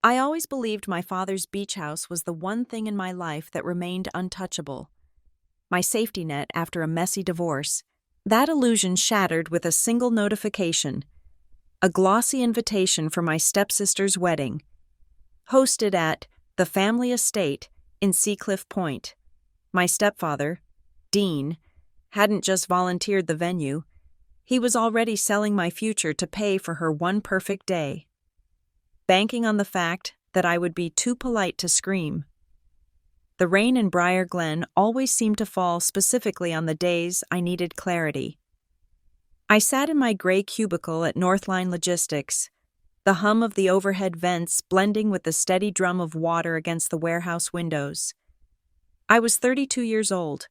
I always believed my father's beach house was the one thing in my life that remained untouchable. My safety net after a messy divorce. That illusion shattered with a single notification: a glossy invitation for my stepsister's wedding, hosted at the family estate in Seacliff Point. My stepfather, Dean, hadn't just volunteered the venue, he was already selling my future to pay for her one perfect day, banking on the fact that I would be too polite to scream. The rain in Briar Glen always seemed to fall specifically on the days I needed clarity. I sat in my gray cubicle at Northline Logistics, the hum of the overhead vents blending with the steady drum of water against the warehouse windows. I was 32 years old,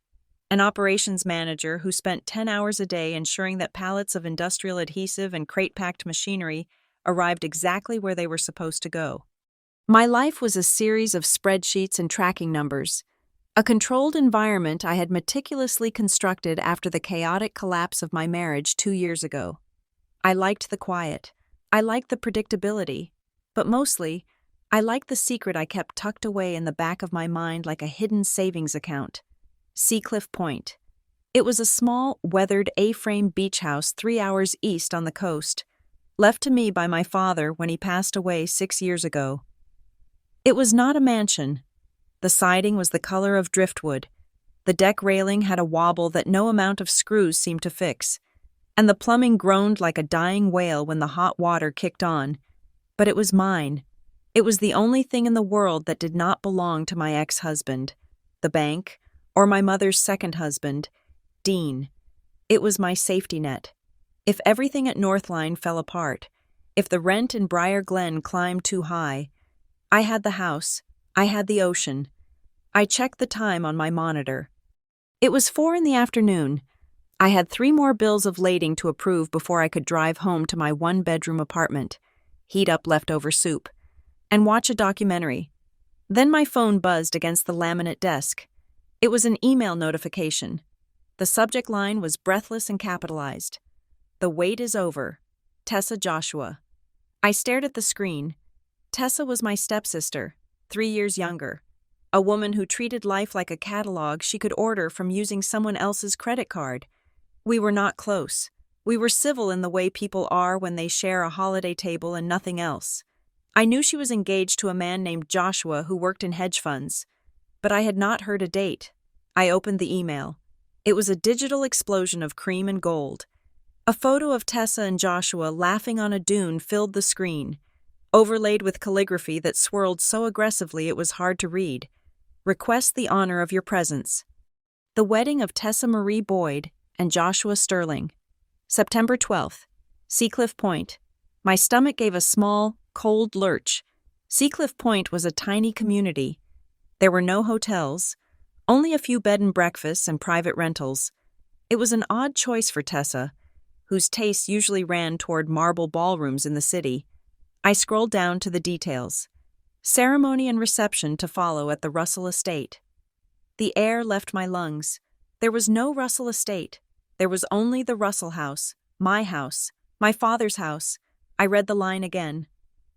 an operations manager who spent 10 hours a day ensuring that pallets of industrial adhesive and crate-packed machinery arrived exactly where they were supposed to go. My life was a series of spreadsheets and tracking numbers, a controlled environment I had meticulously constructed after the chaotic collapse of my marriage 2 years ago. I liked the quiet. I liked the predictability. But mostly, I liked the secret I kept tucked away in the back of my mind like a hidden savings account. Seacliff Point. It was a small, weathered A-frame beach house 3 hours east on the coast, left to me by my father when he passed away 6 years ago. It was not a mansion. The siding was the color of driftwood. The deck railing had a wobble that no amount of screws seemed to fix, and the plumbing groaned like a dying whale when the hot water kicked on. But it was mine. It was the only thing in the world that did not belong to my ex-husband, the bank, or my mother's second husband, Dean. It was my safety net. If everything at Northline fell apart, if the rent in Briar Glen climbed too high, I had the house, I had the ocean. I checked the time on my monitor. It was 4 p.m. I had 3 more bills of lading to approve before I could drive home to my one-bedroom apartment, heat up leftover soup, and watch a documentary. Then my phone buzzed against the laminate desk. It was an email notification. The subject line was breathless and capitalized. "The wait is over. Tessa Joshua." I stared at the screen. Tessa was my stepsister, 3 years younger, a woman who treated life like a catalog she could order from using someone else's credit card. We were not close. We were civil in the way people are when they share a holiday table and nothing else. I knew she was engaged to a man named Joshua who worked in hedge funds, but I had not heard a date. I opened the email. It was a digital explosion of cream and gold. A photo of Tessa and Joshua laughing on a dune filled the screen, overlaid with calligraphy that swirled so aggressively it was hard to read. "Request the honor of your presence. The wedding of Tessa Marie Boyd and Joshua Sterling. September 12th. Seacliff Point." My stomach gave a small, cold lurch. Seacliff Point was a tiny community. There were no hotels, only a few bed and breakfasts and private rentals. It was an odd choice for Tessa, whose tastes usually ran toward marble ballrooms in the city. I scrolled down to the details. Ceremony and reception to follow at the Russell Estate. The air left my lungs. There was no Russell Estate. There was only the Russell house, my father's house. I read the line again,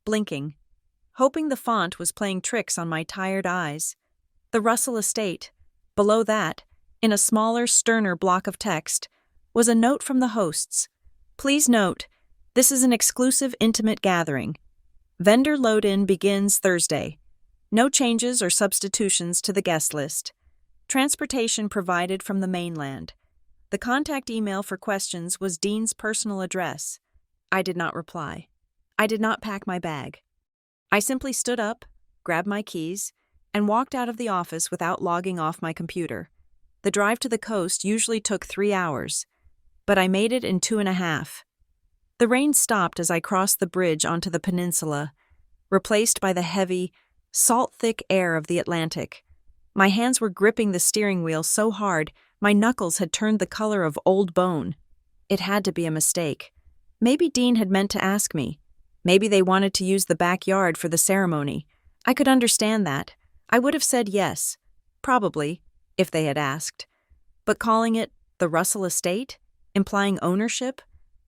blinking, hoping the font was playing tricks on my tired eyes. The Russell Estate. Below that, in a smaller, sterner block of text, was a note from the hosts. "Please note, this is an exclusive intimate gathering. Vendor load-in begins Thursday. No changes or substitutions to the guest list. Transportation provided from the mainland." The contact email for questions was Dean's personal address. I did not reply. I did not pack my bag. I simply stood up, grabbed my keys, and walked out of the office without logging off my computer. The drive to the coast usually took 3 hours, but I made it in 2.5. The rain stopped as I crossed the bridge onto the peninsula, replaced by the heavy, salt-thick air of the Atlantic. My hands were gripping the steering wheel so hard, my knuckles had turned the color of old bone. It had to be a mistake. Maybe Dean had meant to ask me. Maybe they wanted to use the backyard for the ceremony. I could understand that. I would have said yes, probably, if they had asked. But calling it the Russell Estate, implying ownership,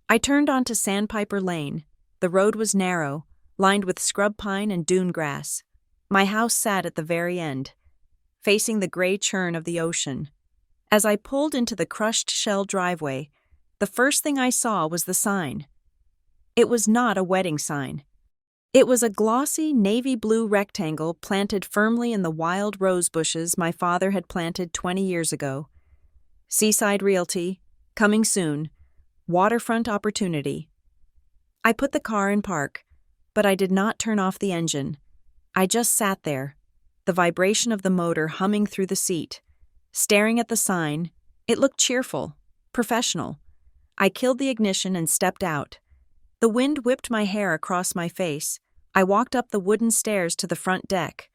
I turned onto Sandpiper Lane. The road was narrow, lined with scrub pine and dune grass. My house sat at the very end, facing the gray churn of the ocean. As I pulled into the crushed shell driveway, the first thing I saw was the sign. It was not a wedding sign. It was a glossy navy blue rectangle planted firmly in the wild rose bushes my father had planted 20 years ago. Seaside Realty, coming soon, waterfront opportunity. I put the car in park, but I did not turn off the engine. I just sat there, the vibration of the motor humming through the seat. Staring at the sign, it looked cheerful, professional. I killed the ignition and stepped out. The wind whipped my hair across my face. I walked up the wooden stairs to the front deck,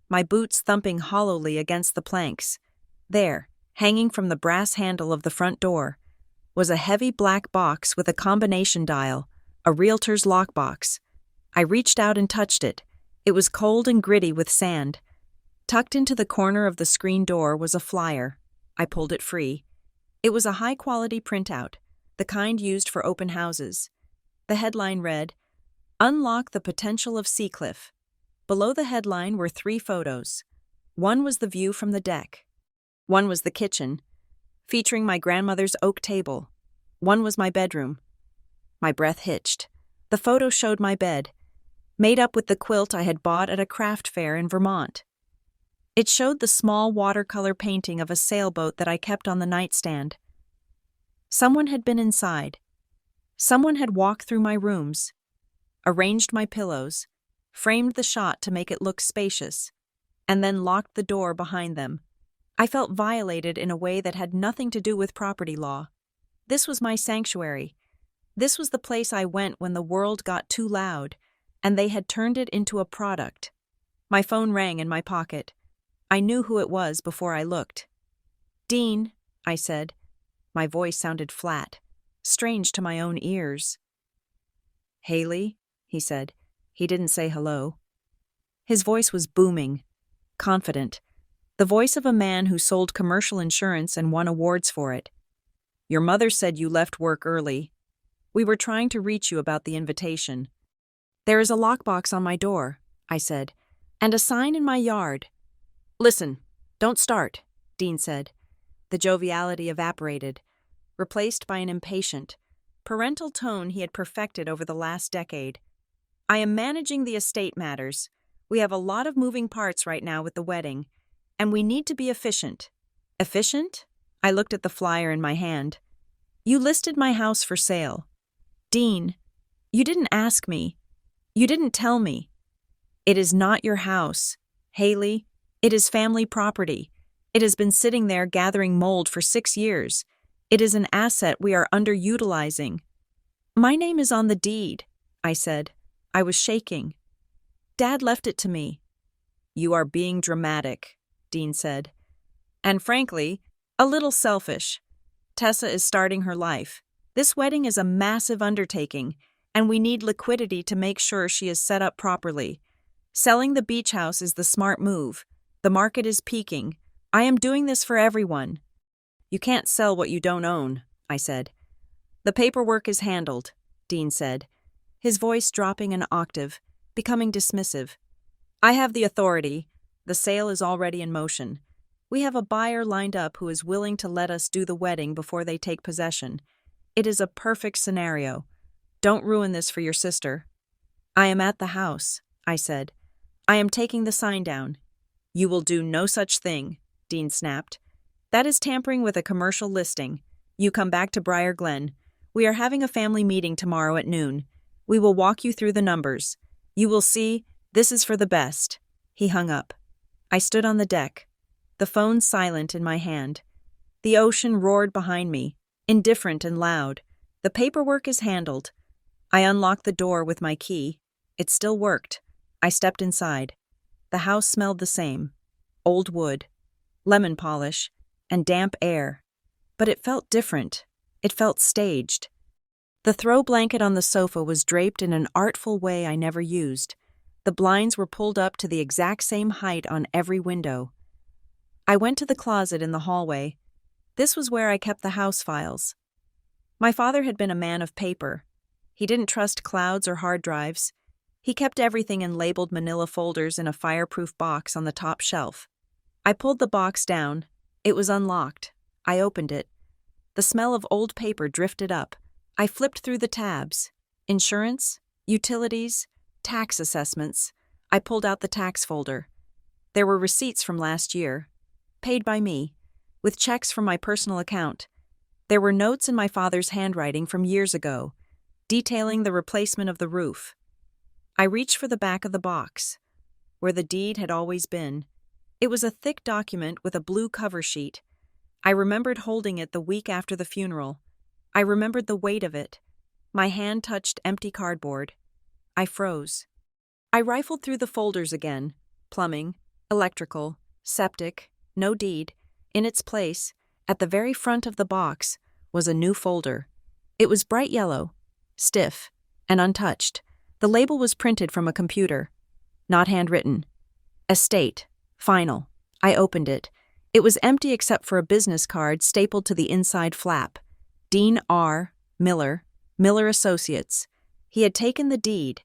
my boots thumping hollowly against the planks. There, hanging from the brass handle of the front door, was a heavy black box with a combination dial, a realtor's lockbox. I reached out and touched it. It was cold and gritty with sand. Tucked into the corner of the screen door was a flyer. I pulled it free. It was a high-quality printout, the kind used for open houses. The headline read, "Unlock the Potential of Seacliff." Below the headline were 3 photos. One was the view from the deck. One was the kitchen, featuring my grandmother's oak table. One was my bedroom. My breath hitched. The photo showed my bed, made up with the quilt I had bought at a craft fair in Vermont. It showed the small watercolor painting of a sailboat that I kept on the nightstand. Someone had been inside. Someone had walked through my rooms, arranged my pillows, framed the shot to make it look spacious, and then locked the door behind them. I felt violated in a way that had nothing to do with property law. This was my sanctuary. This was the place I went when the world got too loud, and they had turned it into a product. My phone rang in my pocket. I knew who it was before I looked. "Dean," I said. My voice sounded flat, strange to my own ears. "Haley," he said. He didn't say hello. His voice was booming, confident, the voice of a man who sold commercial insurance and won awards for it. "Your mother said you left work early. We were trying to reach you about the invitation." "There is a lockbox on my door," I said, "and a sign in my yard." "Listen, don't start," Dean said. The joviality evaporated, replaced by an impatient, parental tone he had perfected over the last decade. "I am managing the estate matters. We have a lot of moving parts right now with the wedding, and we need to be efficient." "Efficient?" I looked at the flyer in my hand. "You listed my house for sale." "Dean, you didn't ask me. You didn't tell me." "It is not your house, Haley. It is family property. It has been sitting there gathering mold for 6 years. It is an asset we are underutilizing." "My name is on the deed," I said. I was shaking. "Dad left it to me." "You are being dramatic," Dean said. "And frankly, a little selfish. Tessa is starting her life. This wedding is a massive undertaking, and we need liquidity to make sure she is set up properly. Selling the beach house is the smart move. The market is peaking. I am doing this for everyone." "You can't sell what you don't own," I said. "The paperwork is handled," Dean said, his voice dropping an octave, becoming dismissive. "I have the authority. The sale is already in motion. We have a buyer lined up who is willing to let us do the wedding before they take possession. It is a perfect scenario. Don't ruin this for your sister." "I am at the house," I said. "I am taking the sign down." "You will do no such thing," Dean snapped. "That is tampering with a commercial listing. You come back to Briar Glen. We are having a family meeting tomorrow at noon. We will walk you through the numbers. You will see, this is for the best." He hung up. I stood on the deck, the phone silent in my hand. The ocean roared behind me, indifferent and loud. The paperwork is handled. I unlocked the door with my key. It still worked. I stepped inside. The house smelled the same. Old wood, lemon polish, and damp air. But it felt different. It felt staged. The throw blanket on the sofa was draped in an artful way I never used. The blinds were pulled up to the exact same height on every window. I went to the closet in the hallway. This was where I kept the house files. My father had been a man of paper. He didn't trust clouds or hard drives. He kept everything in labeled manila folders in a fireproof box on the top shelf. I pulled the box down. It was unlocked. I opened it. The smell of old paper drifted up. I flipped through the tabs. Insurance, utilities, tax assessments. I pulled out the tax folder. There were receipts from last year, paid by me, with checks from my personal account. There were notes in my father's handwriting from years ago, detailing the replacement of the roof. I reached for the back of the box, where the deed had always been. It was a thick document with a blue cover sheet. I remembered holding it the week after the funeral. I remembered the weight of it. My hand touched empty cardboard. I froze. I rifled through the folders again. Plumbing, electrical, septic, no deed. In its place, at the very front of the box, was a new folder. It was bright yellow, stiff, and untouched. The label was printed from a computer, not handwritten. Estate, final. I opened it. It was empty except for a business card stapled to the inside flap. Dean R. Miller, Miller Associates. He had taken the deed.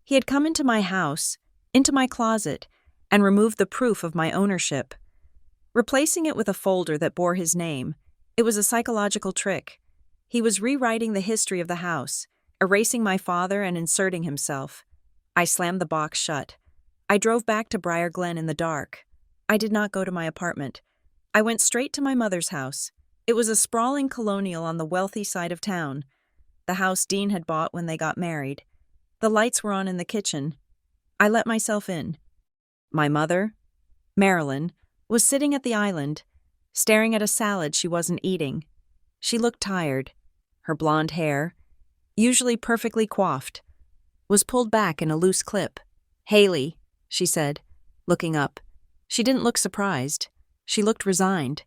He had come into my house, into my closet, and removed the proof of my ownership. Replacing it with a folder that bore his name, it was a psychological trick. He was rewriting the history of the house, erasing my father and inserting himself. I slammed the box shut. I drove back to Briar Glen in the dark. I did not go to my apartment. I went straight to my mother's house. It was a sprawling colonial on the wealthy side of town, the house Dean had bought when they got married. The lights were on in the kitchen. I let myself in. My mother, Marilyn, was sitting at the island, staring at a salad she wasn't eating. She looked tired. Her blonde hair, usually perfectly coiffed, was pulled back in a loose clip. "Haley," she said, looking up. She didn't look surprised. She looked resigned.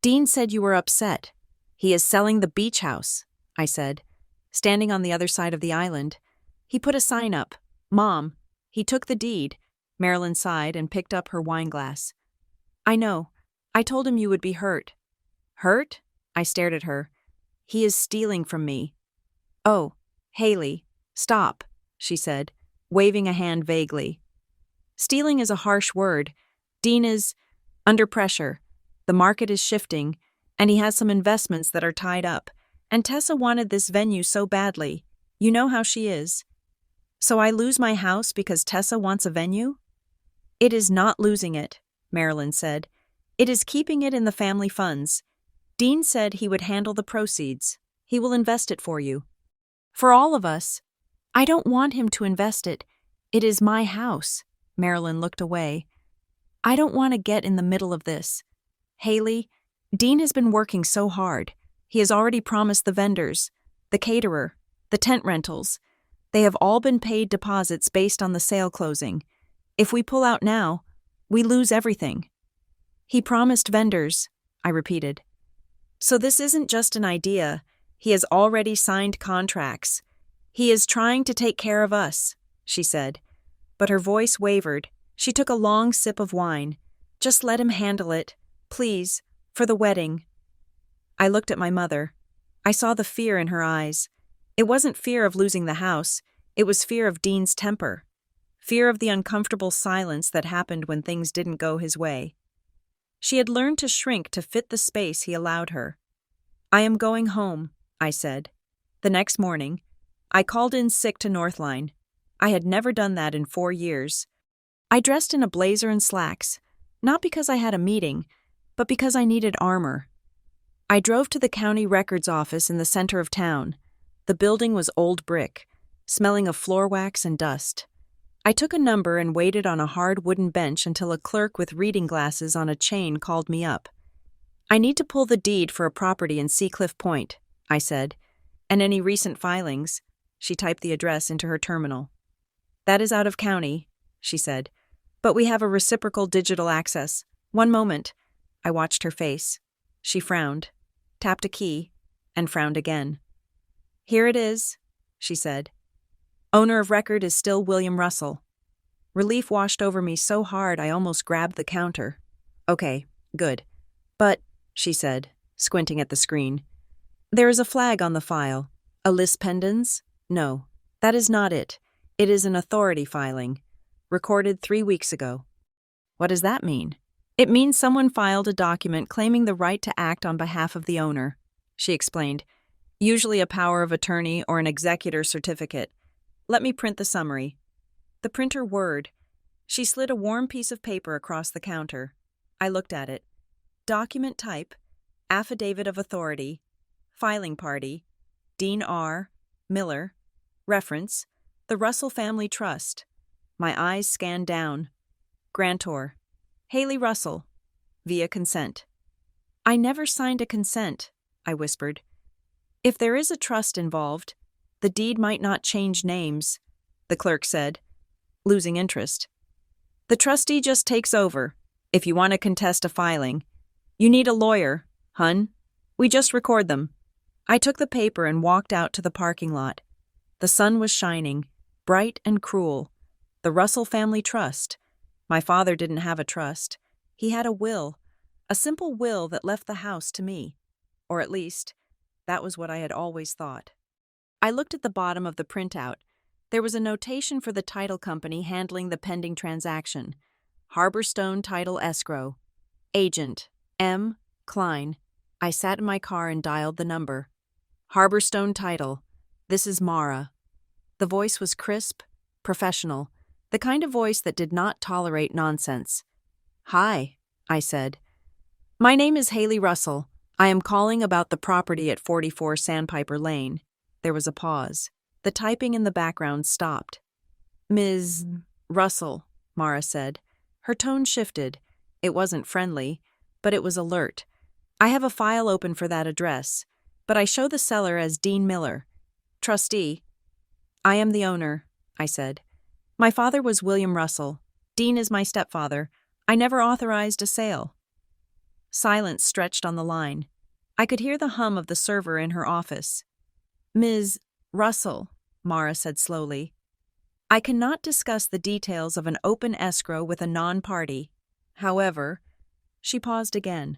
"Dean said you were upset. He is selling the beach house," I said, standing on the other side of the island. "He put a sign up. Mom, he took the deed." Marilyn sighed and picked up her wine glass. "I know. I told him you would be hurt." "Hurt?" I stared at her. "He is stealing from me." "Oh, Haley, stop," she said, waving a hand vaguely. "Stealing is a harsh word. Dean is under pressure. The market is shifting, and he has some investments that are tied up. And Tessa wanted this venue so badly. You know how she is. So I lose my house because Tessa wants a venue?" "It is not losing it," Marilyn said. "It is keeping it in the family funds. Dean said he would handle the proceeds. He will invest it for you. For all of us. I don't want him to invest it. It is my house." Marilyn looked away. "I don't want to get in the middle of this. Haley, Dean has been working so hard. He has already promised the vendors, the caterer, the tent rentals. They have all been paid deposits based on the sale closing. If we pull out now, we lose everything." "He promised vendors," I repeated. "So this isn't just an idea. He has already signed contracts. He is trying to take care of us," she said. But her voice wavered. She took a long sip of wine. "Just let him handle it, please, for the wedding." I looked at my mother. I saw the fear in her eyes. It wasn't fear of losing the house. It was fear of Dean's temper. Fear of the uncomfortable silence that happened when things didn't go his way. She had learned to shrink to fit the space he allowed her. "I am going home," I said. The next morning, I called in sick to Northline. I had never done that in 4 years. I dressed in a blazer and slacks, not because I had a meeting, but because I needed armor. I drove to the county records office in the center of town. The building was old brick, smelling of floor wax and dust. I took a number and waited on a hard wooden bench until a clerk with reading glasses on a chain called me up. "I need to pull the deed for a property in Seacliff Point," I said, "and any recent filings." She typed the address into her terminal. "That is out of county," she said, "but we have a reciprocal digital access. One moment." I watched her face. She frowned, tapped a key, and frowned again. "Here it is," she said. "Owner of record is still William Russell." Relief washed over me so hard I almost grabbed the counter. "Okay, good. But," she said, squinting at the screen, "there is a flag on the file. A lis pendens? No, that is not it. It is an authority filing, recorded 3 weeks ago. What does that mean? It means someone filed a document claiming the right to act on behalf of the owner, she explained. Usually a power of attorney or an executor certificate. Let me print the summary. The printer whirred. She slid a warm piece of paper across the counter. I looked at it. Document type, affidavit of authority, filing party, Dean R. Miller, reference, the Russell Family Trust. My eyes scanned down. Grantor, Haley Russell, via consent. I never signed a consent, I whispered. If there is a trust involved, the deed might not change names, the clerk said, losing interest. The trustee just takes over, if you want to contest a filing. You need a lawyer, hun. We just record them. I took the paper and walked out to the parking lot. The sun was shining, bright and cruel. The Russell Family Trust. My father didn't have a trust. He had a will, a simple will that left the house to me. Or at least, that was what I had always thought. I looked at the bottom of the printout. There was a notation for the title company handling the pending transaction. Harborstone Title Escrow. Agent, M. Klein. I sat in my car and dialed the number. Harborstone Title. This is Mara. The voice was crisp, professional, the kind of voice that did not tolerate nonsense. Hi, I said. My name is Haley Russell. I am calling about the property at 44 Sandpiper Lane. There was a pause. The typing in the background stopped. Ms. Russell, Mara said. Her tone shifted. It wasn't friendly, but it was alert. I have a file open for that address, but I show the seller as Dean Miller. Trustee. I am the owner, I said. My father was William Russell. Dean is my stepfather. I never authorized a sale. Silence stretched on the line. I could hear the hum of the server in her office. Ms. Russell, Mara said slowly. I cannot discuss the details of an open escrow with a non-party. However, she paused again.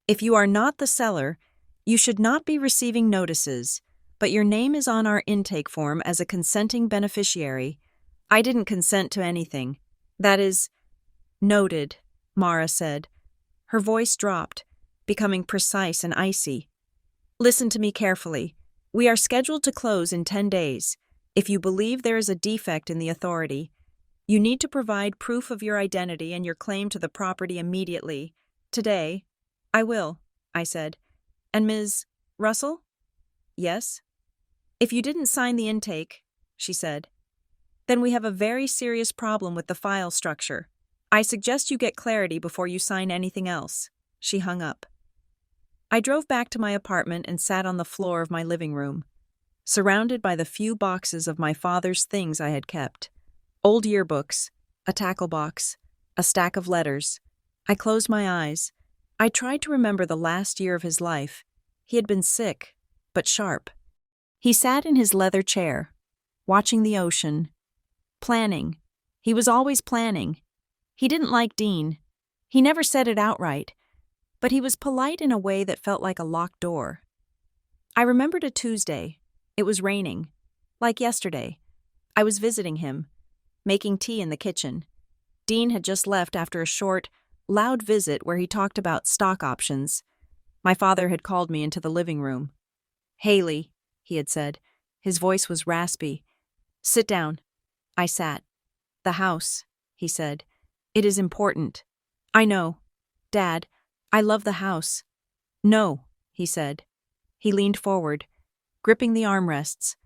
If you are not the seller, you should not be receiving notices, but your name is on our intake form as a consenting beneficiary. I didn't consent to anything. That is, noted, Mara said. Her voice dropped, becoming precise and icy. Listen to me carefully. We are scheduled to close in 10 days. If you believe there is a defect in the authority, you need to provide proof of your identity and your claim to the property immediately. Today, I will, I said. And Ms. Russell? Yes? If you didn't sign the intake, she said, then we have a very serious problem with the file structure. I suggest you get clarity before you sign anything else. She hung up. I drove back to my apartment and sat on the floor of my living room, surrounded by the few boxes of my father's things I had kept. Old yearbooks, a tackle box, a stack of letters. I closed my eyes. I tried to remember the last year of his life. He had been sick, but sharp. He sat in his leather chair, watching the ocean, planning. He was always planning. He didn't like Dean. He never said it outright, but he was polite in a way that felt like a locked door. I remembered a Tuesday. It was raining. Like yesterday. I was visiting him, making tea in the kitchen. Dean had just left after a short, loud visit where he talked about stock options. My father had called me into the living room. Haley, he had said. His voice was raspy. Sit down. I sat. The house, he said. It is important. I know. Dad, I love the house. No, he said. He leaned forward, gripping the armrests.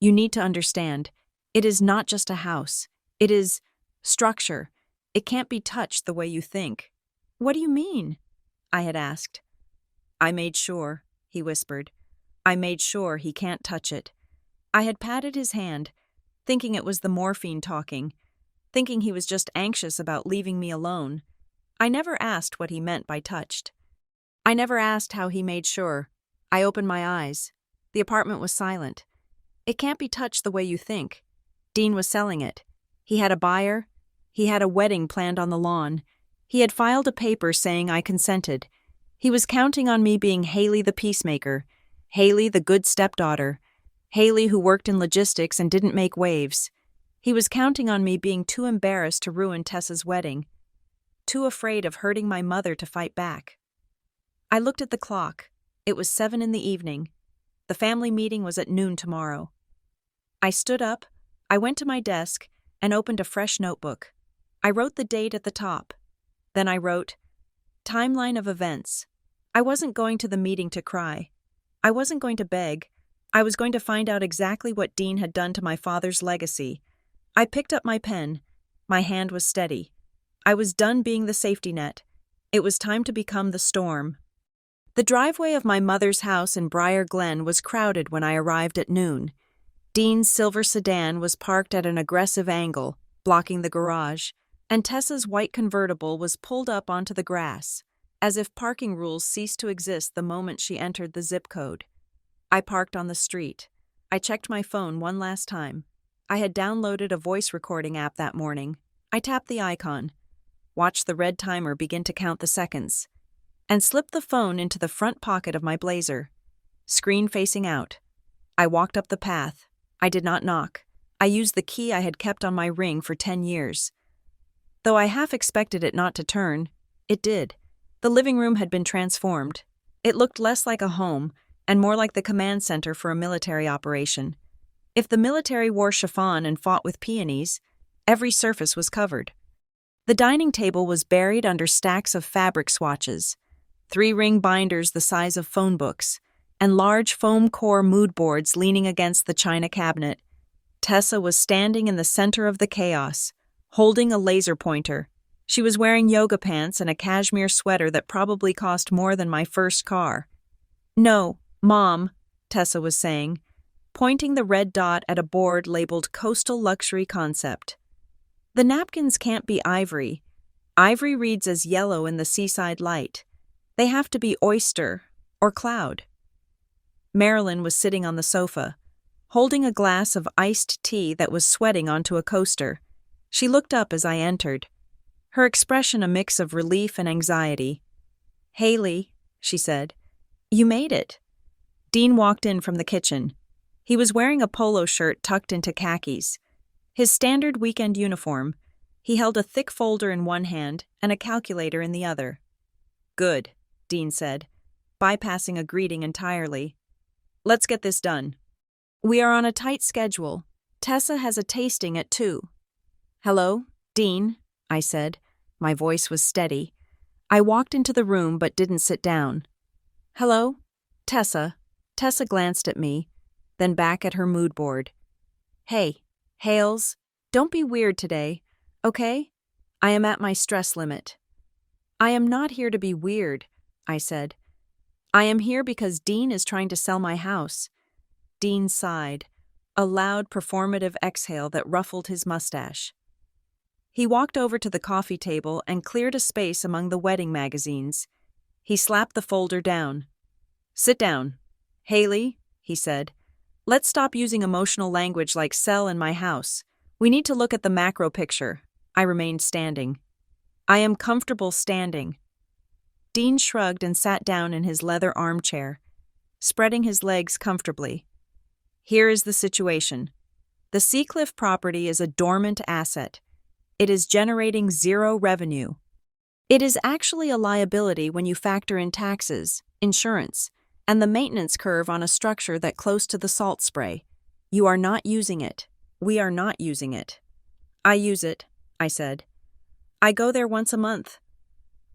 You need to understand, it is not just a house. It is structure. It can't be touched the way you think. What do you mean? I had asked. I made sure, he whispered. I made sure he can't touch it. I had patted his hand, thinking it was the morphine talking, thinking he was just anxious about leaving me alone. I never asked what he meant by touched. I never asked how he made sure. I opened my eyes. The apartment was silent. It can't be touched the way you think. Dean was selling it. He had a buyer. He had a wedding planned on the lawn. He had filed a paper saying I consented. He was counting on me being Haley the peacemaker, Haley the good stepdaughter, Haley who worked in logistics and didn't make waves. He was counting on me being too embarrassed to ruin Tessa's wedding, too afraid of hurting my mother to fight back. I looked at the clock. It was 7 in the evening. The family meeting was at noon tomorrow. I stood up, I went to my desk, and opened a fresh notebook. I wrote the date at the top. Then I wrote, timeline of events. I wasn't going to the meeting to cry. I wasn't going to beg. I was going to find out exactly what Dean had done to my father's legacy. I picked up my pen. My hand was steady. I was done being the safety net. It was time to become the storm. The driveway of my mother's house in Briar Glen was crowded when I arrived at noon. Dean's silver sedan was parked at an aggressive angle, blocking the garage, and Tessa's white convertible was pulled up onto the grass, as if parking rules ceased to exist the moment she entered the zip code. I parked on the street. I checked my phone one last time. I had downloaded a voice recording app that morning. I tapped the icon, watched the red timer begin to count the seconds, and slipped the phone into the front pocket of my blazer. Screen facing out. I walked up the path. I did not knock. I used the key I had kept on my ring for 10 years. Though I half expected it not to turn, it did. The living room had been transformed. It looked less like a home and more like the command center for a military operation. If the military wore chiffon and fought with peonies, every surface was covered. The dining table was buried under stacks of fabric swatches, 3-ring binders the size of phone books, and large foam core mood boards leaning against the china cabinet. Tessa was standing in the center of the chaos, holding a laser pointer. She was wearing yoga pants and a cashmere sweater that probably cost more than my first car. "No, Mom," Tessa was saying, pointing the red dot at a board labeled Coastal Luxury Concept. "The napkins can't be ivory. Ivory reads as yellow in the seaside light. They have to be oyster or cloud." Marilyn was sitting on the sofa, holding a glass of iced tea that was sweating onto a coaster. She looked up as I entered, her expression a mix of relief and anxiety. "Haley," she said, "you made it." Dean walked in from the kitchen. He was wearing a polo shirt tucked into khakis. His standard weekend uniform. He held a thick folder in one hand and a calculator in the other. "Good," Dean said, bypassing a greeting entirely. "Let's get this done." "We are on a tight schedule. Tessa has a tasting at 2. "Hello, Dean," I said. My voice was steady. I walked into the room but didn't sit down. "Hello, Tessa." Tessa glanced at me, then back at her mood board. "Hey, Hales, don't be weird today, okay? I am at my stress limit." "I am not here to be weird," I said. "I am here because Dean is trying to sell my house." Dean sighed, a loud performative exhale that ruffled his mustache. He walked over to the coffee table and cleared a space among the wedding magazines. He slapped the folder down. "Sit down. Haley," he said, "let's stop using emotional language like sell in my house. We need to look at the macro picture." I remained standing. "I am comfortable standing." Dean shrugged and sat down in his leather armchair, spreading his legs comfortably. "Here is the situation. The Seacliff property is a dormant asset. It is generating 0 revenue. It is actually a liability when you factor in taxes, insurance, and the maintenance curve on a structure that close to the salt spray. You are not using it. We are not using it." "I use it," I said. "I go there once a month."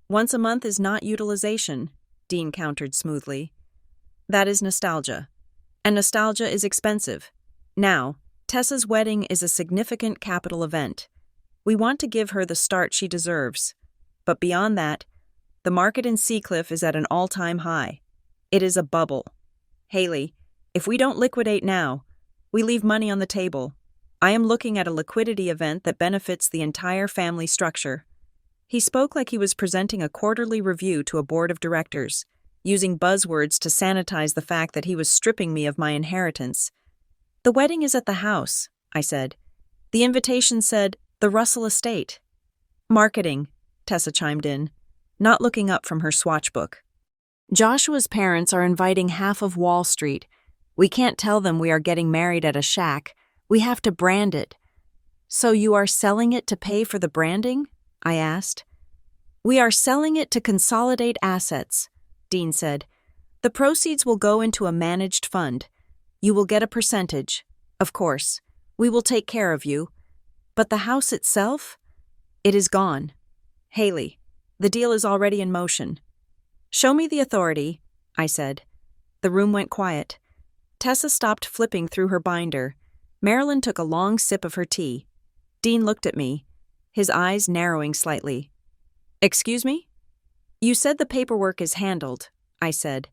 "Once a month is not utilization," Dean countered smoothly. "That is nostalgia. And nostalgia is expensive. Now, Tessa's wedding is a significant capital event. We want to give her the start she deserves. But beyond that, the market in Seacliff is at an all-time high. It is a bubble. Haley, if we don't liquidate now, we leave money on the table. I am looking at a liquidity event that benefits the entire family structure." He spoke like he was presenting a quarterly review to a board of directors, using buzzwords to sanitize the fact that he was stripping me of my inheritance. "The wedding is at the house," I said. "The invitation said, the Russell Estate." "Marketing," Tessa chimed in, not looking up from her swatch book. "Joshua's parents are inviting half of Wall Street. We can't tell them we are getting married at a shack. We have to brand it." So you are selling it to pay for the branding? I asked. We are selling it to consolidate assets, Dean said. The proceeds will go into a managed fund. You will get a percentage. Of course, we will take care of you. But the house itself? It is gone. Haley, the deal is already in motion. Show me the authority, I said. The room went quiet. Tessa stopped flipping through her binder. Marilyn took a long sip of her tea. Dean looked at me, his eyes narrowing slightly. Excuse me? You said the paperwork is handled, I said.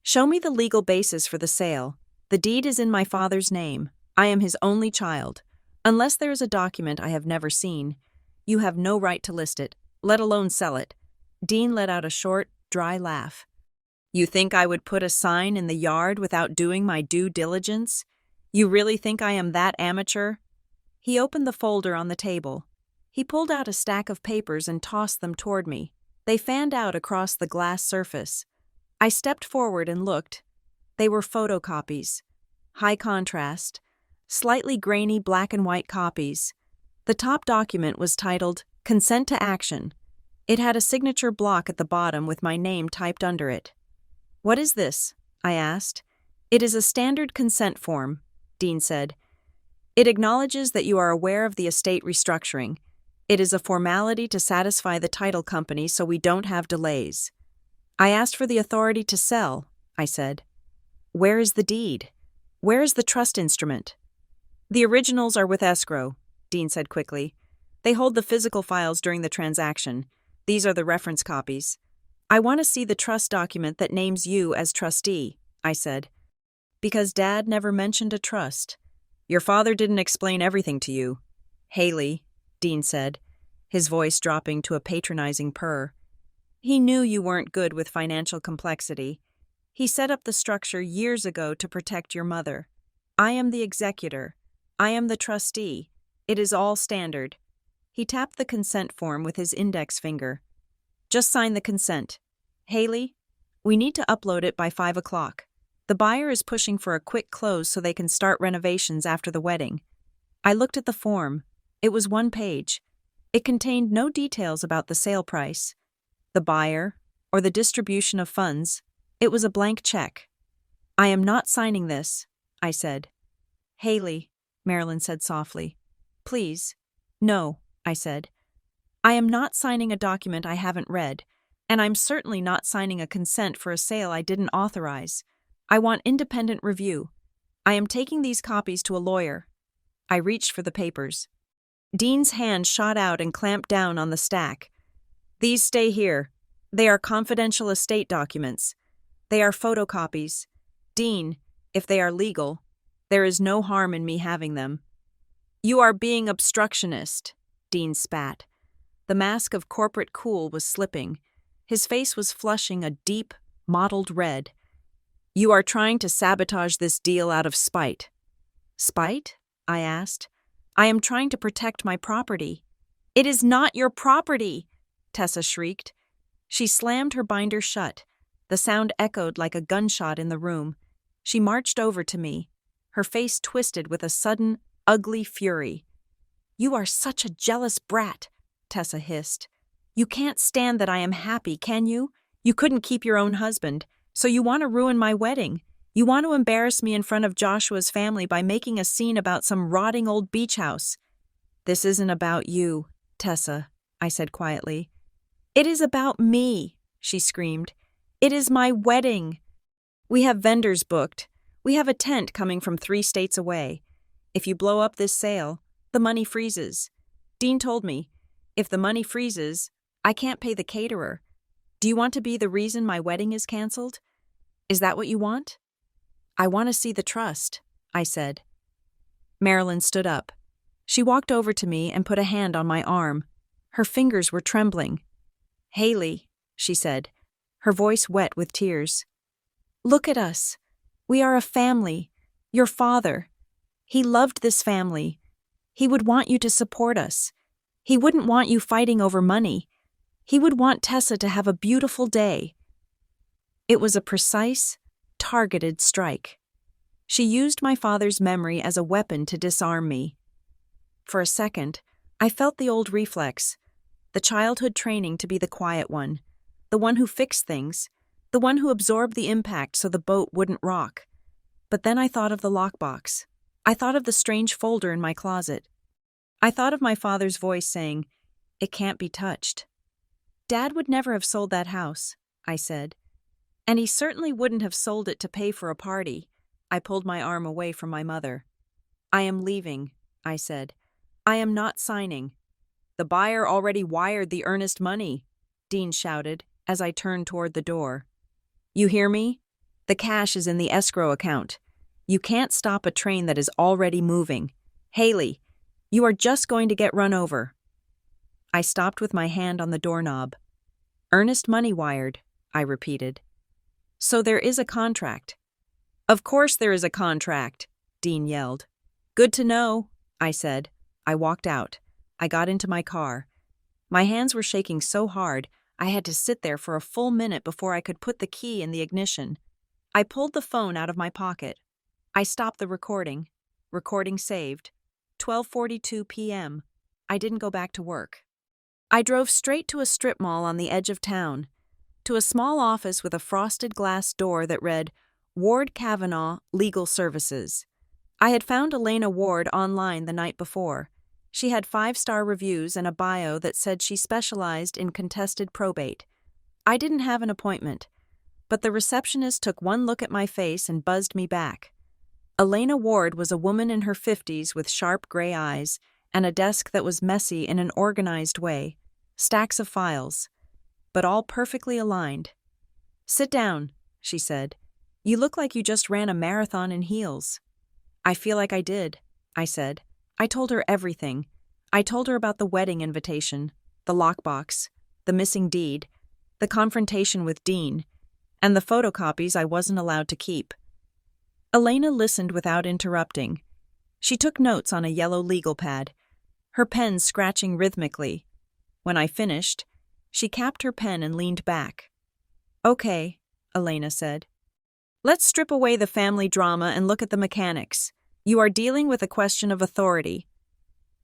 Show me the legal basis for the sale. The deed is in my father's name. I am his only child. Unless there is a document I have never seen, you have no right to list it, let alone sell it. Dean let out a short, dry laugh. You think I would put a sign in the yard without doing my due diligence? You really think I am that amateur? He opened the folder on the table. He pulled out a stack of papers and tossed them toward me. They fanned out across the glass surface. I stepped forward and looked. They were photocopies. High contrast, slightly grainy black and white copies. The top document was titled Consent to Action. It had a signature block at the bottom with my name typed under it. What is this? I asked. It is a standard consent form, Dean said. It acknowledges that you are aware of the estate restructuring. It is a formality to satisfy the title company so we don't have delays. I asked for the authority to sell, I said. Where is the deed? Where is the trust instrument? The originals are with escrow, Dean said quickly. They hold the physical files during the transaction. These are the reference copies. I want to see the trust document that names you as trustee, I said. Because Dad never mentioned a trust. Your father didn't explain everything to you. Haley, Dean said, his voice dropping to a patronizing purr. He knew you weren't good with financial complexity. He set up the structure years ago to protect your mother. I am the executor. I am the trustee. It is all standard. He tapped the consent form with his index finger. Just sign the consent. Haley, we need to upload it by 5 o'clock. The buyer is pushing for a quick close so they can start renovations after the wedding. I looked at the form. It was 1 page. It contained no details about the sale price, the buyer, or the distribution of funds. It was a blank check. I am not signing this, I said. Haley, Marilyn said softly. Please. No, I said. I am not signing a document I haven't read, and I'm certainly not signing a consent for a sale I didn't authorize. I want independent review. I am taking these copies to a lawyer. I reached for the papers. Dean's hand shot out and clamped down on the stack. These stay here. They are confidential estate documents. They are photocopies. Dean, if they are legal, there is no harm in me having them. You are being obstructionist, Dean spat. The mask of corporate cool was slipping. His face was flushing a deep, mottled red. You are trying to sabotage this deal out of spite. Spite? I asked. I am trying to protect my property. It is not your property, Tessa shrieked. She slammed her binder shut. The sound echoed like a gunshot in the room. She marched over to me, her face twisted with a sudden, ugly fury. You are such a jealous brat, Tessa hissed. You can't stand that I am happy, can you? You couldn't keep your own husband, so you want to ruin my wedding. You want to embarrass me in front of Joshua's family by making a scene about some rotting old beach house. This isn't about you, Tessa, I said quietly. It is about me, she screamed. It is my wedding. We have vendors booked. We have a tent coming from 3 states away. If you blow up this sale, the money freezes. Dean told me, if the money freezes, I can't pay the caterer. Do you want to be the reason my wedding is canceled? Is that what you want? I want to see the trust, I said. Marilyn stood up. She walked over to me and put a hand on my arm. Her fingers were trembling. Haley, she said, her voice wet with tears. Look at us. We are a family. Your father. He loved this family. He would want you to support us. He wouldn't want you fighting over money. He would want Tessa to have a beautiful day. It was a precise, targeted strike. She used my father's memory as a weapon to disarm me. For a second, I felt the old reflex, the childhood training to be the quiet one, the one who fixed things, the one who absorbed the impact so the boat wouldn't rock. But then I thought of the lockbox. I thought of the strange folder in my closet. I thought of my father's voice saying, "It can't be touched." "Dad would never have sold that house," I said. "And he certainly wouldn't have sold it to pay for a party." I pulled my arm away from my mother. "I am leaving," I said. "I am not signing." "The buyer already wired the earnest money," Dean shouted as I turned toward the door. "You hear me? The cash is in the escrow account. You can't stop a train that is already moving. Haley, you are just going to get run over." I stopped with my hand on the doorknob. "Earnest money wired," I repeated. "So there is a contract." "Of course there is a contract," Dean yelled. "Good to know," I said. I walked out. I got into my car. My hands were shaking so hard, I had to sit there for a full minute before I could put the key in the ignition. I pulled the phone out of my pocket. I stopped the recording. Recording saved. 12:42 p.m. I didn't go back to work. I drove straight to a strip mall on the edge of town, to a small office with a frosted glass door that read, "Ward Kavanaugh, Legal Services." I had found Elena Ward online the night before. She had 5-star reviews and a bio that said she specialized in contested probate. I didn't have an appointment, but the receptionist took one look at my face and buzzed me back. Elena Ward was a woman in her 50s with sharp gray eyes and a desk that was messy in an organized way, stacks of files, but all perfectly aligned. "Sit down," she said. "You look like you just ran a marathon in heels." "I feel like I did," I said. I told her everything. I told her about the wedding invitation, the lockbox, the missing deed, the confrontation with Dean, and the photocopies I wasn't allowed to keep. Elena listened without interrupting. She took notes on a yellow legal pad, her pen scratching rhythmically. When I finished, she capped her pen and leaned back. "Okay," Elena said. "Let's strip away the family drama and look at the mechanics. You are dealing with a question of authority."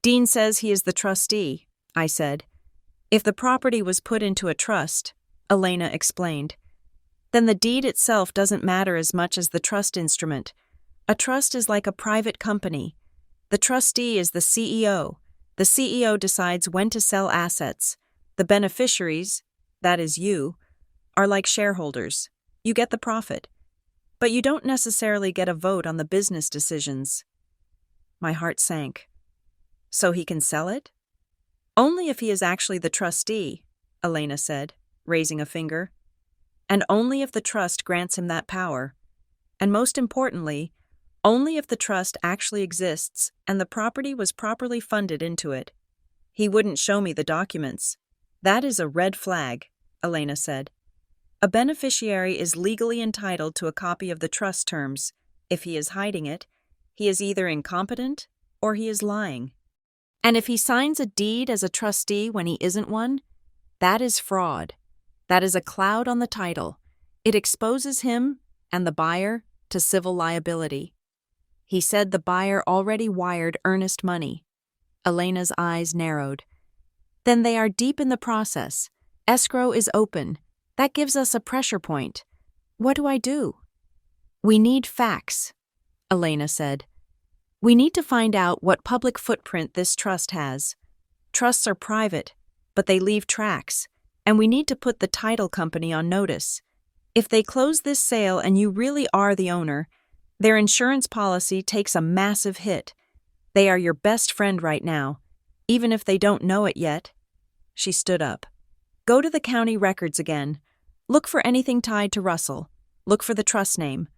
"Dean says he is the trustee," I said. "If the property was put into a trust," Elena explained, "then the deed itself doesn't matter as much as the trust instrument. A trust is like a private company. The trustee is the CEO. The CEO decides when to sell assets. The beneficiaries, that is you, are like shareholders. You get the profit. But you don't necessarily get a vote on the business decisions." My heart sank. "So he can sell it?" "Only if he is actually the trustee," Elena said, raising a finger. "And only if the trust grants him that power. And most importantly, only if the trust actually exists and the property was properly funded into it. He wouldn't show me the documents." "That is a red flag," Elena said. "A beneficiary is legally entitled to a copy of the trust terms. If he is hiding it, he is either incompetent or he is lying. And if he signs a deed as a trustee when he isn't one, that is fraud. That is a cloud on the title. It exposes him and the buyer to civil liability." He said the buyer already wired earnest money. Elena's eyes narrowed. "Then they are deep in the process. Escrow is open. That gives us a pressure point. What do I do?" "We need facts," Elena said. "We need to find out what public footprint this trust has. Trusts are private, but they leave tracks, and we need to put the title company on notice. If they close this sale and you really are the owner, their insurance policy takes a massive hit. They are your best friend right now, even if they don't know it yet." She stood up. "Go to the county records again. Look for anything tied to Russell. Look for the trust name.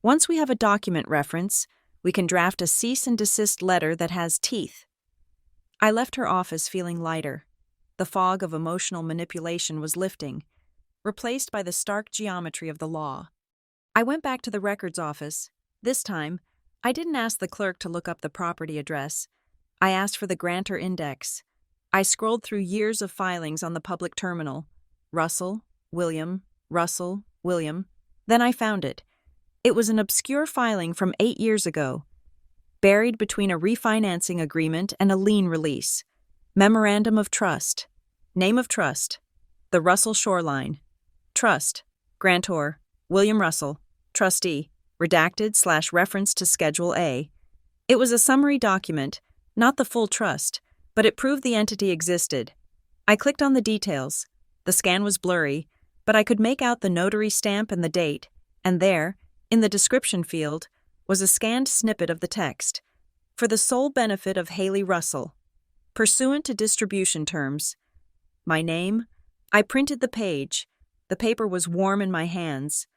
Once we have a document reference, we can draft a cease and desist letter that has teeth." I left her office feeling lighter. The fog of emotional manipulation was lifting, replaced by the stark geometry of the law. I went back to the records office. This time, I didn't ask the clerk to look up the property address. I asked for the grantor index. I scrolled through years of filings on the public terminal. Russell, William, Russell, William. Then I found it. It was an obscure filing from 8 years ago. buried between a refinancing agreement and a lien release. Memorandum of trust. Name of trust: the Russell Shoreline. Trust: grantor, William Russell. Trustee: redacted/reference to Schedule A. It was a summary document, not the full trust, but it proved the entity existed. I clicked on the details. The scan was blurry, but I could make out the notary stamp and the date, and there, in the description field, was a scanned snippet of the text. For the sole benefit of Haley Russell. Pursuant to distribution terms. My name? I printed the page. The paper was warm in my hands.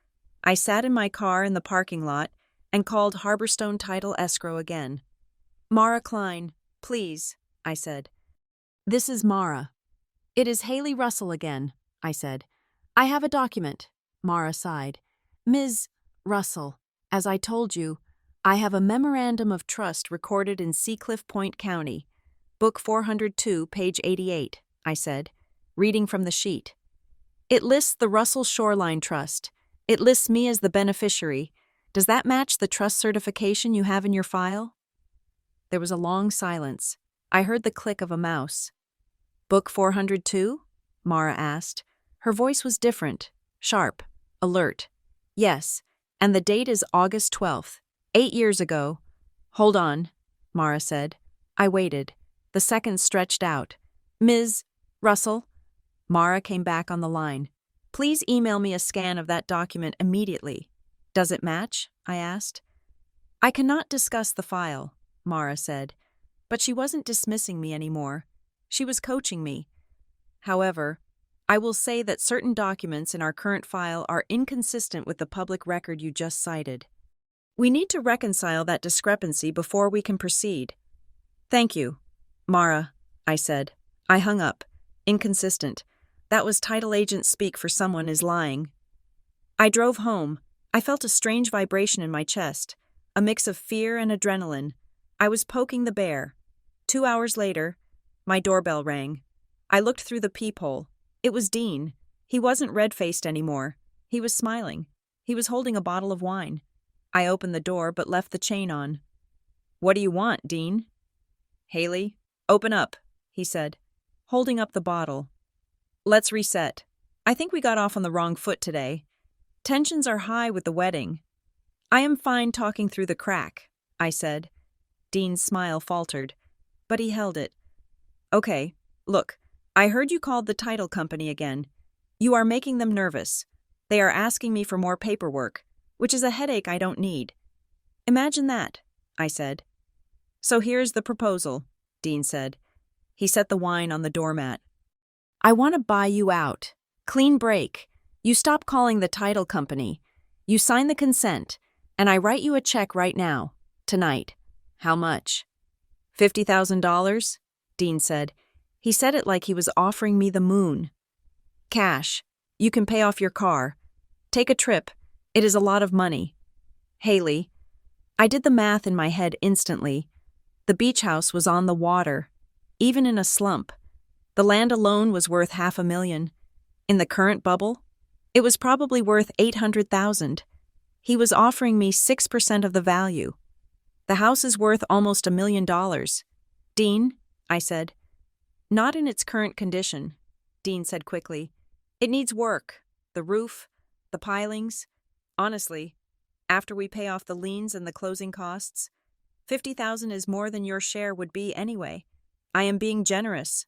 I sat in my car in the parking lot and called Harborstone Title Escrow again. Mara Klein, please, I said. This is Mara. It is Haley Russell again, I said. I have a document. Mara sighed. Ms. Russell, as I told you, I have a memorandum of trust recorded in Seacliff Point County. Book 402, page 88, I said, reading from the sheet. It lists the Russell Shoreline Trust. It lists me as the beneficiary. Does that match the trust certification you have in your file? There was a long silence. I heard the click of a mouse. Book 402? Mara asked. Her voice was different, sharp, alert. Yes, and the date is August 12th, 8 years ago. Hold on, Mara said. I waited. The seconds stretched out. Ms. Russell? Mara came back on the line. Please email me a scan of that document immediately. Does it match? I asked. I cannot discuss the file, Mara said, but she wasn't dismissing me anymore. She was coaching me. However, I will say that certain documents in our current file are inconsistent with the public record you just cited. We need to reconcile that discrepancy before we can proceed. Thank you, Mara, I said. I hung up. Inconsistent. That was title agent speak for someone is lying. I drove home. I felt a strange vibration in my chest, a mix of fear and adrenaline. I was poking the bear. 2 hours later, my doorbell rang. I looked through the peephole. It was Dean. He wasn't red-faced anymore. He was smiling. He was holding a bottle of wine. I opened the door but left the chain on. What do you want, Dean? Haley, open up, he said, holding up the bottle. Let's reset. I think we got off on the wrong foot today. Tensions are high with the wedding. I am fine talking through the crack, I said. Dean's smile faltered, but he held it. Okay, look, I heard you called the title company again. You are making them nervous. They are asking me for more paperwork, which is a headache I don't need. Imagine that, I said. So here's the proposal, Dean said. He set the wine on the doormat. I want to buy you out. Clean break. You stop calling the title company. You sign the consent, and I write you a check right now, tonight. How much? $50,000? Dean said. He said it like he was offering me the moon. Cash. You can pay off your car. Take a trip. It is a lot of money. Haley. I did the math in my head instantly. The beach house was on the water, even in a slump. The land alone was worth $500,000. In the current bubble, it was probably worth $800,000. He was offering me 6% of the value. The house is worth almost $1 million. Dean, I said. Not in its current condition, Dean said quickly. It needs work. The roof, the pilings. Honestly, after we pay off the liens and the closing costs, $50,000 is more than your share would be anyway. I am being generous.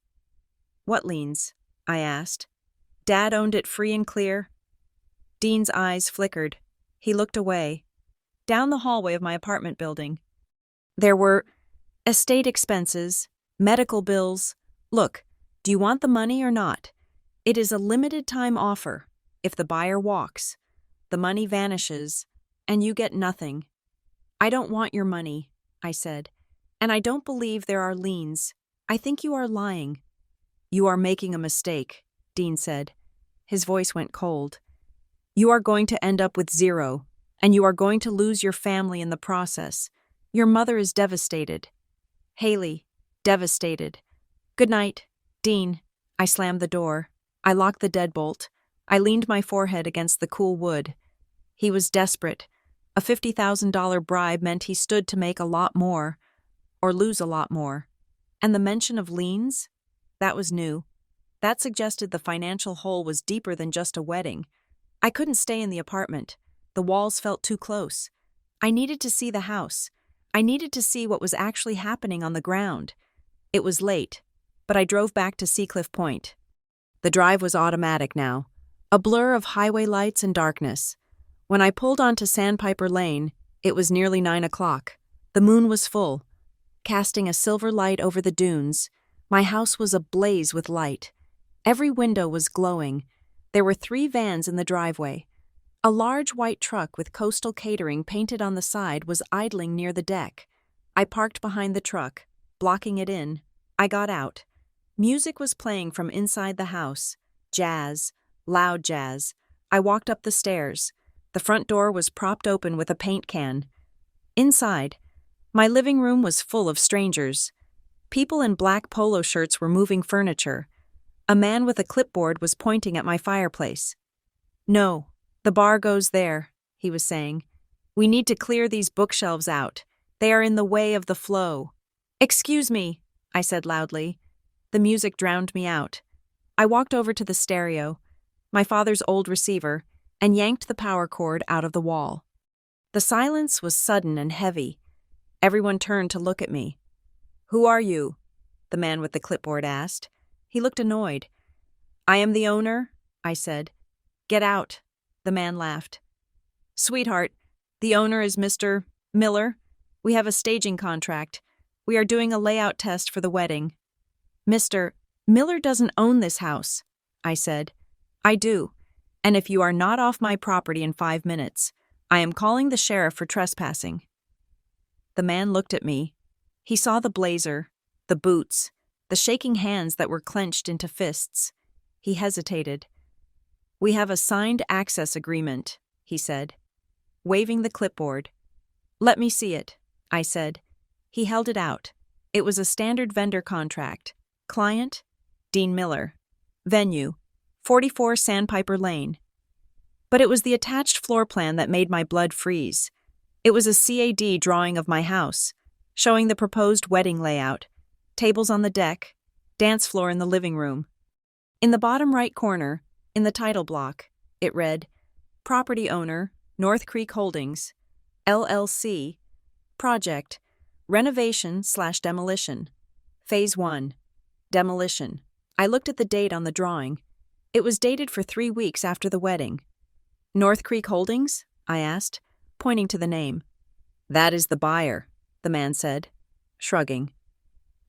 What liens? I asked. Dad owned it free and clear. Dean's eyes flickered. He looked away. Down the hallway of my apartment building. There were estate expenses, medical bills. Look, do you want the money or not? It is a limited time offer. If the buyer walks, the money vanishes, and you get nothing. I don't want your money, I said, and I don't believe there are liens. I think you are lying. You are making a mistake, Dean said. His voice went cold. You are going to end up with zero, and you are going to lose your family in the process. Your mother is devastated. Haley, devastated. Good night, Dean. I slammed the door. I locked the deadbolt. I leaned my forehead against the cool wood. He was desperate. A $50,000 bribe meant he stood to make a lot more, or lose a lot more. And the mention of liens? That was new. That suggested the financial hole was deeper than just a wedding. I couldn't stay in the apartment. The walls felt too close. I needed to see the house. I needed to see what was actually happening on the ground. It was late, but I drove back to Seacliff Point. The drive was automatic now, a blur of highway lights and darkness. When I pulled onto Sandpiper Lane, it was nearly 9 o'clock. The moon was full, casting a silver light over the dunes. My house was ablaze with light. Every window was glowing. There were 3 vans in the driveway. A large white truck with Coastal Catering painted on the side was idling near the deck. I parked behind the truck, blocking it in. I got out. Music was playing from inside the house. Jazz, loud jazz. I walked up the stairs. The front door was propped open with a paint can. Inside, my living room was full of strangers. People in black polo shirts were moving furniture. A man with a clipboard was pointing at my fireplace. "No, the bar goes there," he was saying. "We need to clear these bookshelves out. They are in the way of the flow." "Excuse me," I said loudly. The music drowned me out. I walked over to the stereo, my father's old receiver, and yanked the power cord out of the wall. The silence was sudden and heavy. Everyone turned to look at me. "Who are you?" the man with the clipboard asked. He looked annoyed. "I am the owner," I said. "Get out," the man laughed. "Sweetheart, the owner is Mr. Miller. We have a staging contract. We are doing a layout test for the wedding." "Mr. Miller doesn't own this house," I said. "I do, and if you are not off my property in 5 minutes, I am calling the sheriff for trespassing." The man looked at me. He saw the blazer, the boots, the shaking hands that were clenched into fists. He hesitated. "We have a signed access agreement," he said, waving the clipboard. "Let me see it," I said. He held it out. It was a standard vendor contract. Client, Dean Miller. Venue, 44 Sandpiper Lane. But it was the attached floor plan that made my blood freeze. It was a CAD drawing of my house, showing the proposed wedding layout, tables on the deck, dance floor in the living room. In the bottom right corner, in the title block, it read, "Property owner, North Creek Holdings, LLC, project, renovation/demolition, phase 1, demolition." I looked at the date on the drawing. It was dated for 3 weeks after the wedding. "North Creek Holdings?" I asked, pointing to the name. "That is the buyer," the man said, shrugging.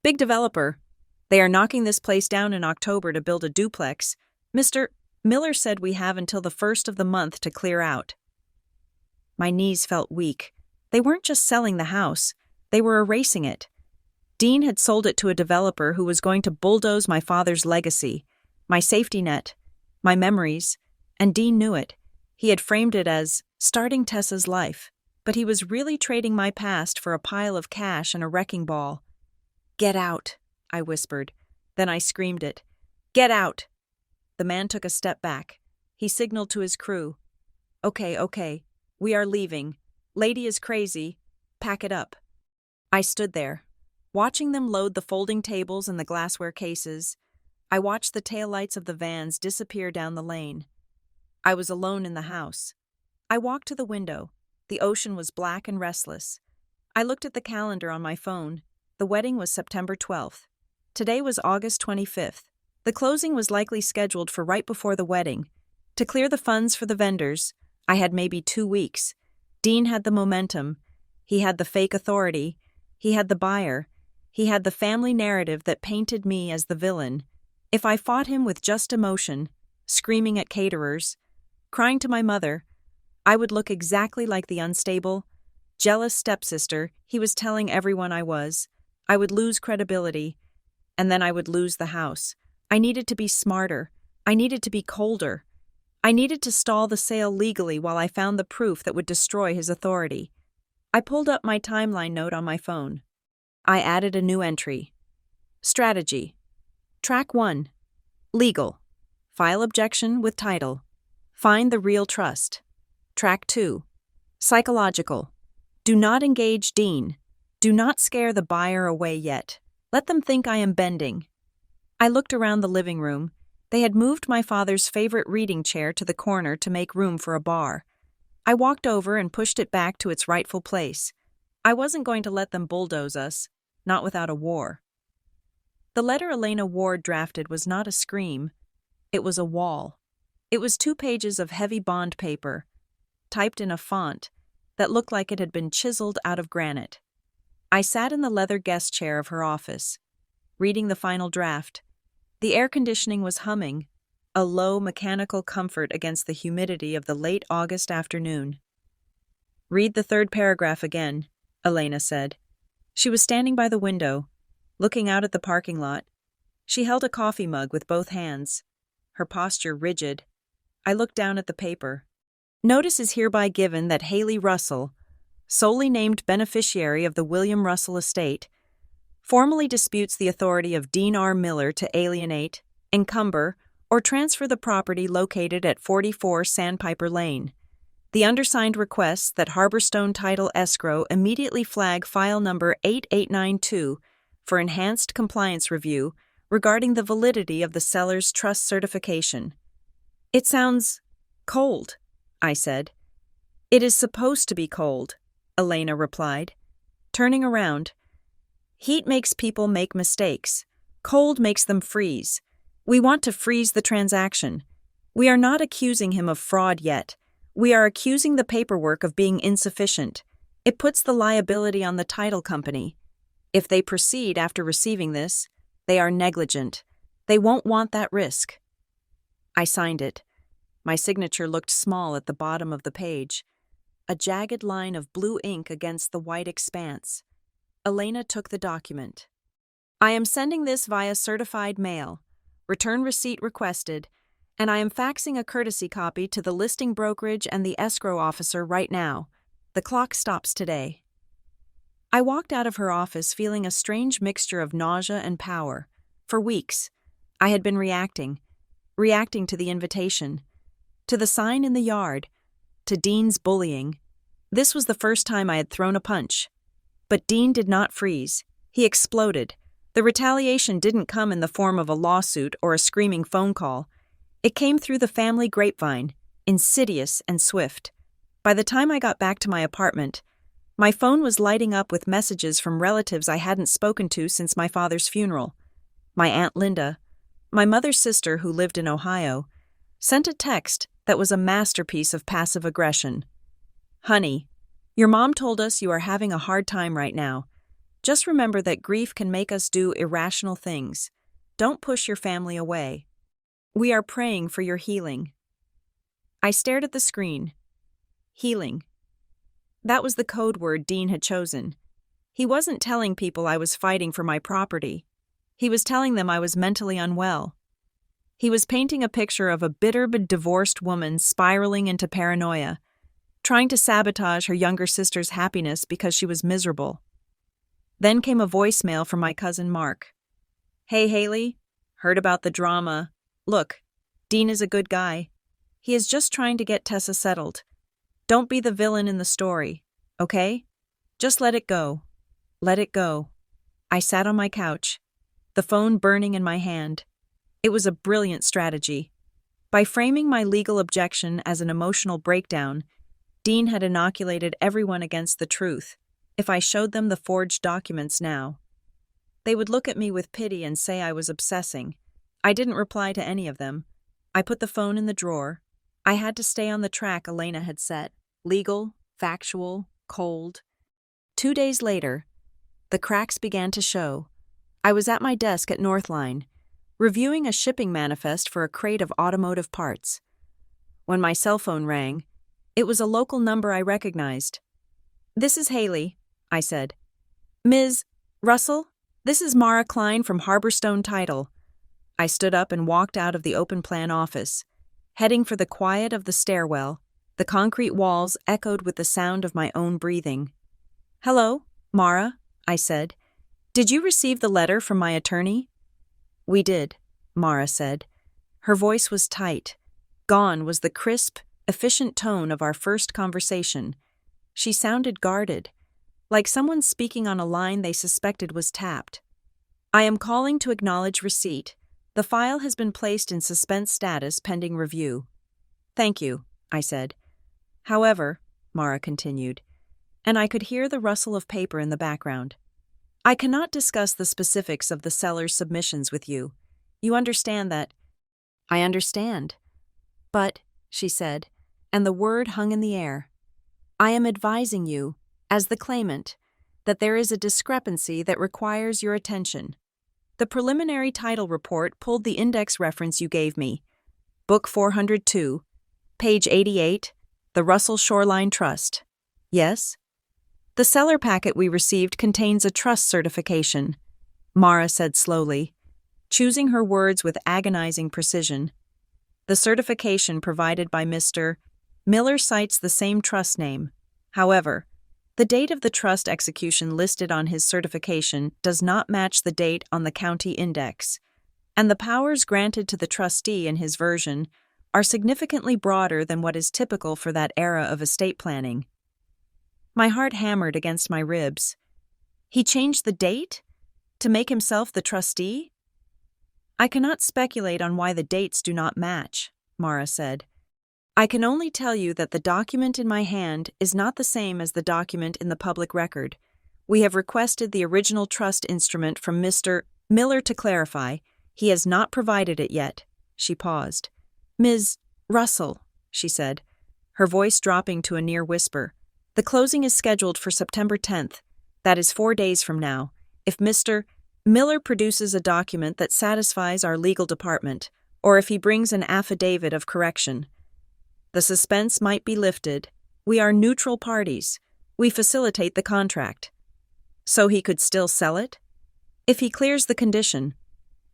"Big developer. They are knocking this place down in October to build a duplex. Mr. Miller said we have until the 1st of the month to clear out." My knees felt weak. They weren't just selling the house. They were erasing it. Dean had sold it to a developer who was going to bulldoze my father's legacy, my safety net, my memories, and Dean knew it. He had framed it as starting Tessa's life, but he was really trading my past for a pile of cash and a wrecking ball. "Get out," I whispered. Then I screamed it. "Get out!" The man took a step back. He signaled to his crew. Okay, we are leaving. Lady is crazy. Pack it up." I stood there, watching them load the folding tables and the glassware cases. I watched the taillights of the vans disappear down the lane. I was alone in the house. I walked to the window. The ocean was black and restless. I looked at the calendar on my phone. The wedding was September 12th. Today was August 25th. The closing was likely scheduled for right before the wedding. To clear the funds for the vendors, I had maybe 2 weeks. Dean had the momentum. He had the fake authority. He had the buyer. He had the family narrative that painted me as the villain. If I fought him with just emotion, screaming at caterers, crying to my mother, I would look exactly like the unstable, jealous stepsister he was telling everyone I was. I would lose credibility, and then I would lose the house. I needed to be smarter. I needed to be colder. I needed to stall the sale legally while I found the proof that would destroy his authority. I pulled up my timeline note on my phone. I added a new entry. Strategy. Track 1. Legal. File objection with title. Find the real trust. Track 2. Psychological. Do not engage Dean. Do not scare the buyer away yet. Let them think I am bending. I looked around the living room. They had moved my father's favorite reading chair to the corner to make room for a bar. I walked over and pushed it back to its rightful place. I wasn't going to let them bulldoze us, not without a war. The letter Elena Ward drafted was not a scream. It was a wall. It was 2 pages of heavy bond paper, typed in a font that looked like it had been chiseled out of granite. I sat in the leather guest chair of her office, reading the final draft. The air conditioning was humming, a low mechanical comfort against the humidity of the late August afternoon. "Read the 3rd paragraph again," Elena said. She was standing by the window, looking out at the parking lot. She held a coffee mug with both hands, her posture rigid. I looked down at the paper. "Notice is hereby given that Haley Russell, solely named beneficiary of the William Russell estate, formally disputes the authority of Dean R. Miller to alienate, encumber, or transfer the property located at 44 Sandpiper Lane. The undersigned requests that Harborstone Title Escrow immediately flag file number 8892 for enhanced compliance review regarding the validity of the seller's trust certification." "It sounds cold," I said. "It is supposed to be cold," Elena replied, turning around. "Heat makes people make mistakes. Cold makes them freeze. We want to freeze the transaction. We are not accusing him of fraud yet. We are accusing the paperwork of being insufficient. It puts the liability on the title company. If they proceed after receiving this, they are negligent. They won't want that risk." I signed it. My signature looked small at the bottom of the page, a jagged line of blue ink against the white expanse. Elena took the document. "I am sending this via certified mail. Return receipt requested, and I am faxing a courtesy copy to the listing brokerage and the escrow officer right now. The clock stops today." I walked out of her office feeling a strange mixture of nausea and power. For weeks, I had been reacting to the invitation, to the sign in the yard, to Dean's bullying. This was the first time I had thrown a punch. But Dean did not freeze. He exploded. The retaliation didn't come in the form of a lawsuit or a screaming phone call. It came through the family grapevine, insidious and swift. By the time I got back to my apartment, my phone was lighting up with messages from relatives I hadn't spoken to since my father's funeral. My Aunt Linda, my mother's sister who lived in Ohio, sent a text that was a masterpiece of passive aggression. "Honey, your mom told us you are having a hard time right now. Just remember that grief can make us do irrational things. Don't push your family away. We are praying for your healing." I stared at the screen. Healing. That was the code word Dean had chosen. He wasn't telling people I was fighting for my property. He was telling them I was mentally unwell. He was painting a picture of a bitter but divorced woman spiraling into paranoia, trying to sabotage her younger sister's happiness because she was miserable. Then came a voicemail from my cousin Mark. "Hey, Haley, heard about the drama. Look, Dean is a good guy. He is just trying to get Tessa settled. Don't be the villain in the story, okay? Just let it go. Let it go." I sat on my couch, the phone burning in my hand. It was a brilliant strategy. By framing my legal objection as an emotional breakdown, Dean had inoculated everyone against the truth. If I showed them the forged documents now, they would look at me with pity and say I was obsessing. I didn't reply to any of them. I put the phone in the drawer. I had to stay on the track Elena had set. Legal, factual, cold. 2 days later, the cracks began to show. I was at my desk at Northline, reviewing a shipping manifest for a crate of automotive parts. When my cell phone rang, it was a local number I recognized. "This is Haley," I said. "Ms. Russell, this is Mara Klein from Harborstone Title." I stood up and walked out of the open plan office, heading for the quiet of the stairwell. The concrete walls echoed with the sound of my own breathing. "Hello, Mara," I said. "Did you receive the letter from my attorney?" "We did," Mara said. Her voice was tight. Gone was the crisp, efficient tone of our first conversation. She sounded guarded, like someone speaking on a line they suspected was tapped. I am calling to acknowledge receipt. The file has been placed in suspense status pending review. Thank you, I said. However, Mara continued, and I could hear the rustle of paper in the background. I cannot discuss the specifics of the seller's submissions with you. You understand that? I understand. But, she said, and the word hung in the air, I am advising you, as the claimant, that there is a discrepancy that requires your attention. The preliminary title report pulled the index reference you gave me, Book 402, page 88, the Russell Shoreline Trust. Yes? The seller packet we received contains a trust certification, Mara said slowly, choosing her words with agonizing precision. The certification provided by Mr. Miller cites the same trust name. However, the date of the trust execution listed on his certification does not match the date on the county index, and the powers granted to the trustee in his version are significantly broader than what is typical for that era of estate planning. My heart hammered against my ribs. He changed the date? To make himself the trustee? I cannot speculate on why the dates do not match, Mara said. I can only tell you that the document in my hand is not the same as the document in the public record. We have requested the original trust instrument from Mr. Miller to clarify. He has not provided it yet. She paused. Ms. Russell, she said, her voice dropping to a near whisper. The closing is scheduled for September 10th. That is 4 days from now. If Mr. Miller produces a document that satisfies our legal department, or if he brings an affidavit of correction, the suspense might be lifted. We are neutral parties. We facilitate the contract. So he could still sell it? If he clears the condition.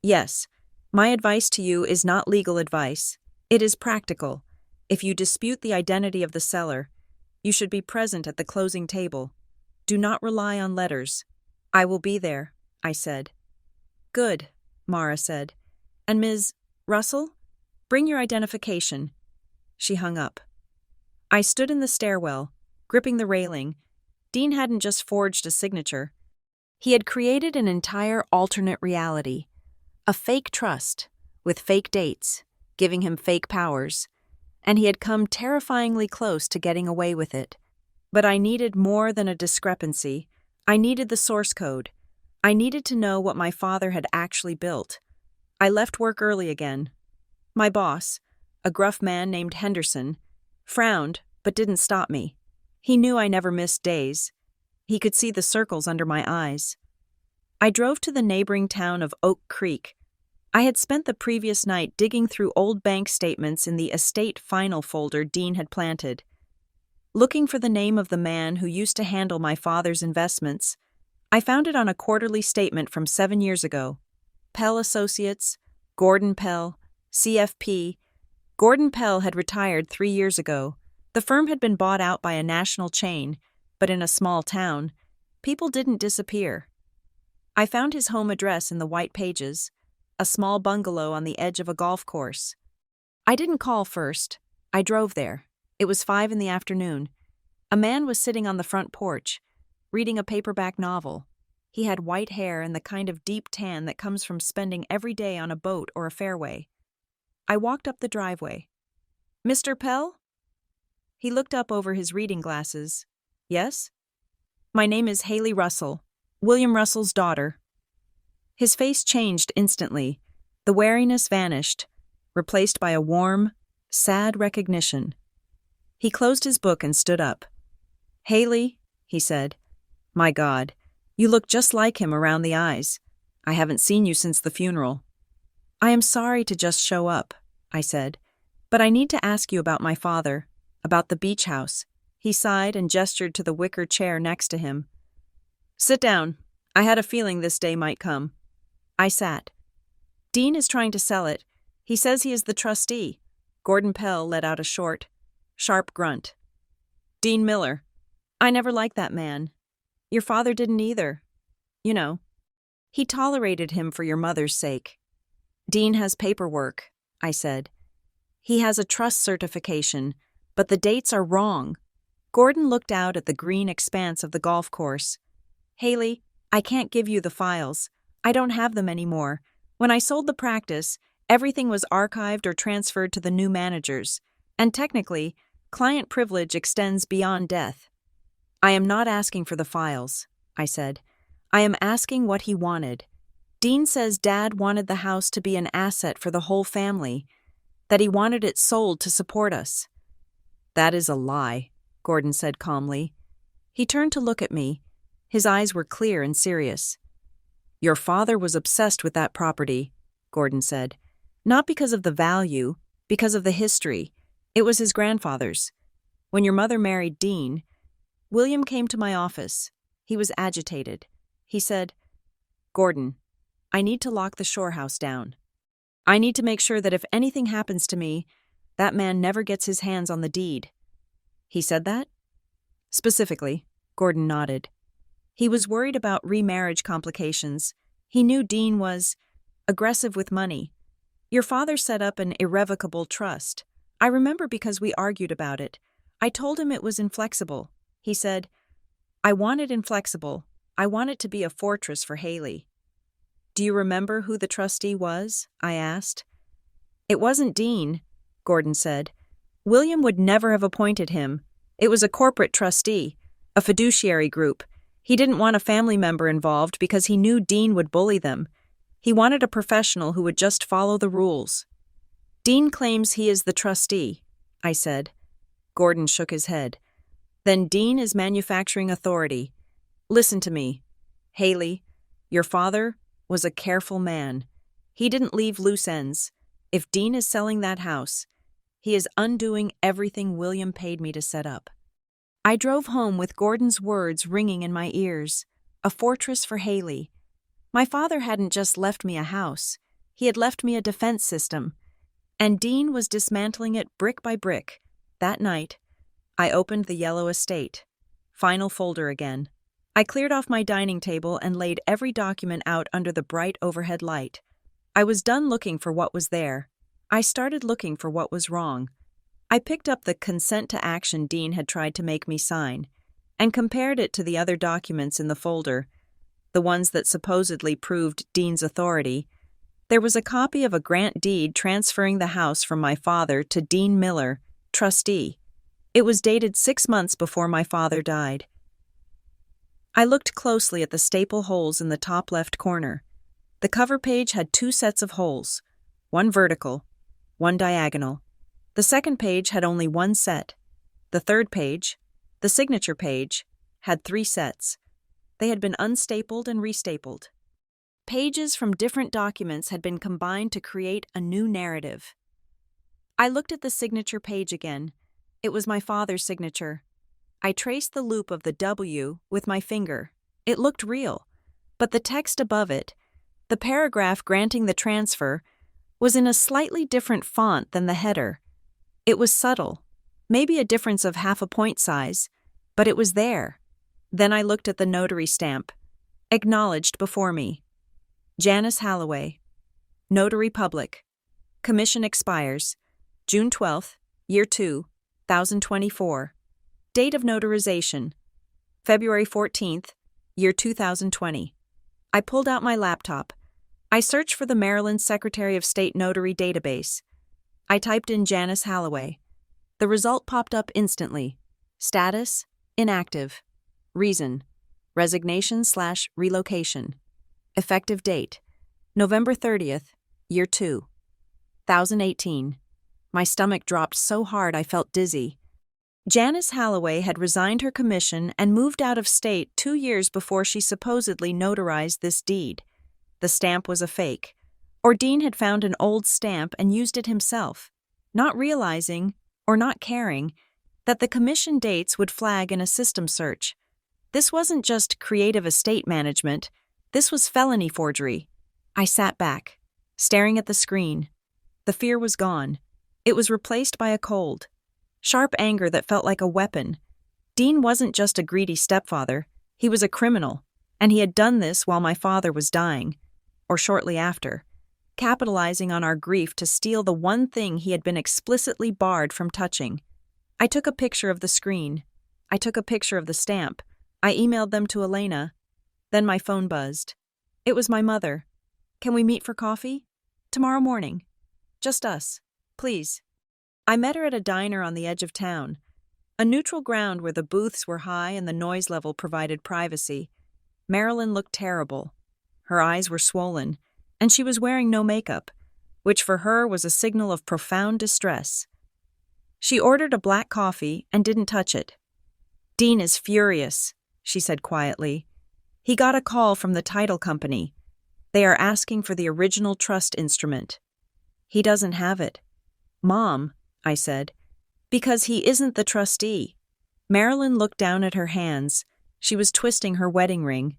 Yes. My advice to you is not legal advice. It is practical. If you dispute the identity of the seller, you should be present at the closing table. Do not rely on letters. I will be there, I said. Good, Mara said. And Ms. Russell? Bring your identification. She hung up. I stood in the stairwell, gripping the railing. Dean hadn't just forged a signature. He had created an entire alternate reality. A fake trust, with fake dates, giving him fake powers, and he had come terrifyingly close to getting away with it. But I needed more than a discrepancy. I needed the source code. I needed to know what my father had actually built. I left work early again. My boss, a gruff man named Henderson, frowned but didn't stop me. He knew I never missed days. He could see the circles under my eyes. I drove to the neighboring town of Oak Creek. I had spent the previous night digging through old bank statements in the estate final folder Dean had planted, looking for the name of the man who used to handle my father's investments. I found it on a quarterly statement from 7 years ago. Pell Associates, Gordon Pell, CFP. Gordon Pell had retired 3 years ago. The firm had been bought out by a national chain, but in a small town, people didn't disappear. I found his home address in the white pages, a small bungalow on the edge of a golf course. I didn't call first. I drove there. It was 5 in the afternoon. A man was sitting on the front porch, reading a paperback novel. He had white hair and the kind of deep tan that comes from spending every day on a boat or a fairway. I walked up the driveway. Mr. Pell? He looked up over his reading glasses. Yes? My name is Haley Russell, William Russell's daughter. His face changed instantly. The wariness vanished, replaced by a warm, sad recognition. He closed his book and stood up. Haley, he said. My God, you look just like him around the eyes. I haven't seen you since the funeral. I am sorry to just show up, I said, but I need to ask you about my father, about the beach house. He sighed and gestured to the wicker chair next to him. Sit down. I had a feeling this day might come. I sat. Dean is trying to sell it. He says he is the trustee. Gordon Pell let out a short, sharp grunt. Dean Miller. I never liked that man. Your father didn't either. You know. He tolerated him for your mother's sake. Dean has paperwork, I said. He has a trust certification, but the dates are wrong. Gordon looked out at the green expanse of the golf course. Haley, I can't give you the files. I don't have them anymore. When I sold the practice, everything was archived or transferred to the new managers, and technically, client privilege extends beyond death. I am not asking for the files, I said. I am asking what he wanted. Dean says Dad wanted the house to be an asset for the whole family, that he wanted it sold to support us. That is a lie, Gordon said calmly. He turned to look at me. His eyes were clear and serious. Your father was obsessed with that property, Gordon said. Not because of the value, because of the history. It was his grandfather's. When your mother married Dean, William came to my office. He was agitated. He said, Gordon, I need to lock the Shore house down. I need to make sure that if anything happens to me, that man never gets his hands on the deed. He said that? Specifically, Gordon nodded. He was worried about remarriage complications. He knew Dean was aggressive with money. Your father set up an irrevocable trust. I remember because we argued about it. I told him it was inflexible. He said, I want it inflexible. I want it to be a fortress for Haley. Do you remember who the trustee was? I asked. It wasn't Dean, Gordon said. William would never have appointed him. It was a corporate trustee, a fiduciary group. He didn't want a family member involved because he knew Dean would bully them. He wanted a professional who would just follow the rules. Dean claims he is the trustee, I said. Gordon shook his head. Then Dean is manufacturing authority. Listen to me. Haley, your father was a careful man. He didn't leave loose ends. If Dean is selling that house, he is undoing everything William paid me to set up. I drove home with Gordon's words ringing in my ears. A fortress for Haley. My father hadn't just left me a house. He had left me a defense system. And Dean was dismantling it brick by brick. That night, I opened the yellow estate. Final folder again. I cleared off my dining table and laid every document out under the bright overhead light. I was done looking for what was there. I started looking for what was wrong. I picked up the consent to action Dean had tried to make me sign and compared it to the other documents in the folder, the ones that supposedly proved Dean's authority. There was a copy of a grant deed transferring the house from my father to Dean Miller, trustee. It was dated 6 months before my father died. I looked closely at the staple holes in the top left corner. The cover page had 2 sets of holes, one vertical, one diagonal. The second page had only 1 set. The third page, the signature page, had 3 sets. They had been unstapled and restapled. Pages from different documents had been combined to create a new narrative. I looked at the signature page again. It was my father's signature. I traced the loop of the W with my finger. It looked real, but the text above it, the paragraph granting the transfer, was in a slightly different font than the header. It was subtle, maybe a difference of half a point size, but it was there. Then I looked at the notary stamp, acknowledged before me. Janice Halloway, Notary Public. Commission expires June 12th, Year 2, 2024. Date of notarization, February 14th, Year 2020. I pulled out my laptop. I searched for the Maryland Secretary of State Notary database. I typed in Janice Halloway. The result popped up instantly. Status: inactive. Reason: resignation/relocation. Effective date: November 30th, Year 2, 2018. My stomach dropped so hard I felt dizzy. Janice Halloway had resigned her commission and moved out of state 2 years before she supposedly notarized this deed. The stamp was a fake. Or Dean had found an old stamp and used it himself, not realizing, or not caring, that the commission dates would flag in a system search. This wasn't just creative estate management. This was felony forgery. I sat back, staring at the screen. The fear was gone. It was replaced by a cold, sharp anger that felt like a weapon. Dean wasn't just a greedy stepfather. He was a criminal, and he had done this while my father was dying, or shortly after, capitalizing on our grief to steal the one thing he had been explicitly barred from touching. I took a picture of the screen. I took a picture of the stamp. I emailed them to Elena. Then my phone buzzed. It was my mother. Can we meet for coffee? Tomorrow morning. Just us. Please. I met her at a diner on the edge of town. A neutral ground where the booths were high and the noise level provided privacy. Marilyn looked terrible. Her eyes were swollen, and she was wearing no makeup, which for her was a signal of profound distress. She ordered a black coffee and didn't touch it. "Dean is furious," she said quietly. "He got a call from the title company. They are asking for the original trust instrument. He doesn't have it." "Mom," I said. "Because he isn't the trustee." Marilyn looked down at her hands. She was twisting her wedding ring.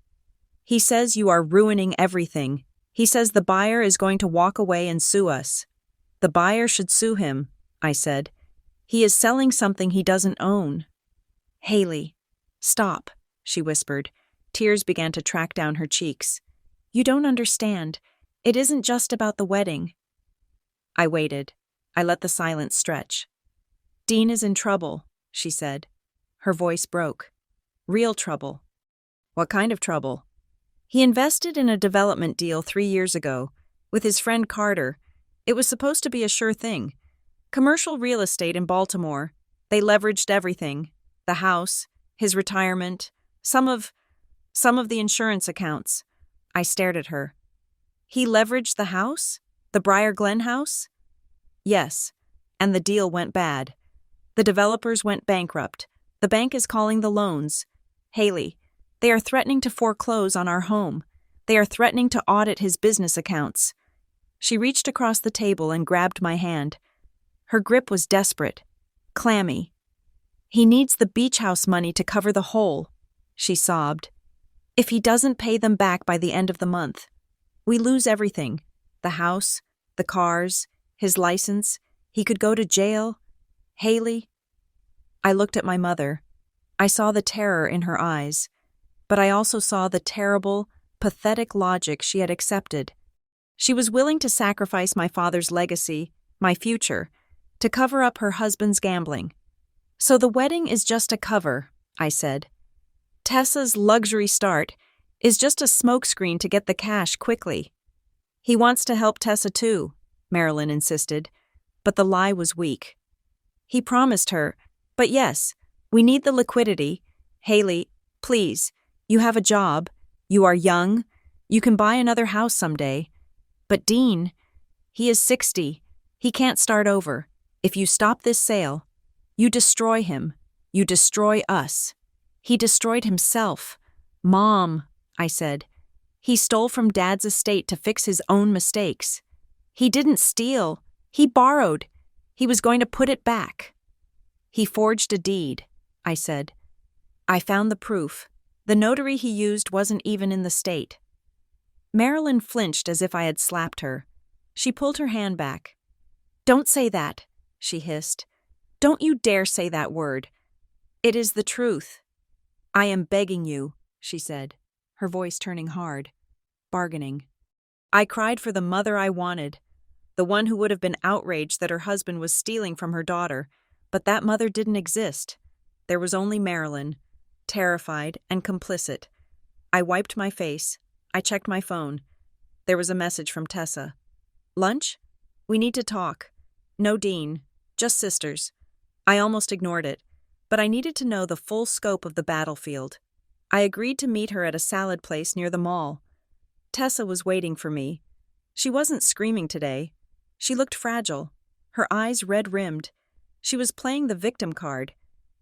"He says you are ruining everything. He says the buyer is going to walk away and sue us." "The buyer should sue him," I said. "He is selling something he doesn't own." "Haley, stop," she whispered. Tears began to track down her cheeks. "You don't understand. It isn't just about the wedding." I waited. I let the silence stretch. "Dean is in trouble," she said. Her voice broke. "Real trouble." "What kind of trouble?" "He invested in a development deal 3 years ago, with his friend Carter. It was supposed to be a sure thing. Commercial real estate in Baltimore. They leveraged everything. The house, his retirement, some of the insurance accounts." I stared at her. "He leveraged the house? The Briar Glen house?" "Yes, and the deal went bad. The developers went bankrupt. The bank is calling the loans. Haley, they are threatening to foreclose on our home. They are threatening to audit his business accounts." She reached across the table and grabbed my hand. Her grip was desperate, clammy. "He needs the beach house money to cover the hole," she sobbed. "If he doesn't pay them back by the end of the month, we lose everything. The house, the cars, his license. He could go to jail. Haley." I looked at my mother. I saw the terror in her eyes, but I also saw the terrible, pathetic logic she had accepted. She was willing to sacrifice my father's legacy, my future, to cover up her husband's gambling. "So the wedding is just a cover," I said. "Tessa's luxury start is just a smokescreen to get the cash quickly." "He wants to help Tessa too," Marilyn insisted, but the lie was weak. "He promised her, but yes, we need the liquidity. Haley, please, you have a job, you are young, you can buy another house someday. But Dean, he is 60, he can't start over. If you stop this sale, you destroy him, you destroy us. He destroyed himself." "Mom," I said, "he stole from Dad's estate to fix his own mistakes. He didn't steal, he borrowed. He was going to put it back." "He forged a deed," I said. "I found the proof. The notary he used wasn't even in the state." Marilyn flinched as if I had slapped her. She pulled her hand back. "Don't say that," she hissed. "Don't you dare say that word. It is the truth." "I am begging you," she said, her voice turning hard, bargaining. I cried for the mother I wanted, the one who would have been outraged that her husband was stealing from her daughter, but that mother didn't exist. There was only Marilyn, terrified and complicit. I wiped my face. I checked my phone. There was a message from Tessa. "Lunch? We need to talk. No Dean, just sisters." I almost ignored it, but I needed to know the full scope of the battlefield. I agreed to meet her at a salad place near the mall. Tessa was waiting for me. She wasn't screaming today. She looked fragile, her eyes red-rimmed. She was playing the victim card,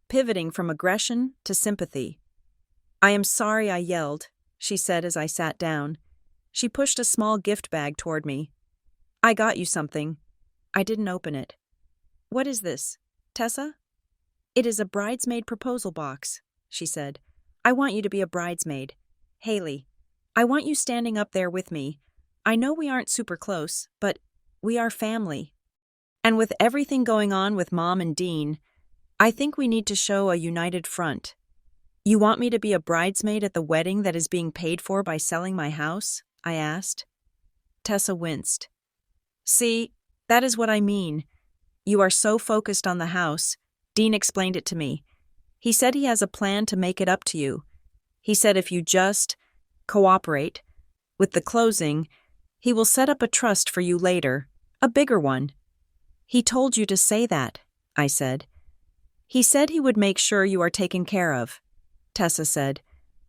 pivoting from aggression to sympathy. "I am sorry I yelled," she said as I sat down. She pushed a small gift bag toward me. "I got you something." I didn't open it. "What is this, Tessa?" "It is a bridesmaid proposal box," she said. "I want you to be a bridesmaid. Haley, I want you standing up there with me. I know we aren't super close, but we are family. And with everything going on with Mom and Dean, I think we need to show a united front. You want me to be a bridesmaid at the wedding that is being paid for by selling my house?" I asked. Tessa winced. "See, that is what I mean. You are so focused on the house." Dean explained it to me. He said he has a plan to make it up to you. He said if you just cooperate with the closing, he will set up a trust for you later, a bigger one. He told you to say that, I said. He said he would make sure you are taken care of, Tessa said.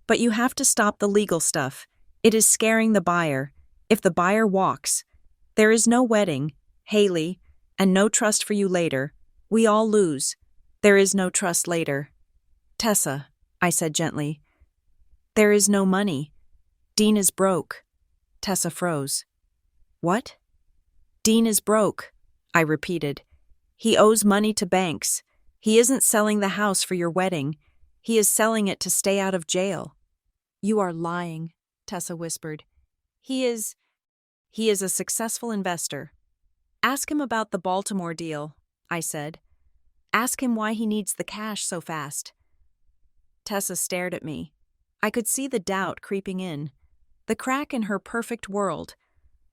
But you have to stop the legal stuff. It is scaring the buyer. If the buyer walks, there is no wedding, Haley, and no trust for you later. We all lose. There is no trust later. Tessa, I said gently. There is no money. Dean is broke. Tessa froze. What? Dean is broke, I repeated. He owes money to banks. He isn't selling the house for your wedding. He is selling it to stay out of jail. You are lying, Tessa whispered. He is a successful investor. Ask him about the Baltimore deal, I said. Ask him why he needs the cash so fast. Tessa stared at me. I could see the doubt creeping in, the crack in her perfect world,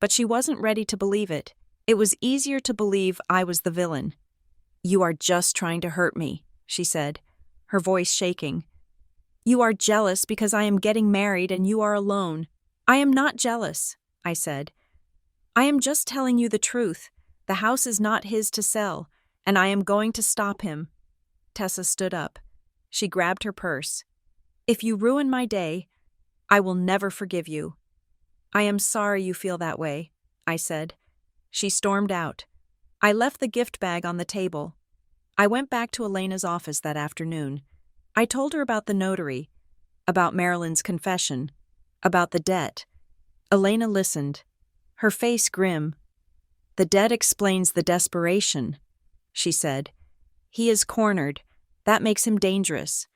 but she wasn't ready to believe it. It was easier to believe I was the villain. You are just trying to hurt me, she said, her voice shaking. You are jealous because I am getting married and you are alone. I am not jealous, I said. I am just telling you the truth. The house is not his to sell, and I am going to stop him. Tessa stood up. She grabbed her purse. If you ruin my day, I will never forgive you. I am sorry you feel that way, I said. She stormed out. I left the gift bag on the table. I went back to Elena's office that afternoon. I told her about the notary, about Marilyn's confession, about the debt. Elena listened, her face grim. The debt explains the desperation, she said. He is cornered. That makes him dangerous.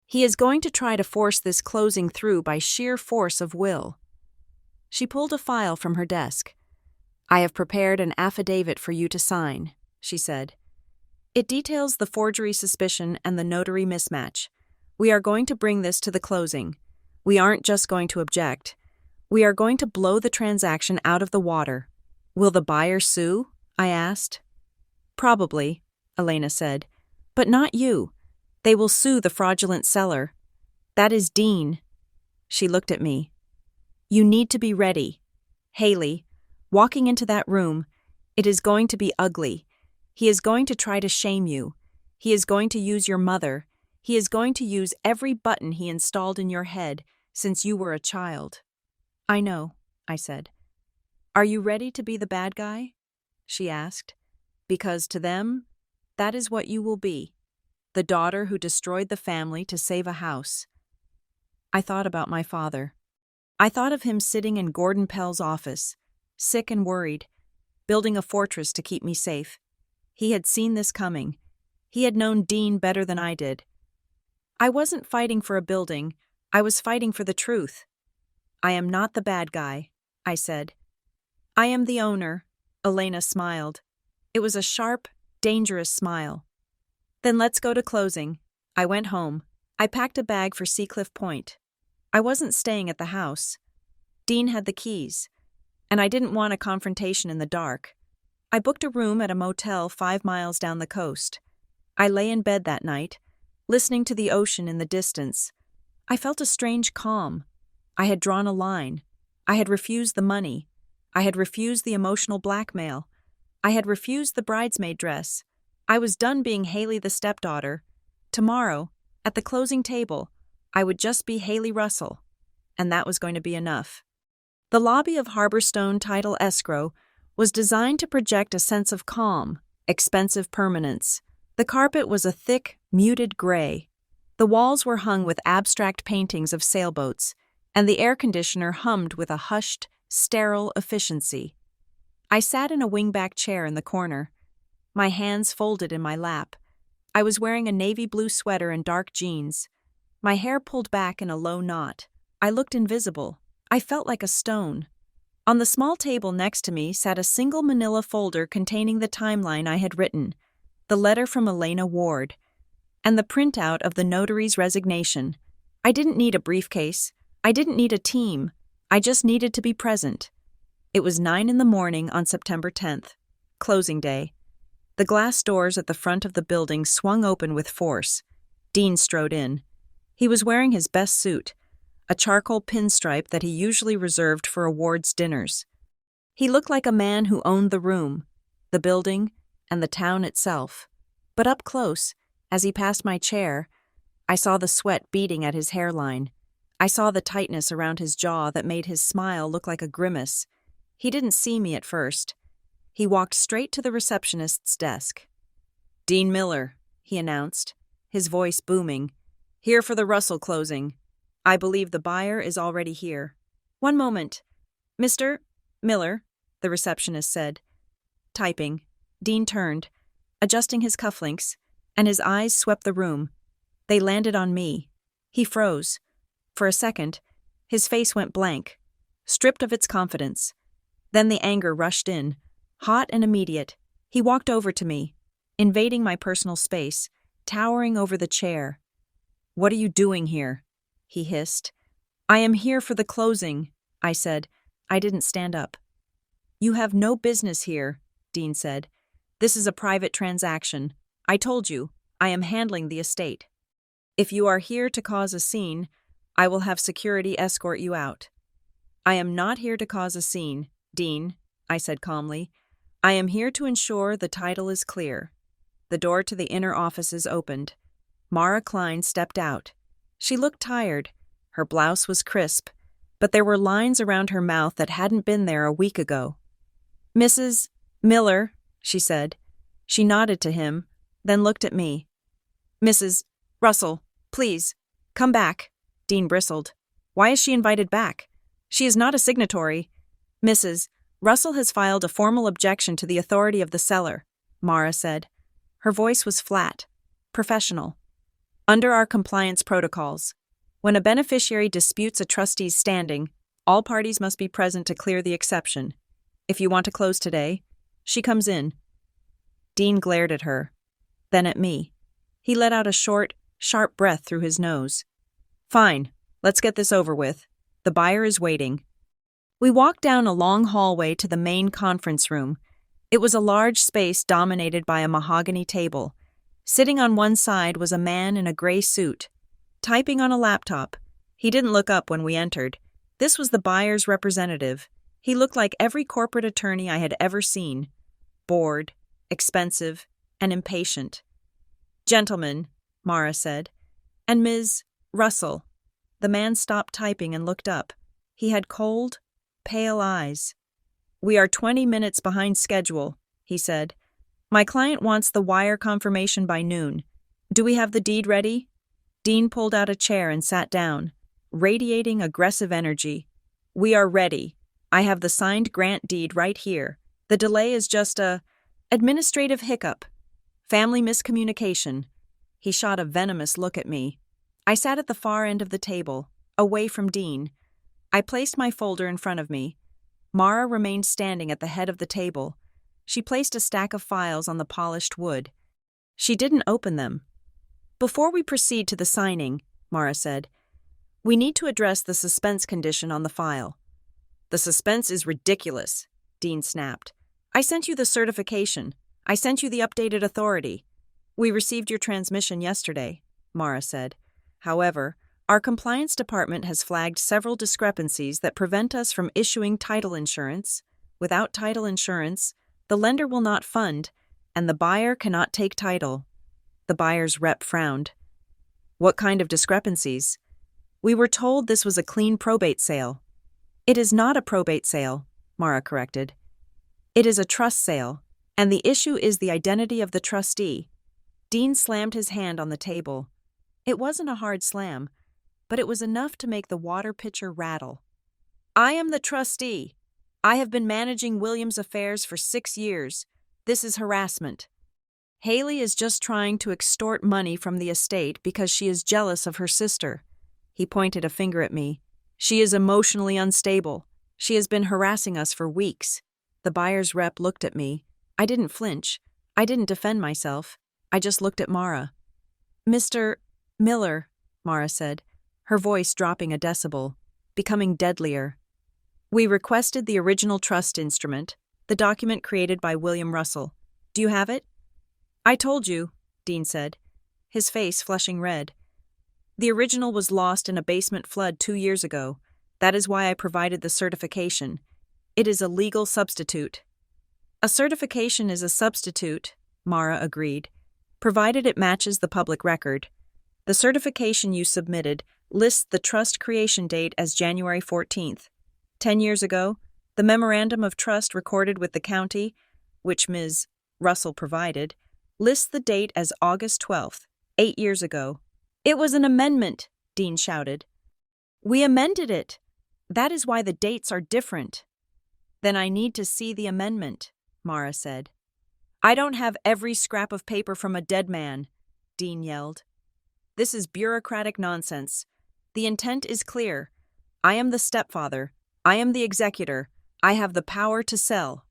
He is going to try to force this closing through by sheer force of will. She pulled a file from her desk. I have prepared an affidavit for you to sign, she said. It details the forgery suspicion and the notary mismatch. We are going to bring this to the closing. We aren't just going to object. We are going to blow the transaction out of the water. Will the buyer sue? I asked. Probably, Elena said. But not you. They will sue the fraudulent seller. That is Dean. She looked at me. You need to be ready. Haley, walking into that room, it is going to be ugly. He is going to try to shame you. He is going to use your mother. He is going to use every button he installed in your head since you were a child. I know, I said. Are you ready to be the bad guy? She asked. Because to them, that is what you will be. The daughter who destroyed the family to save a house. I thought about my father. I thought of him sitting in Gordon Pell's office, sick and worried, building a fortress to keep me safe. He had seen this coming. He had known Dean better than I did. I wasn't fighting for a building. I was fighting for the truth. I am not the bad guy, I said. I am the owner, Elena smiled. It was a sharp, dangerous smile. Then let's go to closing. I went home. I packed a bag for Seacliff Point. I wasn't staying at the house. Dean had the keys, and I didn't want a confrontation in the dark. I booked a room at a motel 5 miles down the coast. I lay in bed that night, listening to the ocean in the distance. I felt a strange calm. I had drawn a line. I had refused the money. I had refused the emotional blackmail. I had refused the bridesmaid dress. I was done being Haley the stepdaughter. Tomorrow, at the closing table, I would just be Haley Russell, and that was going to be enough. The lobby of Harborstone Title Escrow was designed to project a sense of calm, expensive permanence. The carpet was a thick, muted gray. The walls were hung with abstract paintings of sailboats, and the air conditioner hummed with a hushed, sterile efficiency. I sat in a wingback chair in the corner, my hands folded in my lap. I was wearing a navy blue sweater and dark jeans, my hair pulled back in a low knot. I looked invisible. I felt like a stone. On the small table next to me sat a single manila folder containing the timeline I had written, the letter from Elena Ward, and the printout of the notary's resignation. I didn't need a briefcase. I didn't need a team. I just needed to be present. It was 9 a.m. on September 10th, closing day. The glass doors at the front of the building swung open with force. Dean strode in. He was wearing his best suit, a charcoal pinstripe that he usually reserved for awards dinners. He looked like a man who owned the room, the building, and the town itself. But up close, as he passed my chair, I saw the sweat beading at his hairline. I saw the tightness around his jaw that made his smile look like a grimace. He didn't see me at first. He walked straight to the receptionist's desk. "Dean Miller," he announced, his voice booming. "Here for the Russell closing. I believe the buyer is already here." "One moment. Mr. Miller," the receptionist said. Typing. Dean turned, adjusting his cufflinks, and his eyes swept the room. They landed on me. He froze. For a second, his face went blank, stripped of its confidence. Then the anger rushed in, hot and immediate. He walked over to me, invading my personal space, towering over the chair. "What are you doing here?" he hissed. "I am here for the closing," I said. I didn't stand up. "You have no business here," Dean said. "This is a private transaction. I told you, I am handling the estate. If you are here to cause a scene, I will have security escort you out." "I am not here to cause a scene, Dean," I said calmly. "I am here to ensure the title is clear." The door to the inner offices opened. Mara Klein stepped out. She looked tired. Her blouse was crisp, but there were lines around her mouth that hadn't been there a week ago. "Mrs. Miller," she said. She nodded to him, then looked at me. "Mrs. Russell, please, come back." Dean bristled. "Why is she invited back? She is not a signatory." "Mrs. Russell has filed a formal objection to the authority of the seller," Mara said. Her voice was flat, professional. "Under our compliance protocols, when a beneficiary disputes a trustee's standing, all parties must be present to clear the exception. If you want to close today, she comes in." Dean glared at her, then at me. He let out a short, sharp breath through his nose. "Fine, let's get this over with. The buyer is waiting." We walked down a long hallway to the main conference room. It was a large space dominated by a mahogany table. Sitting on one side was a man in a gray suit, typing on a laptop. He didn't look up when we entered. This was the buyer's representative. He looked like every corporate attorney I had ever seen. Bored, expensive, and impatient. "Gentlemen," Mara said, "and Ms. Russell." The man stopped typing and looked up. He had cold, pale eyes. "We are 20 minutes behind schedule," he said. "My client wants the wire confirmation by noon. Do we have the deed ready?" Dean pulled out a chair and sat down, radiating aggressive energy. "We are ready. I have the signed grant deed right here. The delay is just a administrative hiccup. Family miscommunication." He shot a venomous look at me. I sat at the far end of the table, away from Dean. I placed my folder in front of me. Mara remained standing at the head of the table. She placed a stack of files on the polished wood. She didn't open them. "Before we proceed to the signing," Mara said, "we need to address the suspense condition on the file." "The suspense is ridiculous," Dean snapped. "I sent you the certification. I sent you the updated authority." "We received your transmission yesterday," Mara said. "However, our compliance department has flagged several discrepancies that prevent us from issuing title insurance. Without title insurance, the lender will not fund, and the buyer cannot take title." The buyer's rep frowned. "What kind of discrepancies?" "We were told this was a clean probate sale." "It is not a probate sale," Mara corrected. "It is a trust sale, and the issue is the identity of the trustee." Dean slammed his hand on the table. It wasn't a hard slam, but it was enough to make the water pitcher rattle. "I am the trustee. I have been managing Williams' affairs for 6 years. This is harassment. Haley is just trying to extort money from the estate because she is jealous of her sister." He pointed a finger at me. "She is emotionally unstable. She has been harassing us for weeks." The buyer's rep looked at me. I didn't flinch. I didn't defend myself. I just looked at Mara. "Mr. Miller," Mara said, her voice dropping a decibel, becoming deadlier. "We requested the original trust instrument, the document created by William Russell. Do you have it?" "I told you," Dean said. his face flushing red. The original was lost in a basement flood 2 years ago. That is why I provided the certification. It is a legal substitute. A certification is a substitute, Mara agreed, provided it matches the public record. The certification you submitted lists the trust creation date as January 14th. 10 years ago, the memorandum of trust recorded with the county, which Ms. Russell provided, lists the date as August 12th, 8 years ago. It was an amendment, Dean shouted. We amended it. That is why the dates are different. Then I need to see the amendment, Mara said. I don't have every scrap of paper from a dead man, Dean yelled. This is bureaucratic nonsense. The intent is clear. I am the stepfather. I am the executor. I have the power to sell.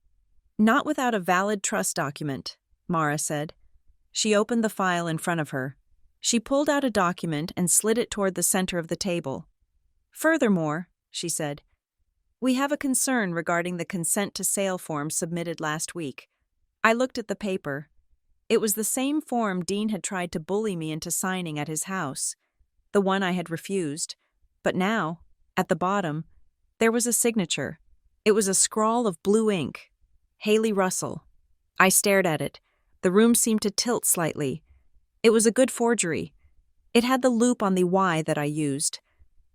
Not without a valid trust document, Mara said. She opened the file in front of her. She pulled out a document and slid it toward the center of the table. Furthermore, she said, we have a concern regarding the consent to sale form submitted last week. I looked at the paper. It was the same form Dean had tried to bully me into signing at his house, the one I had refused. But now, at the bottom, there was a signature. It was a scrawl of blue ink. Haley Russell. I stared at it. The room seemed to tilt slightly. It was a good forgery. It had the loop on the Y that I used.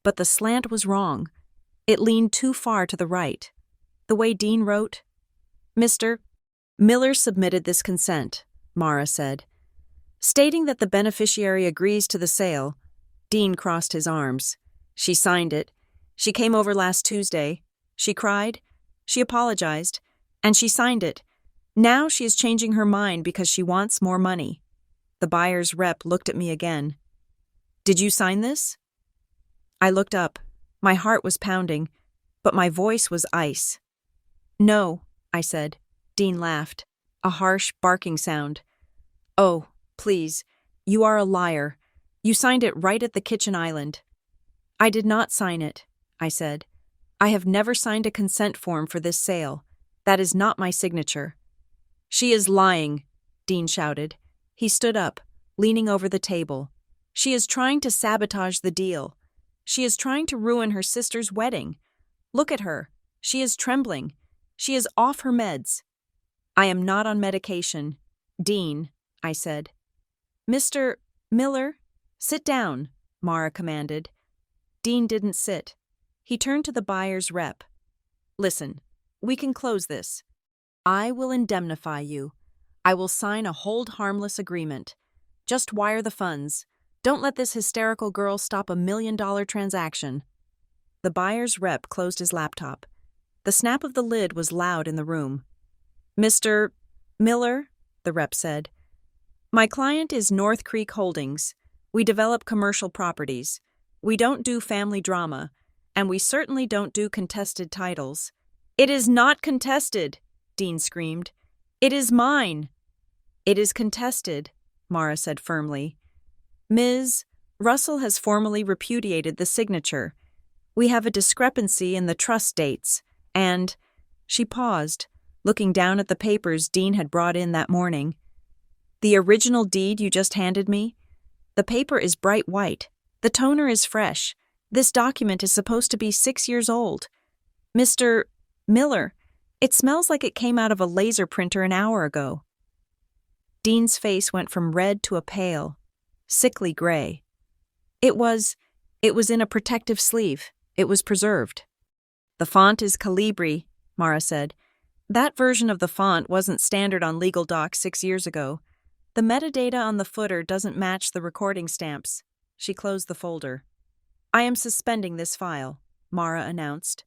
But the slant was wrong. It leaned too far to the right. The way Dean wrote, Mr. Miller submitted this consent, Mara said. Stating that the beneficiary agrees to the sale, Dean crossed his arms. She signed it. She came over last Tuesday. She cried. She apologized. And she signed it. Now she is changing her mind because she wants more money. The buyer's rep looked at me again. Did you sign this? I looked up. My heart was pounding, but my voice was ice. No, I said. Dean laughed. A harsh, barking sound. Oh, please. You are a liar. You signed it right at the kitchen island. I did not sign it, I said. I have never signed a consent form for this sale. That is not my signature. She is lying, Dean shouted. He stood up, leaning over the table. She is trying to sabotage the deal. She is trying to ruin her sister's wedding. Look at her. She is trembling. She is off her meds. I am not on medication. Dean, I said. Mr. Miller, sit down, Mara commanded. Dean didn't sit. He turned to the buyer's rep. Listen, we can close this. I will indemnify you. I will sign a hold harmless agreement. Just wire the funds. Don't let this hysterical girl stop a $1 million transaction. The buyer's rep closed his laptop. The snap of the lid was loud in the room. Mr. Miller, the rep said. My client is North Creek Holdings. We develop commercial properties. We don't do family drama, and we certainly don't do contested titles. It is not contested, Dean screamed. It is mine. It is contested, Mara said firmly. Ms. Russell has formally repudiated the signature. We have a discrepancy in the trust dates, and... She paused, looking down at the papers Dean had brought in that morning. The original deed you just handed me? The paper is bright white. The toner is fresh. This document is supposed to be 6 years old. Mr. Miller, it smells like it came out of a laser printer an hour ago. Dean's face went from red to a pale, sickly gray. It was in a protective sleeve. It was preserved. The font is Calibri, Mara said. That version of the font wasn't standard on legal docs 6 years ago. The metadata on the footer doesn't match the recording stamps. She closed the folder. I am suspending this file, Mara announced.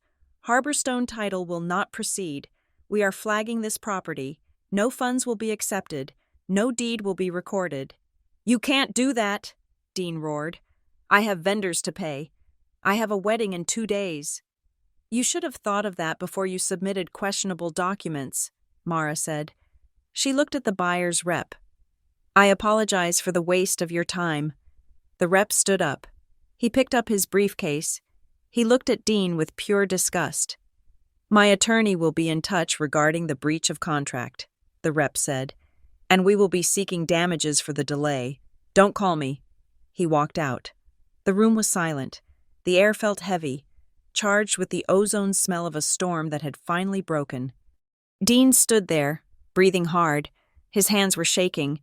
Harborstone title will not proceed. We are flagging this property. No funds will be accepted. No deed will be recorded. You can't do that, Dean roared. I have vendors to pay. I have a wedding in 2 days. You should have thought of that before you submitted questionable documents, Mara said. She looked at the buyer's rep. I apologize for the waste of your time. The rep stood up. He picked up his briefcase. He looked at Dean with pure disgust. My attorney will be in touch regarding the breach of contract, the rep said, and we will be seeking damages for the delay. Don't call me. He walked out. The room was silent. The air felt heavy, charged with the ozone smell of a storm that had finally broken. Dean stood there, breathing hard. His hands were shaking.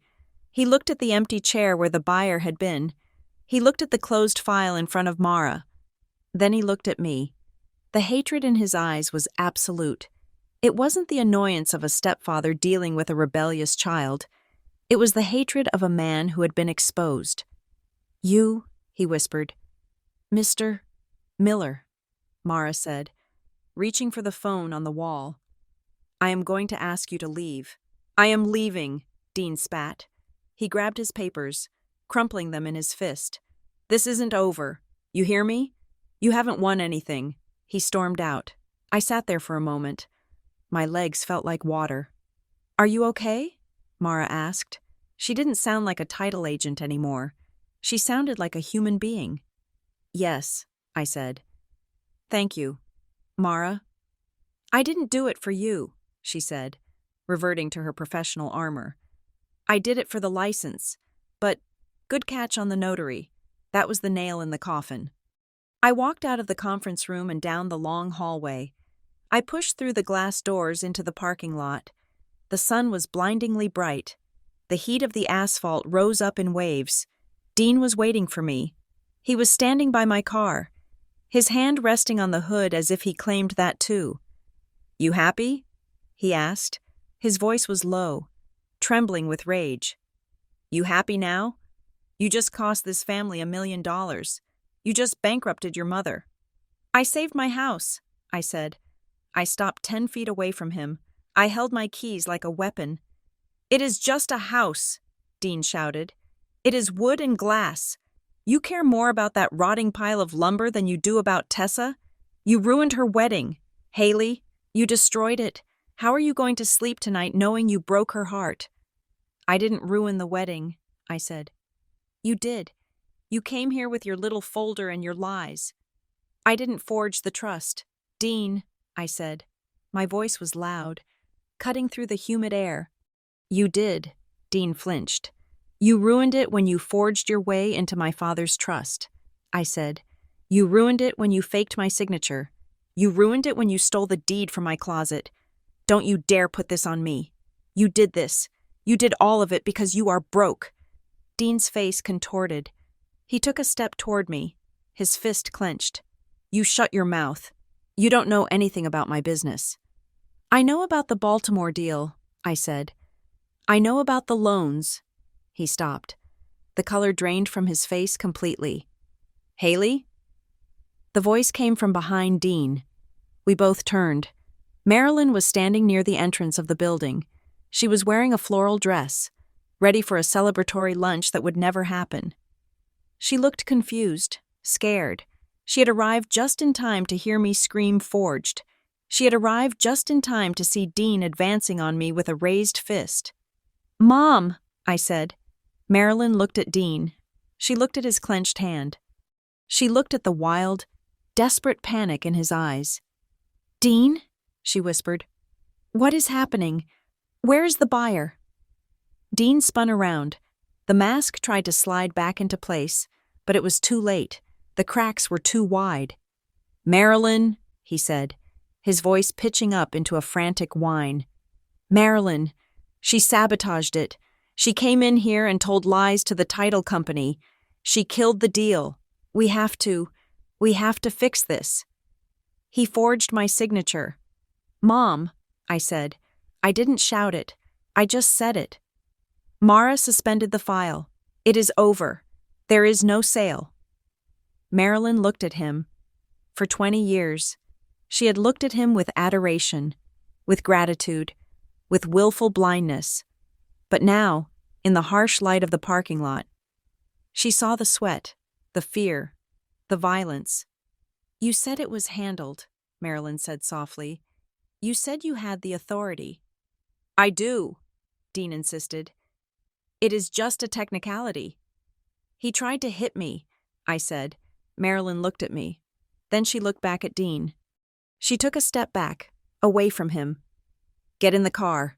He looked at the empty chair where the buyer had been. He looked at the closed file in front of Mara. Then he looked at me. The hatred in his eyes was absolute. It wasn't the annoyance of a stepfather dealing with a rebellious child. It was the hatred of a man who had been exposed. "You," he whispered. "Mr. Miller," Mara said, reaching for the phone on the wall. "I am going to ask you to leave." "I am leaving," Dean spat. He grabbed his papers, crumpling them in his fist. "This isn't over. You hear me? You haven't won anything." He stormed out. I sat there for a moment. My legs felt like water. "Are you okay?" Mara asked. She didn't sound like a title agent anymore. She sounded like a human being. "Yes," I said. "Thank you." "Mara?" "I didn't do it for you," she said, reverting to her professional armor. "I did it for the license, but good catch on the notary. That was the nail in the coffin." I walked out of the conference room and down the long hallway. I pushed through the glass doors into the parking lot. The sun was blindingly bright. The heat of the asphalt rose up in waves. Dean was waiting for me. He was standing by my car, his hand resting on the hood as if he claimed that too. "You happy?" he asked. His voice was low, trembling with rage. "You happy now? You just cost this family $1 million. You just bankrupted your mother." "I saved my house," I said. I stopped 10 feet away from him. I held my keys like a weapon. "It is just a house," Dean shouted. "It is wood and glass. You care more about that rotting pile of lumber than you do about Tessa? You ruined her wedding. Haley, you destroyed it. How are you going to sleep tonight knowing you broke her heart?" "I didn't ruin the wedding," I said. "You did. You came here with your little folder and your lies." "I didn't forge the trust." "Dean," I said. My voice was loud, cutting through the humid air. "You did." Dean flinched. "You ruined it when you forged your way into my father's trust." I said. "You ruined it when you faked my signature. You ruined it when you stole the deed from my closet. Don't you dare put this on me. You did this. You did all of it because you are broke." Dean's face contorted. He took a step toward me, his fist clenched. "You shut your mouth. You don't know anything about my business." "I know about the Baltimore deal," I said. "I know about the loans." He stopped. The color drained from his face completely. "Haley?" The voice came from behind Dean. We both turned. Marilyn was standing near the entrance of the building. She was wearing a floral dress, ready for a celebratory lunch that would never happen. She looked confused, scared. She had arrived just in time to hear me scream "forged." She had arrived just in time to see Dean advancing on me with a raised fist. "Mom," I said. Marilyn looked at Dean. She looked at his clenched hand. She looked at the wild, desperate panic in his eyes. "Dean?" she whispered. "What is happening? Where is the buyer?" Dean spun around. The mask tried to slide back into place, but it was too late. The cracks were too wide. "Marilyn," he said, his voice pitching up into a frantic whine. "Marilyn. She sabotaged it. She came in here and told lies to the title company. She killed the deal. We have to fix this." "He forged my signature." "Mom," I said. I didn't shout it. I just said it. Mara suspended the file. "It is over. There is no sale." Marilyn looked at him. For 20 years, she had looked at him with adoration, with gratitude, with willful blindness. But now, in the harsh light of the parking lot, she saw the sweat, the fear, the violence. "You said it was handled," Marilyn said softly. "You said you had the authority." "I do," Dean insisted. "It is just a technicality." "He tried to hit me," I said. Marilyn looked at me. Then she looked back at Dean. She took a step back, away from him. "Get in the car."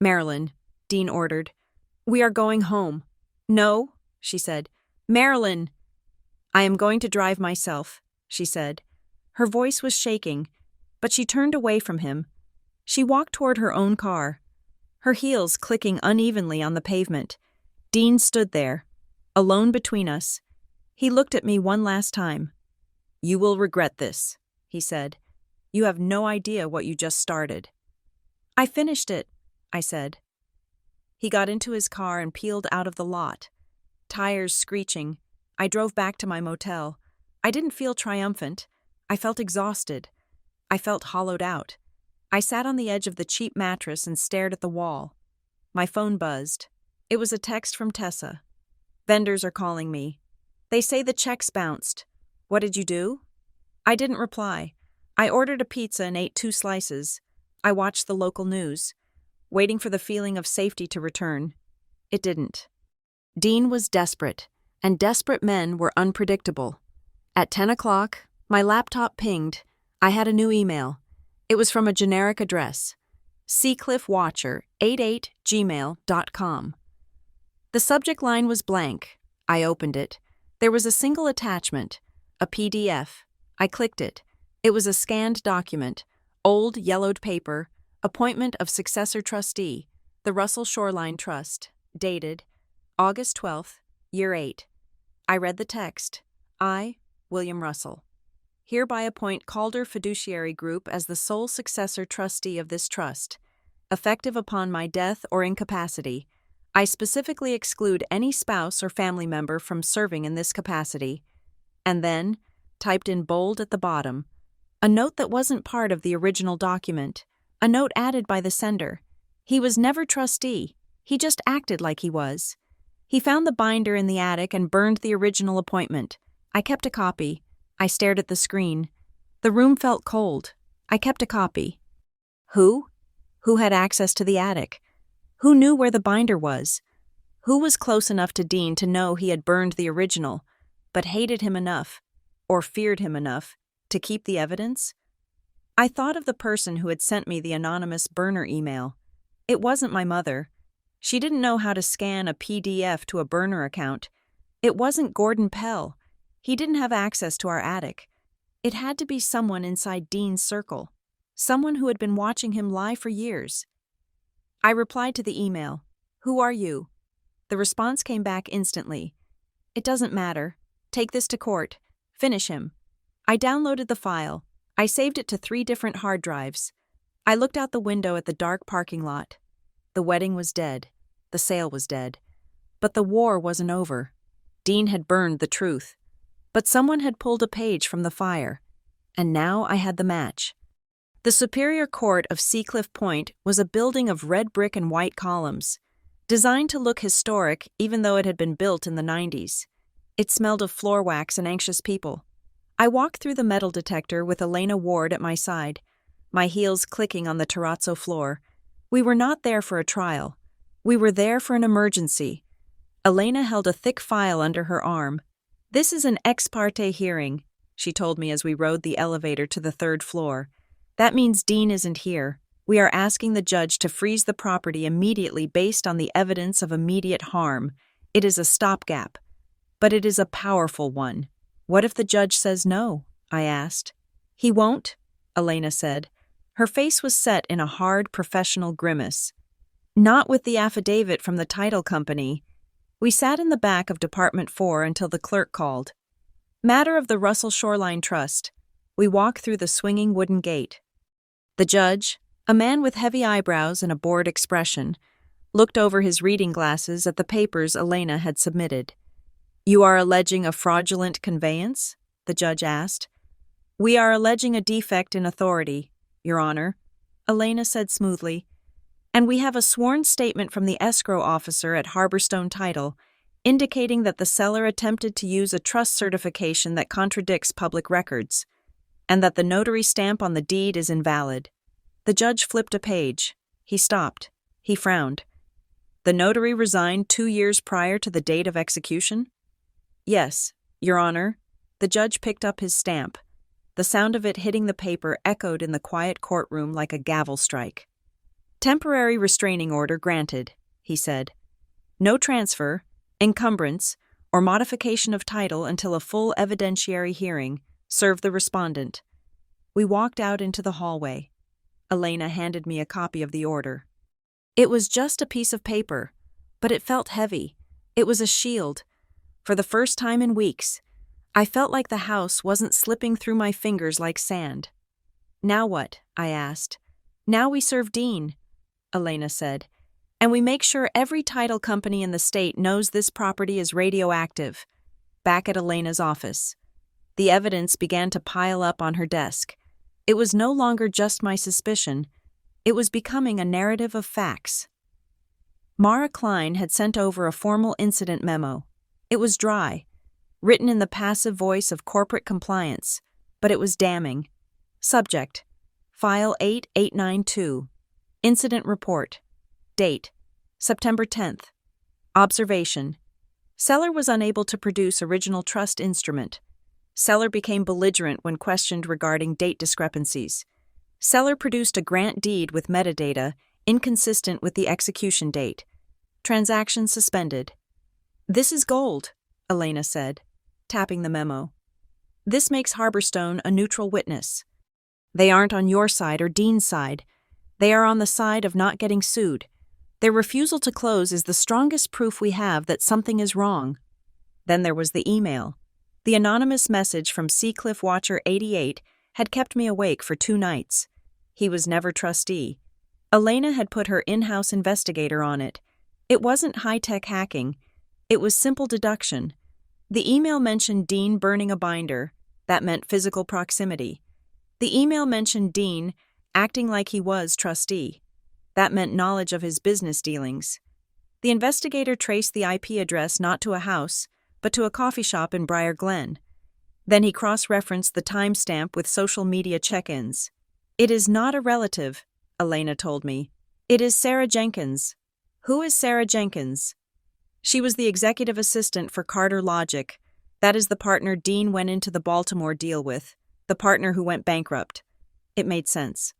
"Marilyn," Dean ordered. "We are going home." "No," she said. Marilyn! I am going to drive myself, she said. Her voice was shaking, but she turned away from him. She walked toward her own car, her heels clicking unevenly on the pavement. Dean stood there, alone between us. He looked at me one last time. You will regret this, he said. You have no idea what you just started. I finished it, I said. He got into his car and peeled out of the lot. Tires screeching, I drove back to my motel. I didn't feel triumphant. I felt exhausted. I felt hollowed out. I sat on the edge of the cheap mattress and stared at the wall. My phone buzzed. It was a text from Tessa. Vendors are calling me. They say the checks bounced. What did you do? I didn't reply. I ordered a pizza and ate 2 slices. I watched the local news, waiting for the feeling of safety to return. It didn't. Dean was desperate, and desperate men were unpredictable. At 10 o'clock, my laptop pinged. I had a new email. It was from a generic address, seacliffwatcher88@gmail.com. The subject line was blank. I opened it. There was a single attachment, a PDF. I clicked it. It was a scanned document, old yellowed paper, appointment of successor trustee, the Russell Shoreline Trust, dated August 12th, year 8. I read the text. I, William Russell, hereby appoint Calder Fiduciary Group as the sole successor trustee of this trust. Effective upon my death or incapacity, I specifically exclude any spouse or family member from serving in this capacity. And then, typed in bold at the bottom, a note that wasn't part of the original document, a note added by the sender. He was never trustee. He just acted like he was. He found the binder in the attic and burned the original appointment. I kept a copy. I stared at the screen. The room felt cold. I kept a copy. Who? Who had access to the attic? Who knew where the binder was? Who was close enough to Dean to know he had burned the original, but hated him enough, or feared him enough, to keep the evidence? I thought of the person who had sent me the anonymous burner email. It wasn't my mother. She didn't know how to scan a PDF to a burner account. It wasn't Gordon Pell. He didn't have access to our attic. It had to be someone inside Dean's circle, someone who had been watching him lie for years. I replied to the email. Who are you? The response came back instantly. It doesn't matter. Take this to court. Finish him. I downloaded the file. I saved it to 3 different hard drives. I looked out the window at the dark parking lot. The wedding was dead. The sale was dead. But the war wasn't over. Dean had burned the truth. But someone had pulled a page from the fire. And now I had the match. The Superior Court of Seacliff Point was a building of red brick and white columns, designed to look historic even though it had been built in the 90s. It smelled of floor wax and anxious people. I walked through the metal detector with Elena Ward at my side, my heels clicking on the terrazzo floor. We were not there for a trial. We were there for an emergency. Elena held a thick file under her arm. This is an ex parte hearing, she told me as we rode the elevator to the 3rd floor. That means Dean isn't here. We are asking the judge to freeze the property immediately based on the evidence of immediate harm. It is a stopgap. But it is a powerful one. What if the judge says no? I asked. He won't, Elena said. Her face was set in a hard, professional grimace. Not with the affidavit from the title company. We sat in the back of Department 4 until the clerk called. Matter of the Russell Shoreline Trust. We walked through the swinging wooden gate. The judge, a man with heavy eyebrows and a bored expression, looked over his reading glasses at the papers Elena had submitted. You are alleging a fraudulent conveyance? The judge asked. We are alleging a defect in authority, Your Honor, Elena said smoothly. And we have a sworn statement from the escrow officer at Harborstone Title indicating that the seller attempted to use a trust certification that contradicts public records, and that the notary stamp on the deed is invalid. The judge flipped a page. He stopped. He frowned. The notary resigned 2 years prior to the date of execution? Yes, Your Honor. The judge picked up his stamp. The sound of it hitting the paper echoed in the quiet courtroom like a gavel strike. Temporary restraining order granted, he said. No transfer, encumbrance, or modification of title until a full evidentiary hearing, serve the respondent. We walked out into the hallway. Elena handed me a copy of the order. It was just a piece of paper, but it felt heavy. It was a shield. For the first time in weeks, I felt like the house wasn't slipping through my fingers like sand. Now what? I asked. Now we serve Dean, Elena said, and we make sure every title company in the state knows this property is radioactive. Back at Elena's office, the evidence began to pile up on her desk. It was no longer just my suspicion. It was becoming a narrative of facts. Mara Klein had sent over a formal incident memo. It was dry, written in the passive voice of corporate compliance, but it was damning. Subject: File 8892. Incident Report. Date: September 10th. Observation: Seller was unable to produce original trust instrument. Seller became belligerent when questioned regarding date discrepancies. Seller produced a grant deed with metadata inconsistent with the execution date. Transaction suspended. This is gold, Elena said, tapping the memo. This makes Harborstone a neutral witness. They aren't on your side or Dean's side. They are on the side of not getting sued. Their refusal to close is the strongest proof we have that something is wrong. Then there was the email. The anonymous message from Seacliff Watcher 88 had kept me awake for 2 nights. He was never trustee. Elena had put her in-house investigator on it. It wasn't high-tech hacking. It was simple deduction. The email mentioned Dean burning a binder. That meant physical proximity. The email mentioned Dean acting like he was trustee. That meant knowledge of his business dealings. The investigator traced the IP address not to a house, but to a coffee shop in Briar Glen. Then he cross-referenced the timestamp with social media check-ins. It is not a relative, Elena told me. It is Sarah Jenkins. Who is Sarah Jenkins? She was the executive assistant for Carter Logic. That is the partner Dean went into the Baltimore deal with, the partner who went bankrupt. It made sense.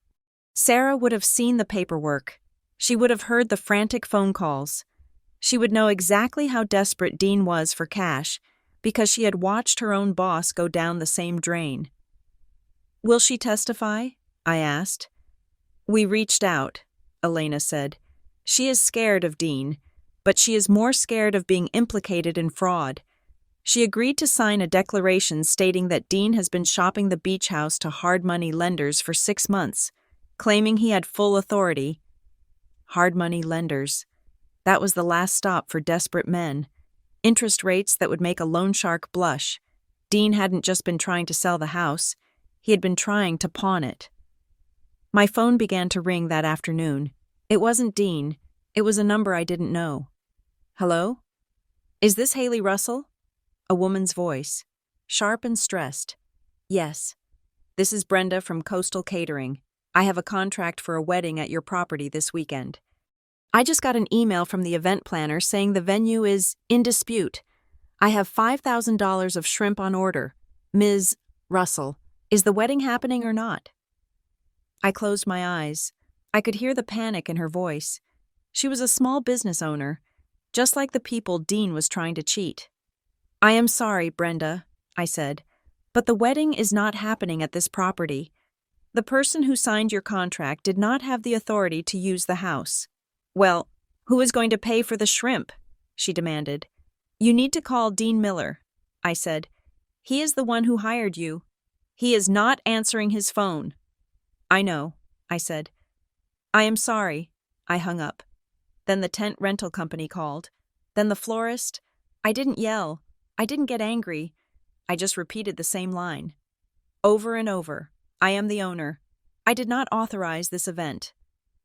Sarah would have seen the paperwork. She would have heard the frantic phone calls. She would know exactly how desperate Dean was for cash because she had watched her own boss go down the same drain. Will she testify? I asked. We reached out, Elena said. She is scared of Dean, but she is more scared of being implicated in fraud. She agreed to sign a declaration stating that Dean has been shopping the beach house to hard money lenders for 6 months, claiming he had full authority. Hard money lenders. That was the last stop for desperate men. Interest rates that would make a loan shark blush. Dean hadn't just been trying to sell the house. He had been trying to pawn it. My phone began to ring that afternoon. It wasn't Dean. It was a number I didn't know. Hello? Is this Haley Russell? A woman's voice, sharp and stressed. Yes. This is Brenda from Coastal Catering. I have a contract for a wedding at your property this weekend. I just got an email from the event planner saying the venue is in dispute. I have $5,000 of shrimp on order. Ms. Russell, is the wedding happening or not? I closed my eyes. I could hear the panic in her voice. She was a small business owner, just like the people Dean was trying to cheat. I am sorry, Brenda, I said, but the wedding is not happening at this property. The person who signed your contract did not have the authority to use the house. Well, who is going to pay for the shrimp? She demanded. You need to call Dean Miller, I said. He is the one who hired you. He is not answering his phone. I know, I said. I am sorry. I hung up. Then the tent rental company called. Then the florist. I didn't yell. I didn't get angry. I just repeated the same line. Over and over. I am the owner. I did not authorize this event.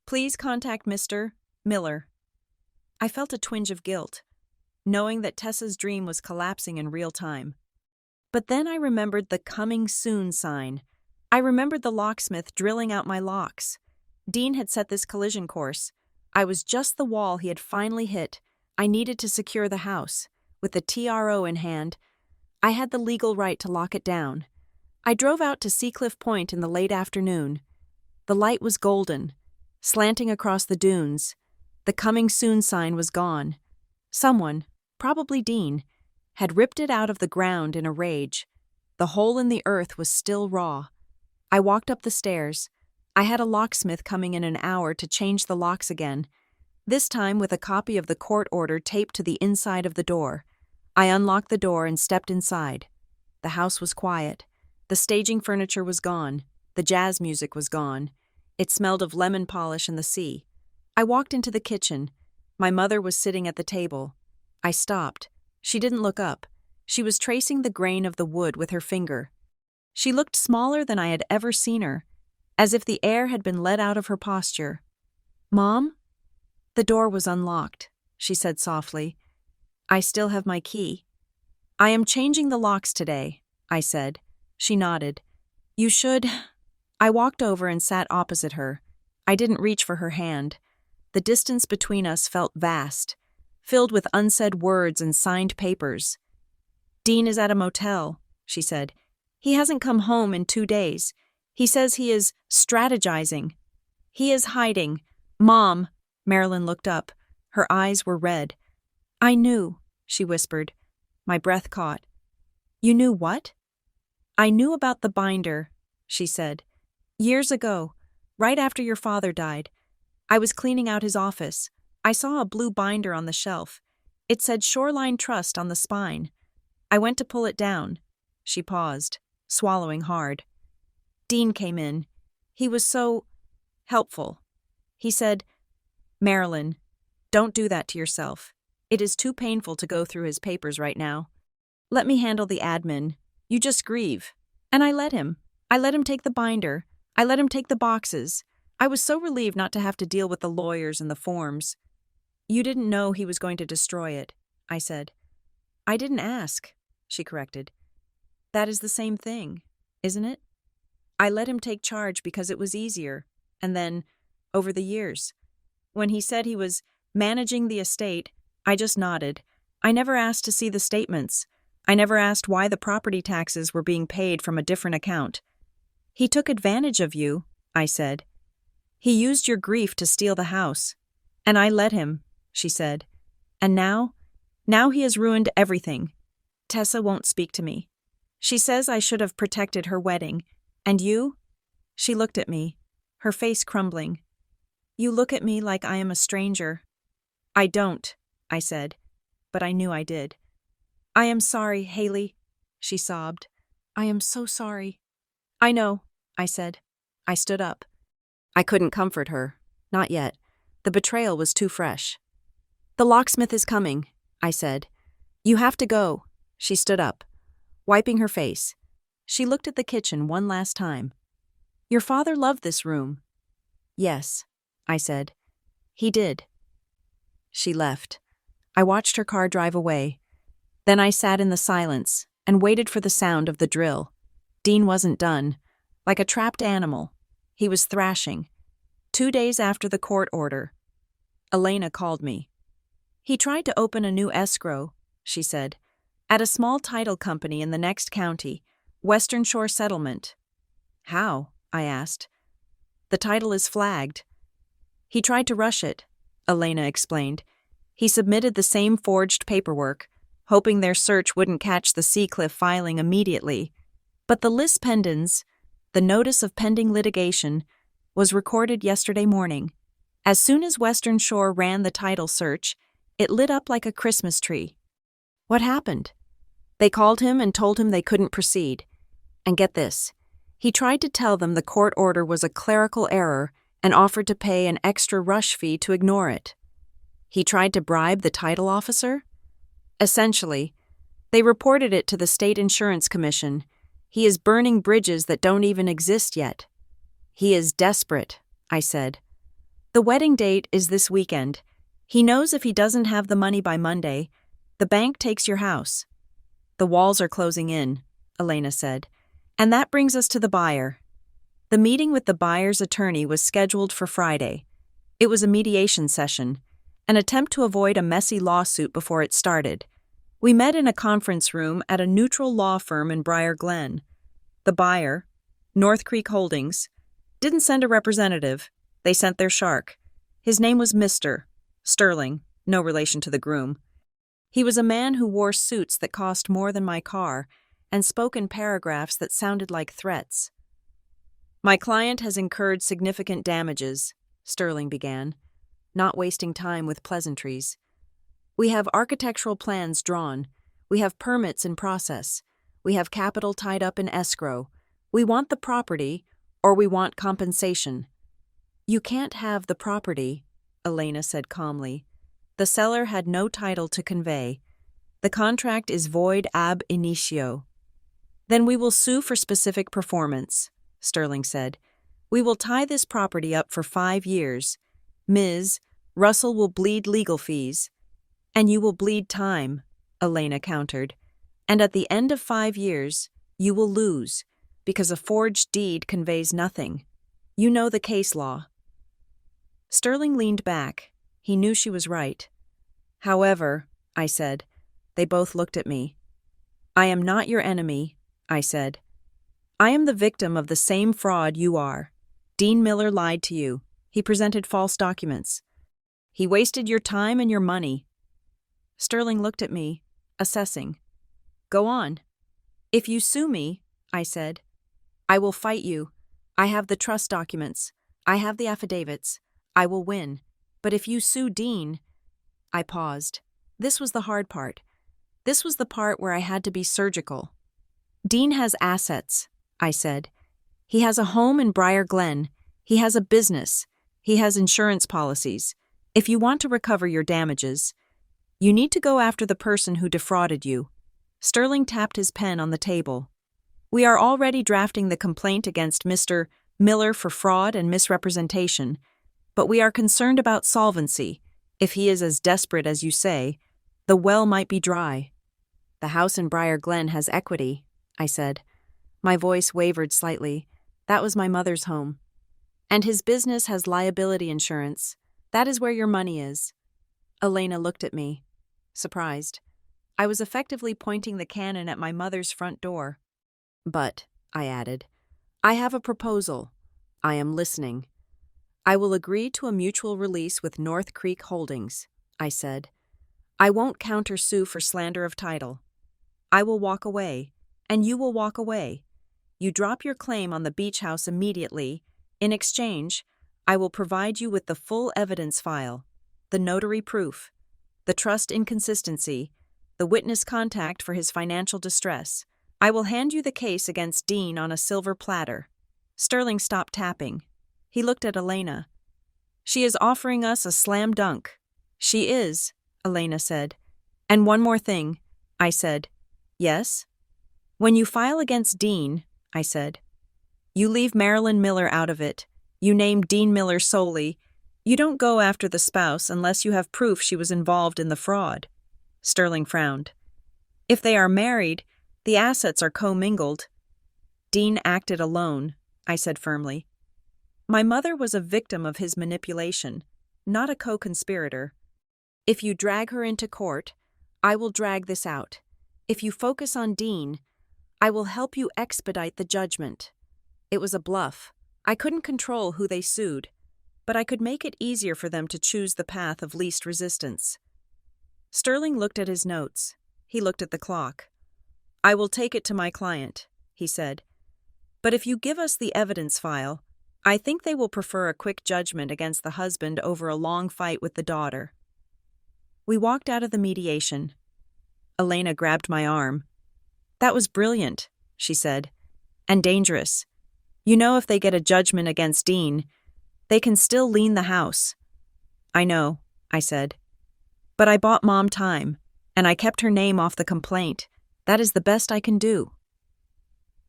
Please contact Mr. Miller. I felt a twinge of guilt, knowing that Tessa's dream was collapsing in real time. But then I remembered the coming soon sign. I remembered the locksmith drilling out my locks. Dean had set this collision course. I was just the wall he had finally hit. I needed to secure the house. With the TRO in hand, I had the legal right to lock it down. I drove out to Seacliff Point in the late afternoon. The light was golden, slanting across the dunes. The coming soon sign was gone. Someone, probably Dean, had ripped it out of the ground in a rage. The hole in the earth was still raw. I walked up the stairs. I had a locksmith coming in an hour to change the locks again, this time with a copy of the court order taped to the inside of the door. I unlocked the door and stepped inside. The house was quiet. The staging furniture was gone. The jazz music was gone. It smelled of lemon polish and the sea. I walked into the kitchen. My mother was sitting at the table. I stopped. She didn't look up. She was tracing the grain of the wood with her finger. She looked smaller than I had ever seen her, as if the air had been let out of her posture. "Mom?" "The door was unlocked," she said softly. "I still have my key." "I am changing the locks today," I said. She nodded. "You should." I walked over and sat opposite her. I didn't reach for her hand. The distance between us felt vast, filled with unsaid words and signed papers. "Dean is at a motel," she said. "He hasn't come home in 2 days. He says he is strategizing. He is hiding." "Mom," Marilyn looked up. Her eyes were red. "I knew," she whispered. My breath caught. "You knew what?" "I knew about the binder," she said. "Years ago, right after your father died. I was cleaning out his office. I saw a blue binder on the shelf. It said Shoreline Trust on the spine. I went to pull it down." She paused, swallowing hard. "Dean came in. He was so helpful. He said, 'Marilyn, don't do that to yourself. It is too painful to go through his papers right now. Let me handle the admin. You just grieve.' And I let him. I let him take the binder. I let him take the boxes. I was so relieved not to have to deal with the lawyers and the forms." "You didn't know he was going to destroy it," I said. "I didn't ask," she corrected. "That is the same thing, isn't it? I let him take charge because it was easier, and then, over the years, when he said he was managing the estate, I just nodded. I never asked to see the statements. I never asked why the property taxes were being paid from a different account." "He took advantage of you," I said. "He used your grief to steal the house. And I let him," she said. "And now he has ruined everything. Tessa won't speak to me. She says I should have protected her wedding. And you?" She looked at me, her face crumbling. "You look at me like I am a stranger." "I don't," I said, but I knew I did. "I am sorry, Haley," she sobbed. "I am so sorry." "I know," I said. I stood up. I couldn't comfort her. Not yet. The betrayal was too fresh. "The locksmith is coming," I said. "You have to go." She stood up, wiping her face. She looked at the kitchen one last time. "Your father loved this room." "Yes," I said. "He did." She left. I watched her car drive away. Then I sat in the silence and waited for the sound of the drill. Dean wasn't done. Like a trapped animal, he was thrashing. 2 days after the court order, Elena called me. "He tried to open a new escrow," she said, "at a small title company in the next county, Western Shore Settlement." "How?" I asked. "The title is flagged." "He tried to rush it," Elena explained. "He submitted the same forged paperwork, hoping their search wouldn't catch the Seacliff filing immediately. But the lis pendens, the notice of pending litigation, was recorded yesterday morning. As soon as Western Shore ran the title search, it lit up like a Christmas tree." "What happened?" "They called him and told him they couldn't proceed. And get this, he tried to tell them the court order was a clerical error and offered to pay an extra rush fee to ignore it." "He tried to bribe the title officer?" "Essentially. They reported it to the State Insurance Commission. He is burning bridges that don't even exist yet." "He is desperate," I said. "The wedding date is this weekend. He knows if he doesn't have the money by Monday, the bank takes your house." "The walls are closing in," Elena said. "And that brings us to the buyer." The meeting with the buyer's attorney was scheduled for Friday. It was a mediation session, an attempt to avoid a messy lawsuit before it started. We met in a conference room at a neutral law firm in Briar Glen. The buyer, North Creek Holdings, didn't send a representative. They sent their shark. His name was Mr. Sterling, no relation to the groom. He was a man who wore suits that cost more than my car and spoke in paragraphs that sounded like threats. "My client has incurred significant damages," Sterling began, not wasting time with pleasantries. "We have architectural plans drawn. We have permits in process. We have capital tied up in escrow. We want the property, or we want compensation." "You can't have the property," Elena said calmly. "The seller had no title to convey. The contract is void ab initio." "Then we will sue for specific performance," Sterling said. "We will tie this property up for 5 years. Ms. Russell will bleed legal fees." "And you will bleed time," Elena countered. "And at the end of 5 years, you will lose, because a forged deed conveys nothing. You know the case law." Sterling leaned back. He knew she was right. "However," I said. They both looked at me. "I am not your enemy," I said. "I am the victim of the same fraud you are. Dean Miller lied to you. He presented false documents. He wasted your time and your money." Sterling looked at me, assessing. "Go on." "If you sue me," I said, "I will fight you. I have the trust documents. I have the affidavits. I will win. But if you sue Dean—" I paused. This was the hard part. This was the part where I had to be surgical. "Dean has assets," I said. "He has a home in Briar Glen. He has a business. He has insurance policies. If you want to recover your damages, you need to go after the person who defrauded you." Sterling tapped his pen on the table. "We are already drafting the complaint against Mr. Miller for fraud and misrepresentation, but we are concerned about solvency. If he is as desperate as you say, the well might be dry." "The house in Briar Glen has equity," I said. My voice wavered slightly. That was my mother's home. "And his business has liability insurance. That is where your money is." Elena looked at me, surprised. I was effectively pointing the cannon at my mother's front door. "But," I added, "I have a proposal. I am listening." "I will agree to a mutual release with North Creek Holdings," I said. "I won't countersue for slander of title. I will walk away, and you will walk away. You drop your claim on the beach house immediately. In exchange, I will provide you with the full evidence file, the notary proof, the trust inconsistency, the witness contact for his financial distress. I will hand you the case against Dean on a silver platter." Sterling stopped tapping. He looked at Elena. "She is offering us a slam dunk." "She is," Elena said. "And one more thing," I said. "Yes?" "When you file against Dean," I said, "you leave Marilyn Miller out of it. You name Dean Miller solely. You don't go after the spouse unless you have proof she was involved in the fraud." Sterling frowned. "If they are married, the assets are commingled." "Dean acted alone," I said firmly. "My mother was a victim of his manipulation, not a co-conspirator. If you drag her into court, I will drag this out. If you focus on Dean, I will help you expedite the judgment." It was a bluff. I couldn't control who they sued, but I could make it easier for them to choose the path of least resistance. Sterling looked at his notes. He looked at the clock. "I will take it to my client," he said. "But if you give us the evidence file, I think they will prefer a quick judgment against the husband over a long fight with the daughter." We walked out of the mediation. Elena grabbed my arm. "That was brilliant," she said, "and dangerous. You know, if they get a judgment against Dean, they can still lien the house." "I know," I said. "But I bought Mom time, and I kept her name off the complaint. That is the best I can do."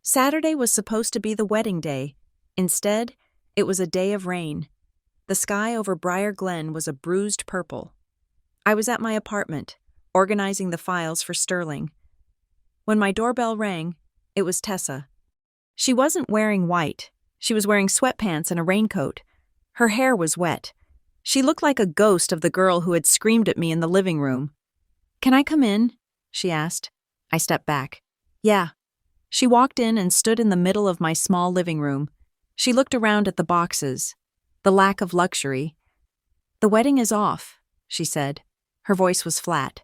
Saturday was supposed to be the wedding day. Instead, it was a day of rain. The sky over Briar Glen was a bruised purple. I was at my apartment, organizing the files for Sterling. When my doorbell rang, it was Tessa. She wasn't wearing white. She was wearing sweatpants and a raincoat. Her hair was wet. She looked like a ghost of the girl who had screamed at me in the living room. "Can I come in?" she asked. I stepped back. "Yeah." She walked in and stood in the middle of my small living room. She looked around at the boxes, the lack of luxury. "The wedding is off," she said. Her voice was flat.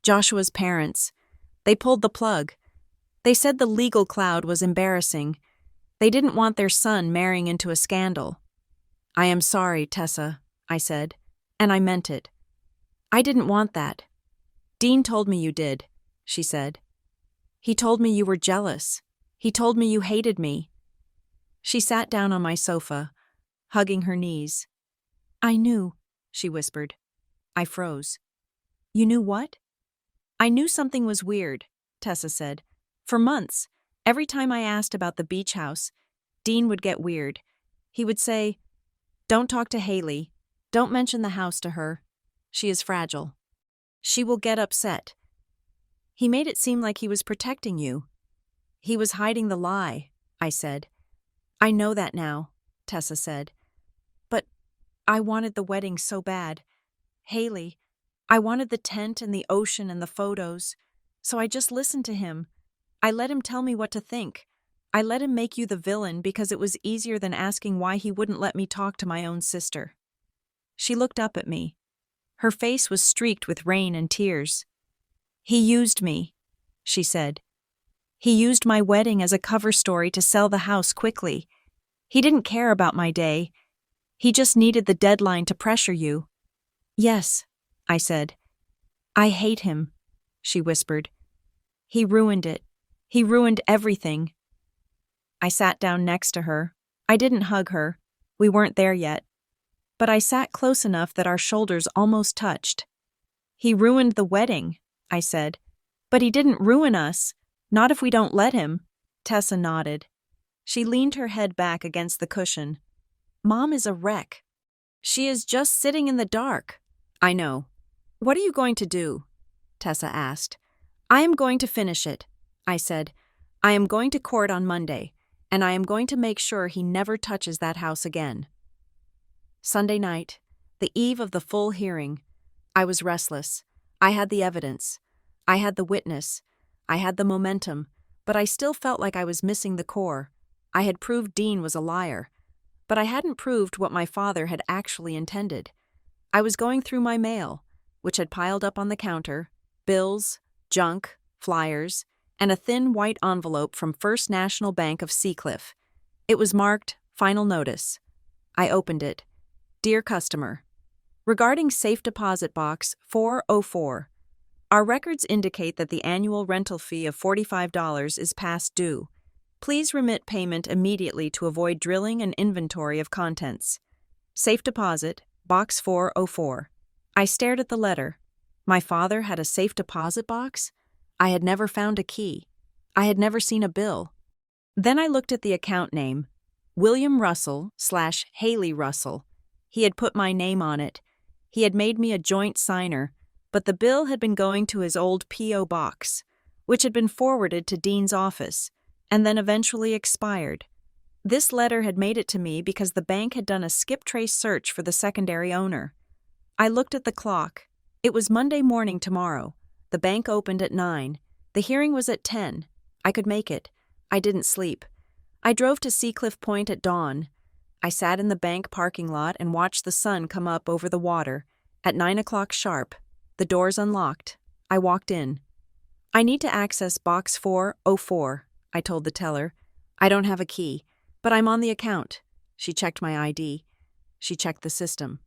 Joshua's parents. They pulled the plug. They said the legal cloud was embarrassing. They didn't want their son marrying into a scandal. I am sorry, Tessa, I said, and I meant it. I didn't want that. Dean told me you did, she said. He told me you were jealous. He told me you hated me. She sat down on my sofa, hugging her knees. I knew, she whispered. I froze. You knew what? I knew something was weird, Tessa said. For months, every time I asked about the beach house, Dean would get weird. He would say, "Don't talk to Haley. Don't mention the house to her. She is fragile. She will get upset." He made it seem like he was protecting you. He was hiding the lie, I said. I know that now, Tessa said. But I wanted the wedding so bad. Haley, I wanted the tent and the ocean and the photos. So I just listened to him. I let him tell me what to think. I let him make you the villain because it was easier than asking why he wouldn't let me talk to my own sister. She looked up at me. Her face was streaked with rain and tears. He used me, she said. He used my wedding as a cover story to sell the house quickly. He didn't care about my day. He just needed the deadline to pressure you. Yes, I said. I hate him, she whispered. He ruined it. He ruined everything. I sat down next to her. I didn't hug her. We weren't there yet. But I sat close enough that our shoulders almost touched. He ruined the wedding, I said. But he didn't ruin us. Not if we don't let him. Tessa nodded. She leaned her head back against the cushion. Mom is a wreck. She is just sitting in the dark. I know. What are you going to do? Tessa asked. I am going to finish it, I said. I am going to court on Monday, and I am going to make sure he never touches that house again. Sunday night, the eve of the full hearing, I was restless. I had the evidence. I had the witness. I had the momentum, but I still felt like I was missing the core. I had proved Dean was a liar, but I hadn't proved what my father had actually intended. I was going through my mail, which had piled up on the counter, bills, junk, flyers, and a thin white envelope from First National Bank of Seacliff. It was marked Final Notice. I opened it. Dear Customer, regarding Safe Deposit Box 404, our records indicate that the annual rental fee of $45 is past due. Please remit payment immediately to avoid drilling and inventory of contents. Safe Deposit, Box 404. I stared at the letter. My father had a safe deposit box? I had never found a key. I had never seen a bill. Then I looked at the account name, William Russell/Haley Russell. He had put my name on it. He had made me a joint signer, but the bill had been going to his old P.O. box, which had been forwarded to Dean's office, and then eventually expired. This letter had made it to me because the bank had done a skip-trace search for the secondary owner. I looked at the clock. It was Monday morning tomorrow. The bank opened at 9. The hearing was at 10. I could make it. I didn't sleep. I drove to Seacliff Point at dawn. I sat in the bank parking lot and watched the sun come up over the water. At 9 o'clock sharp, the doors unlocked. I walked in. I need to access Box 404, I told the teller. I don't have a key, but I'm on the account. She checked my ID. She checked the system.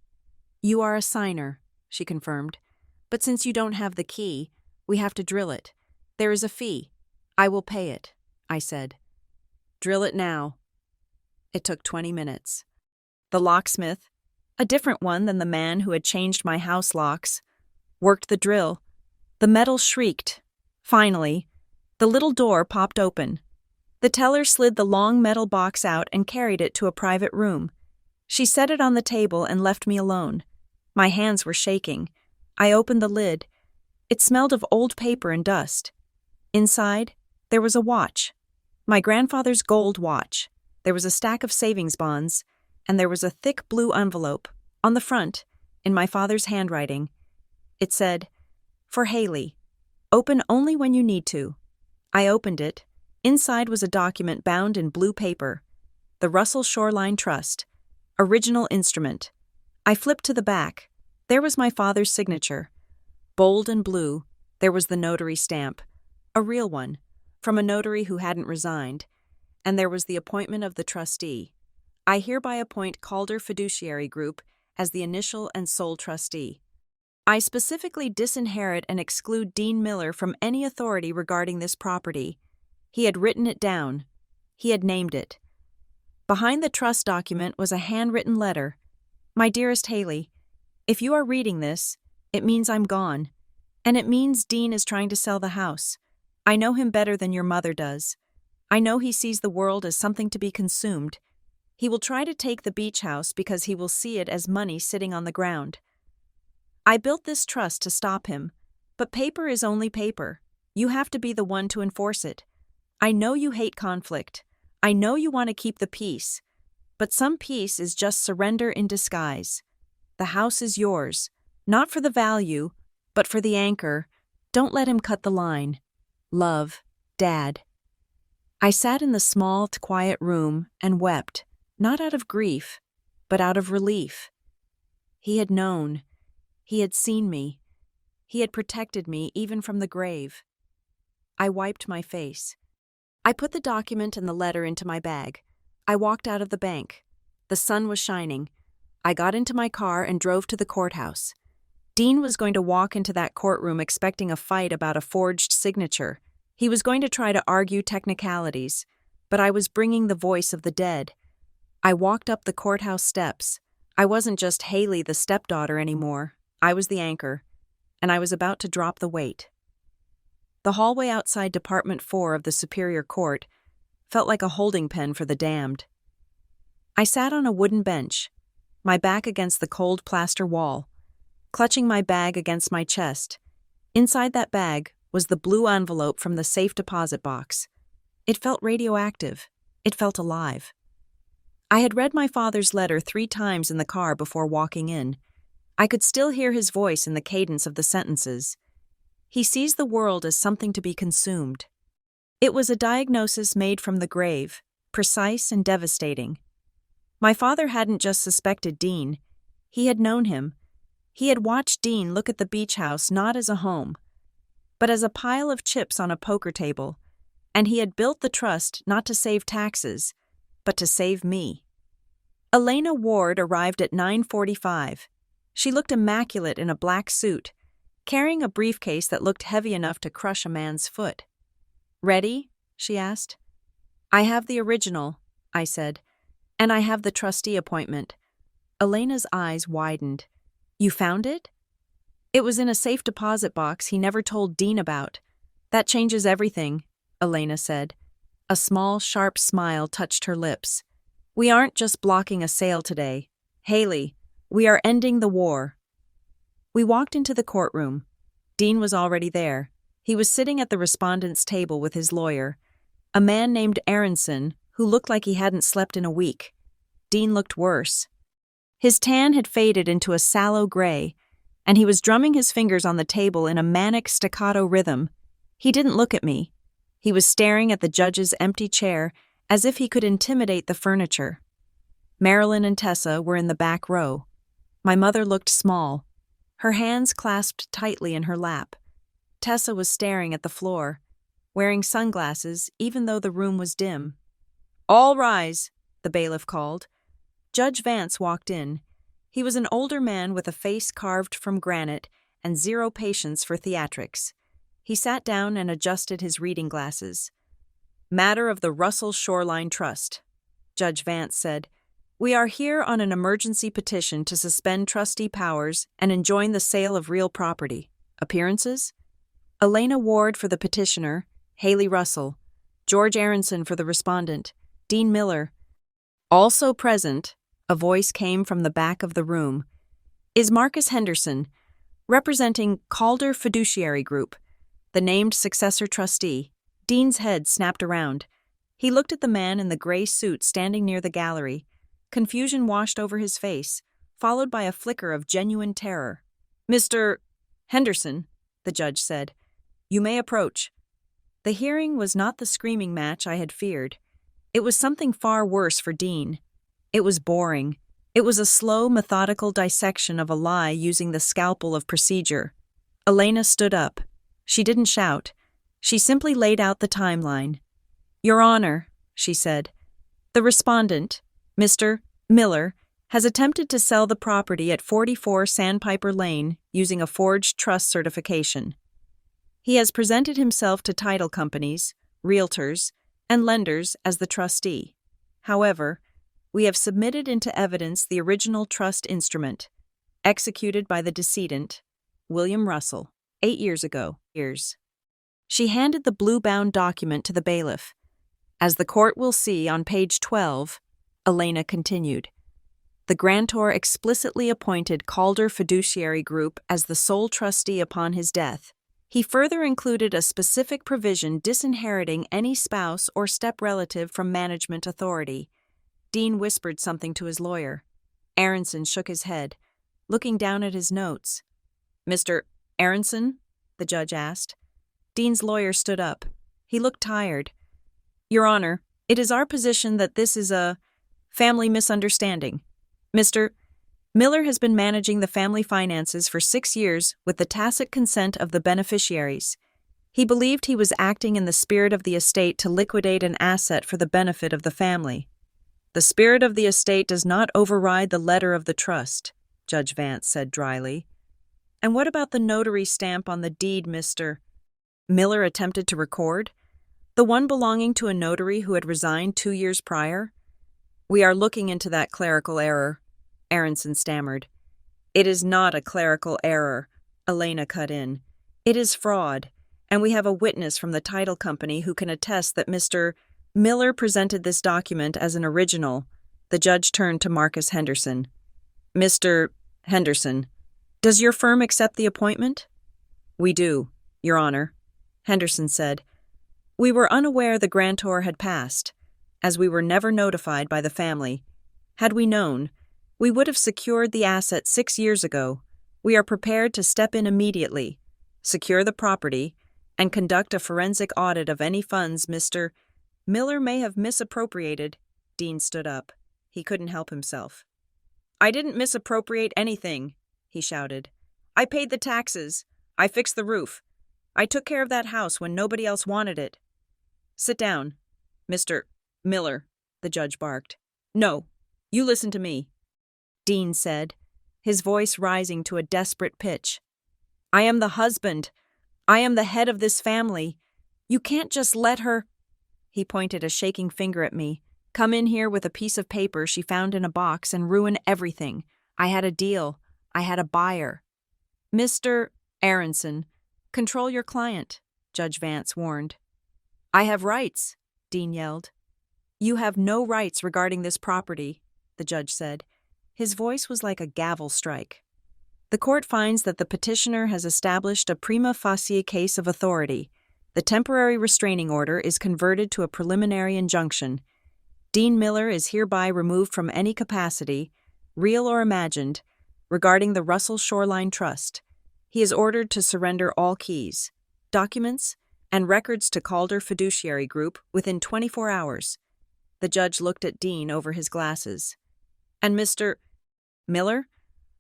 You are a signer, she confirmed. But since you don't have the key, we have to drill it. There is a fee. I will pay it, I said. Drill it now. It took 20 minutes. The locksmith, a different one than the man who had changed my house locks, worked the drill. The metal shrieked. Finally, the little door popped open. The teller slid the long metal box out and carried it to a private room. She set it on the table and left me alone. My hands were shaking. I opened the lid. It smelled of old paper and dust. Inside, there was a watch. My grandfather's gold watch. There was a stack of savings bonds, and there was a thick blue envelope, on the front, in my father's handwriting. It said, For Haley. Open only when you need to. I opened it. Inside was a document bound in blue paper. The Russell Shoreline Trust. Original instrument. I flipped to the back. There was my father's signature. Bold and blue. There was the notary stamp, a real one, from a notary who hadn't resigned, and there was the appointment of the trustee. I hereby appoint Calder Fiduciary Group as the initial and sole trustee. I specifically disinherit and exclude Dean Miller from any authority regarding this property. He had written it down. He had named it. Behind the trust document was a handwritten letter. My dearest Haley, if you are reading this, it means I'm gone. And it means Dean is trying to sell the house. I know him better than your mother does. I know he sees the world as something to be consumed. He will try to take the beach house because he will see it as money sitting on the ground. I built this trust to stop him, but paper is only paper. You have to be the one to enforce it. I know you hate conflict. I know you want to keep the peace. But some peace is just surrender in disguise. The house is yours, not for the value, but for the anchor. Don't let him cut the line. Love, Dad. I sat in the small, quiet room and wept, not out of grief, but out of relief. He had known. He had seen me. He had protected me even from the grave. I wiped my face. I put the document and the letter into my bag. I walked out of the bank. The sun was shining. I got into my car and drove to the courthouse. Dean was going to walk into that courtroom expecting a fight about a forged signature. He was going to try to argue technicalities, but I was bringing the voice of the dead. I walked up the courthouse steps. I wasn't just Haley, the stepdaughter, anymore. I was the anchor, and I was about to drop the weight. The hallway outside Department 4 of the Superior Court felt like a holding pen for the damned. I sat on a wooden bench, my back against the cold plaster wall, clutching my bag against my chest. Inside that bag was the blue envelope from the safe deposit box. It felt radioactive. It felt alive. I had read my father's letter 3 times in the car before walking in. I could still hear his voice in the cadence of the sentences. He sees the world as something to be consumed. It was a diagnosis made from the grave, precise and devastating. My father hadn't just suspected Dean. He had known him. He had watched Dean look at the beach house not as a home, but as a pile of chips on a poker table, and he had built the trust not to save taxes, but to save me. Elena Ward arrived at 9:45. She looked immaculate in a black suit, carrying a briefcase that looked heavy enough to crush a man's foot. "Ready?" she asked. "I have the original," I said, "and I have the trustee appointment." Elena's eyes widened. "You found it?" "It was in a safe deposit box he never told Dean about." "That changes everything," Elena said. A small, sharp smile touched her lips. "We aren't just blocking a sale today. Haley, we are ending the war." We walked into the courtroom. Dean was already there. He was sitting at the respondent's table with his lawyer, a man named Aronson, who looked like he hadn't slept in a week. Dean looked worse. His tan had faded into a sallow gray, and he was drumming his fingers on the table in a manic staccato rhythm. He didn't look at me. He was staring at the judge's empty chair as if he could intimidate the furniture. Marilyn and Tessa were in the back row. My mother looked small, her hands clasped tightly in her lap. Tessa was staring at the floor, wearing sunglasses even though the room was dim. "All rise," the bailiff called. Judge Vance walked in. He was an older man with a face carved from granite and zero patience for theatrics. He sat down and adjusted his reading glasses. "Matter of the Russell Shoreline Trust," Judge Vance said. "We are here on an emergency petition to suspend trustee powers and enjoin the sale of real property. Appearances? Elena Ward for the petitioner, Haley Russell, George Aronson for the respondent, Dean Miller. Also present," a voice came from the back of the room, "is Marcus Henderson, representing Calder Fiduciary Group, the named successor trustee." Dean's head snapped around. He looked at the man in the gray suit standing near the gallery. Confusion washed over his face, followed by a flicker of genuine terror. "Mr. Henderson," the judge said, "you may approach." The hearing was not the screaming match I had feared. It was something far worse for Dean. It was boring. It was a slow, methodical dissection of a lie using the scalpel of procedure. Elena stood up. She didn't shout. She simply laid out the timeline. "Your Honor," she said, "the respondent, Mr. Miller, has attempted to sell the property at 44 Sandpiper Lane using a forged trust certification. He has presented himself to title companies, realtors, and lenders as the trustee. However, we have submitted into evidence the original trust instrument, executed by the decedent, William Russell, 8 years ago. She handed the blue-bound document to the bailiff. As the court will see on page 12, Elena continued, the grantor explicitly appointed Calder Fiduciary Group as the sole trustee upon his death. He further included a specific provision disinheriting any spouse or step-relative from management authority. Dean whispered something to his lawyer. Aronson shook his head, looking down at his notes. "Mr. Aronson?" the judge asked. Dean's lawyer stood up. He looked tired. "Your Honor, it is our position that this is a family misunderstanding. Mr. Miller has been managing the family finances for 6 years with the tacit consent of the beneficiaries. He believed he was acting in the spirit of the estate to liquidate an asset for the benefit of the family. The spirit of the estate does not override the letter of the trust," Judge Vance said dryly. "And what about the notary stamp on the deed Mr. Miller attempted to record? The one belonging to a notary who had resigned 2 years prior?" "We are looking into that clerical error," Aronson stammered. "It is not a clerical error," Elena cut in. "It is fraud, and we have a witness from the title company who can attest that Mr. Miller presented this document as an original." The judge turned to Marcus Henderson. "Mr. Henderson, does your firm accept the appointment?" "We do, Your Honor," Henderson said. "We were unaware the grantor had passed, as we were never notified by the family. Had we known, we would have secured the asset 6 years ago. We are prepared to step in immediately, secure the property, and conduct a forensic audit of any funds Mr. Miller may have misappropriated." Dean stood up. He couldn't help himself. "I didn't misappropriate anything," he shouted. "I paid the taxes. I fixed the roof. I took care of that house when nobody else wanted it." "Sit down, Mr. Miller," the judge barked. "No, you listen to me," Dean said, his voice rising to a desperate pitch. "I am the husband. I am the head of this family. You can't just let her—" He pointed a shaking finger at me. "Come in here with a piece of paper she found in a box and ruin everything. I had a deal. I had a buyer." "Mr. Aronson, control your client," Judge Vance warned. "I have rights," Dean yelled. "You have no rights regarding this property," the judge said. His voice was like a gavel strike. "The court finds that the petitioner has established a prima facie case of authority. The temporary restraining order is converted to a preliminary injunction. Dean Miller is hereby removed from any capacity, real or imagined, regarding the Russell Shoreline Trust. He is ordered to surrender all keys, documents, and records to Calder Fiduciary Group within 24 hours. The judge looked at Dean over his glasses. "And Mr. Miller,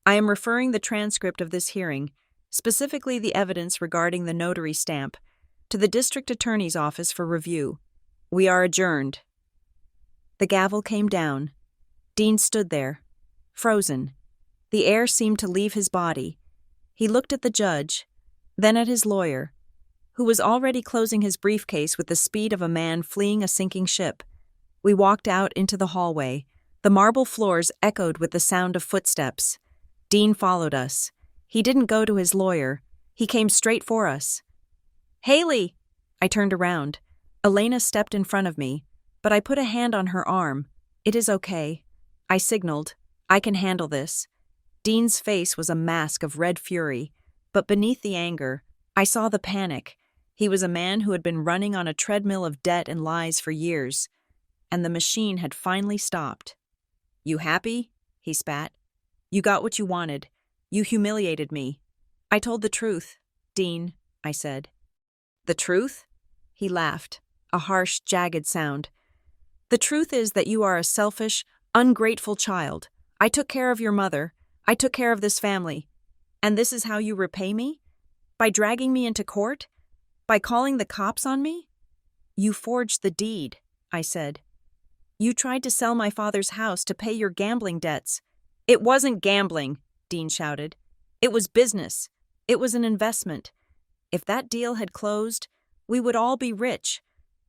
I am referring the transcript of this hearing, specifically the evidence regarding the notary stamp, to the district attorney's office for review. We are adjourned." The gavel came down. Dean stood there, frozen. The air seemed to leave his body. He looked at the judge, then at his lawyer, who was already closing his briefcase with the speed of a man fleeing a sinking ship. We walked out into the hallway. The marble floors echoed with the sound of footsteps. Dean followed us. He didn't go to his lawyer. He came straight for us. "Haley!" I turned around. Elena stepped in front of me, but I put a hand on her arm. "It is okay." I signaled. "I can handle this." Dean's face was a mask of red fury, but beneath the anger, I saw the panic. He was a man who had been running on a treadmill of debt and lies for years, and the machine had finally stopped. "You happy?" he spat. "You got what you wanted. You humiliated me." "I told the truth, Dean," I said. "The truth?" He laughed, a harsh, jagged sound. "The truth is that you are a selfish, ungrateful child. I took care of your mother. I took care of this family. And this is how you repay me? By dragging me into court? By calling the cops on me? You forged the deed, I said. You tried to sell my father's house to pay your gambling debts. It wasn't gambling, Dean shouted. It was business. It was an investment. If that deal had closed, we would all be rich.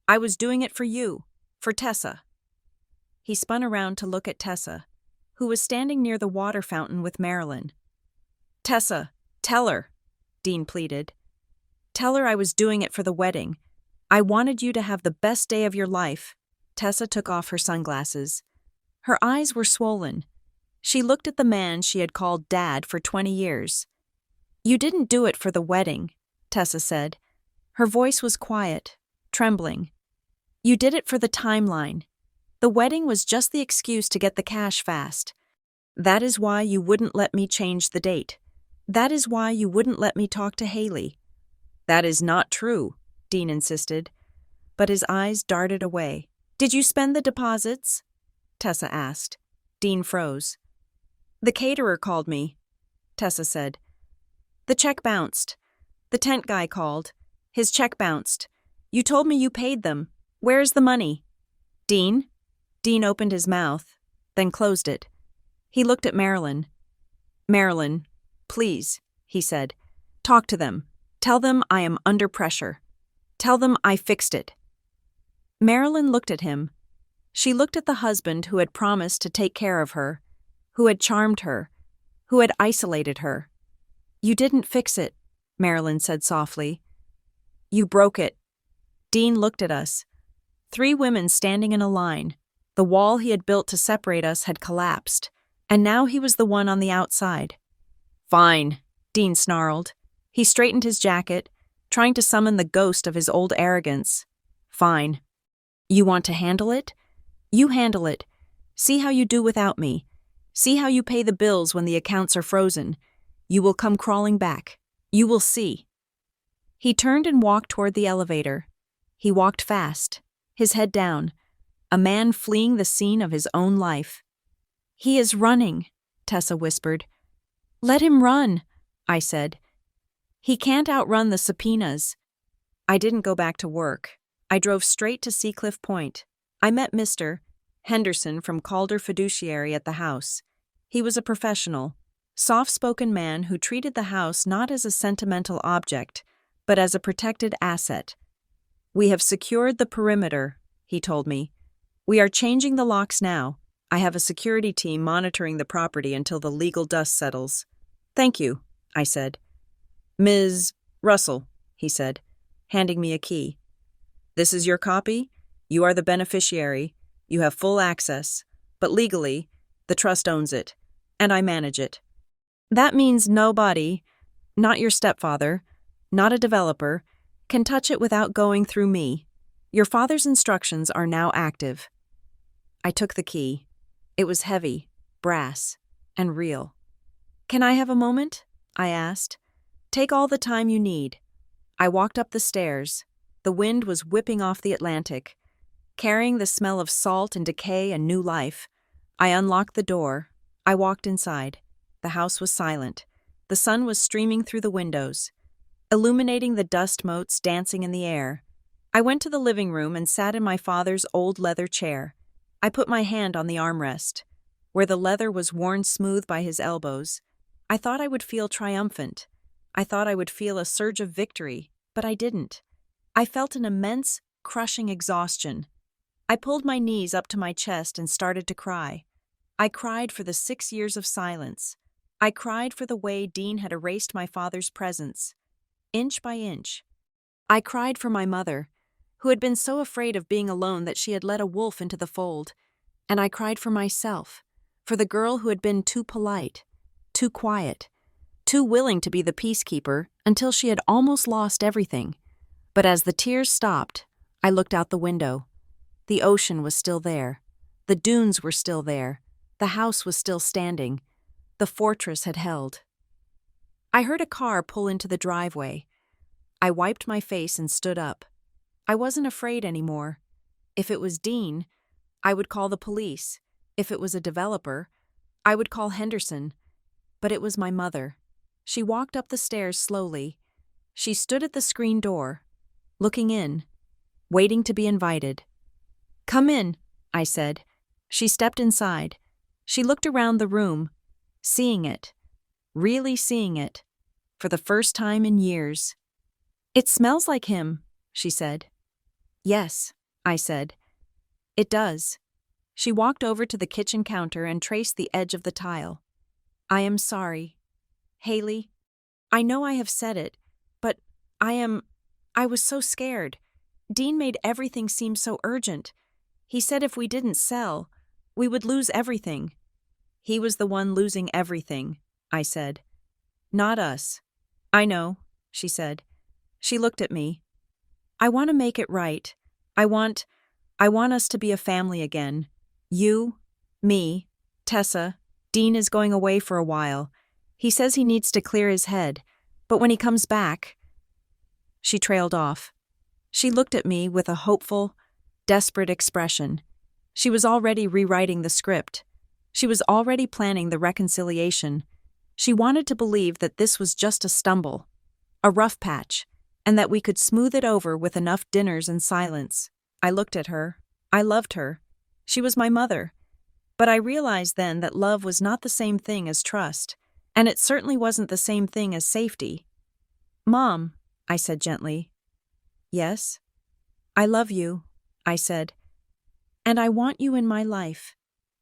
I was doing it for you, for Tessa. He spun around to look at Tessa, who was standing near the water fountain with Marilyn. Tessa, tell her, Dean pleaded. Tell her I was doing it for the wedding. I wanted you to have the best day of your life. Tessa took off her sunglasses. Her eyes were swollen. She looked at the man she had called Dad for 20 years. You didn't do it for the wedding, Tessa said. Her voice was quiet, trembling. You did it for the timeline. The wedding was just the excuse to get the cash fast. That is why you wouldn't let me change the date. That is why you wouldn't let me talk to Haley. That is not true, Dean insisted, but his eyes darted away. Did you spend the deposits? Tessa asked. Dean froze. The caterer called me, Tessa said. The check bounced. The tent guy called. His check bounced. You told me you paid them. Where's the money? Dean? Dean opened his mouth, then closed it. He looked at Marilyn. Marilyn, please, he said. Talk to them. Tell them I am under pressure. Tell them I fixed it. Marilyn looked at him. She looked at the husband who had promised to take care of her, who had charmed her, who had isolated her. You didn't fix it, Marilyn said softly. You broke it. Dean looked at us. 3 women standing in a line. The wall he had built to separate us had collapsed, and now he was the one on the outside. Fine, Dean snarled. He straightened his jacket, trying to summon the ghost of his old arrogance. Fine. You want to handle it? You handle it. See how you do without me. See how you pay the bills when the accounts are frozen. You will come crawling back. You will see. He turned and walked toward the elevator. He walked fast, his head down, a man fleeing the scene of his own life. He is running, Tessa whispered. Let him run, I said. He can't outrun the subpoenas. I didn't go back to work. I drove straight to Seacliff Point. I met Mr. Henderson from Calder Fiduciary at the house. He was a professional, soft-spoken man who treated the house not as a sentimental object, but as a protected asset. We have secured the perimeter, he told me. We are changing the locks now. I have a security team monitoring the property until the legal dust settles. Thank you, I said. Ms. Russell, he said, handing me a key. This is your copy. You are the beneficiary. You have full access. But legally, the trust owns it, and I manage it. That means nobody, not your stepfather, not a developer, can touch it without going through me. Your father's instructions are now active. I took the key. It was heavy, brass, and real. Can I have a moment? I asked. Take all the time you need. I walked up the stairs. The wind was whipping off the Atlantic, carrying the smell of salt and decay and new life. I unlocked the door. I walked inside. The house was silent. The sun was streaming through the windows, illuminating the dust motes dancing in the air. I went to the living room and sat in my father's old leather chair. I put my hand on the armrest, where the leather was worn smooth by his elbows. I thought I would feel triumphant. I thought I would feel a surge of victory, but I didn't. I felt an immense, crushing exhaustion. I pulled my knees up to my chest and started to cry. I cried for the 6 years of silence. I cried for the way Dean had erased my father's presence, inch by inch. I cried for my mother, who had been so afraid of being alone that she had let a wolf into the fold. And I cried for myself, for the girl who had been too polite, too quiet, too willing to be the peacekeeper until she had almost lost everything. But as the tears stopped, I looked out the window. The ocean was still there. The dunes were still there. The house was still standing. The fortress had held. I heard a car pull into the driveway. I wiped my face and stood up. I wasn't afraid anymore. If it was Dean, I would call the police. If it was a developer, I would call Henderson. But it was my mother. She walked up the stairs slowly. She stood at the screen door. looking in, waiting to be invited. "Come in," I said. She stepped inside. She looked around the room, seeing it, really seeing it, for the first time in years. "It smells like him," she said. "Yes," I said. "It does." She walked over to the kitchen counter and traced the edge of the tile. "I am sorry. Haley, I know I have said it, but I was so scared. Dean made everything seem so urgent. He said if we didn't sell, we would lose everything." "He was the one losing everything," I said. "Not us." "I know," she said. She looked at me. "I want to make it right. I want us to be a family again. You, me, Tessa. Dean is going away for a while. He says he needs to clear his head, but when he comes back—" She trailed off. She looked at me with a hopeful, desperate expression. She was already rewriting the script. She was already planning the reconciliation. She wanted to believe that this was just a stumble, a rough patch, and that we could smooth it over with enough dinners and silence. I looked at her. I loved her. She was my mother. But I realized then that love was not the same thing as trust, and it certainly wasn't the same thing as safety. "Mom," I said gently. "Yes?" "I love you," I said. "And I want you in my life.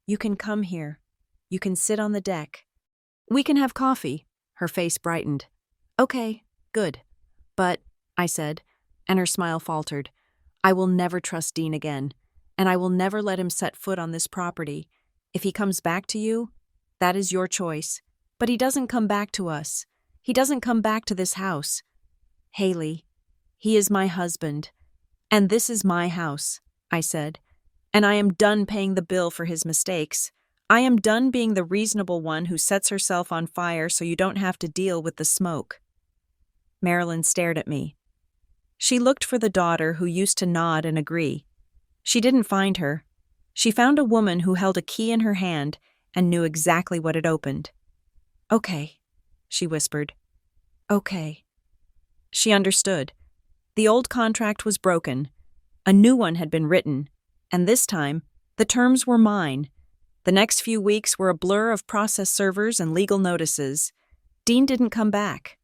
You can come here. You can sit on the deck. We can have coffee." Her face brightened. "Okay, good. But," I said, and her smile faltered, "I will never trust Dean again, and I will never let him set foot on this property. If he comes back to you, that is your choice. But he doesn't come back to us. He doesn't come back to this house. Haley, he is my husband. And this is my house," I said. "And I am done paying the bill for his mistakes. I am done being the reasonable one who sets herself on fire so you don't have to deal with the smoke." Marilyn stared at me. She looked for the daughter who used to nod and agree. She didn't find her. She found a woman who held a key in her hand and knew exactly what it opened. "Okay," she whispered. "Okay." She understood. The old contract was broken. A new one had been written, and this time, the terms were mine. The next few weeks were a blur of process servers and legal notices. Dean didn't come back.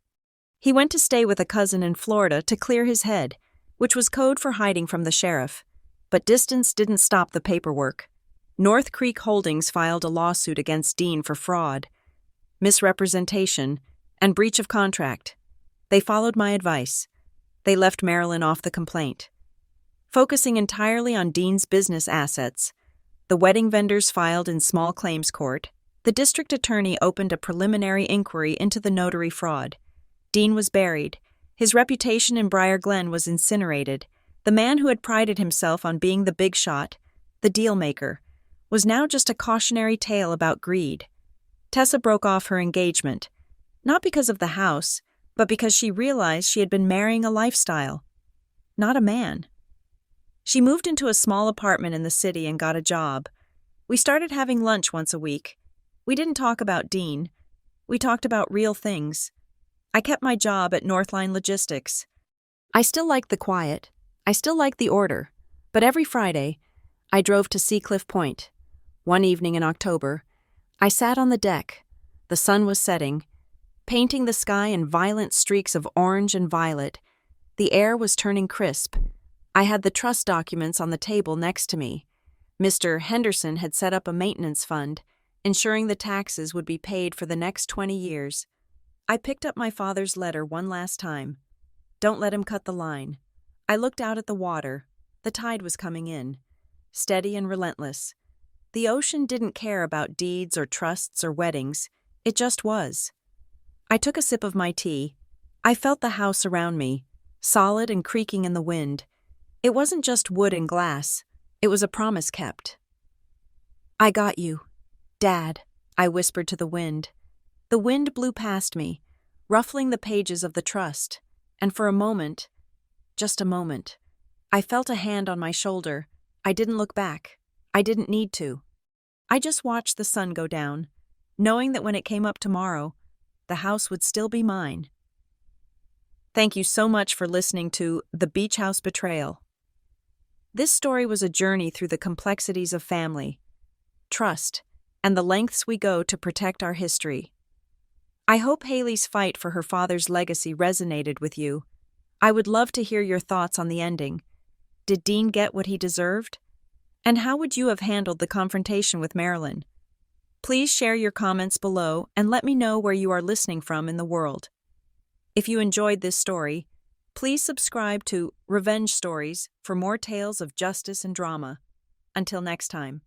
He went to stay with a cousin in Florida to clear his head, which was code for hiding from the sheriff. But distance didn't stop the paperwork. North Creek Holdings filed a lawsuit against Dean for fraud, misrepresentation, and breach of contract. They followed my advice. They left Marilyn off the complaint. Focusing entirely on Dean's business assets, the wedding vendors filed in small claims court. The district attorney opened a preliminary inquiry into the notary fraud. Dean was buried. His reputation in Briar Glen was incinerated. The man who had prided himself on being the big shot, the deal maker, was now just a cautionary tale about greed. Tessa broke off her engagement, not because of the house, but because she realized she had been marrying a lifestyle, not a man. She moved into a small apartment in the city and got a job. We started having lunch once a week. We didn't talk about Dean. We talked about real things. I kept my job at Northline Logistics. I still liked the quiet. I still liked the order. But every Friday, I drove to Seacliff Point. One evening in October, I sat on the deck. The sun was setting, painting the sky in violent streaks of orange and violet. The air was turning crisp. I had the trust documents on the table next to me. Mr. Henderson had set up a maintenance fund, ensuring the taxes would be paid for the next 20 years. I picked up my father's letter one last time. Don't let him cut the line. I looked out at the water. The tide was coming in, steady and relentless. The ocean didn't care about deeds or trusts or weddings. It just was. I took a sip of my tea. I felt the house around me, solid and creaking in the wind. It wasn't just wood and glass. It was a promise kept. "I got you, Dad," I whispered to the wind. The wind blew past me, ruffling the pages of the trust, and for a moment, just a moment, I felt a hand on my shoulder. I didn't look back. I didn't need to. I just watched the sun go down, knowing that when it came up tomorrow, the house would still be mine. Thank you so much for listening to The Beach House Betrayal. This story was a journey through the complexities of family, trust, and the lengths we go to protect our history. I hope Haley's fight for her father's legacy resonated with you. I would love to hear your thoughts on the ending. Did Dean get what he deserved? And how would you have handled the confrontation with Marilyn? Please share your comments below and let me know where you are listening from in the world. If you enjoyed this story, please subscribe to Revenge Stories for more tales of justice and drama. Until next time.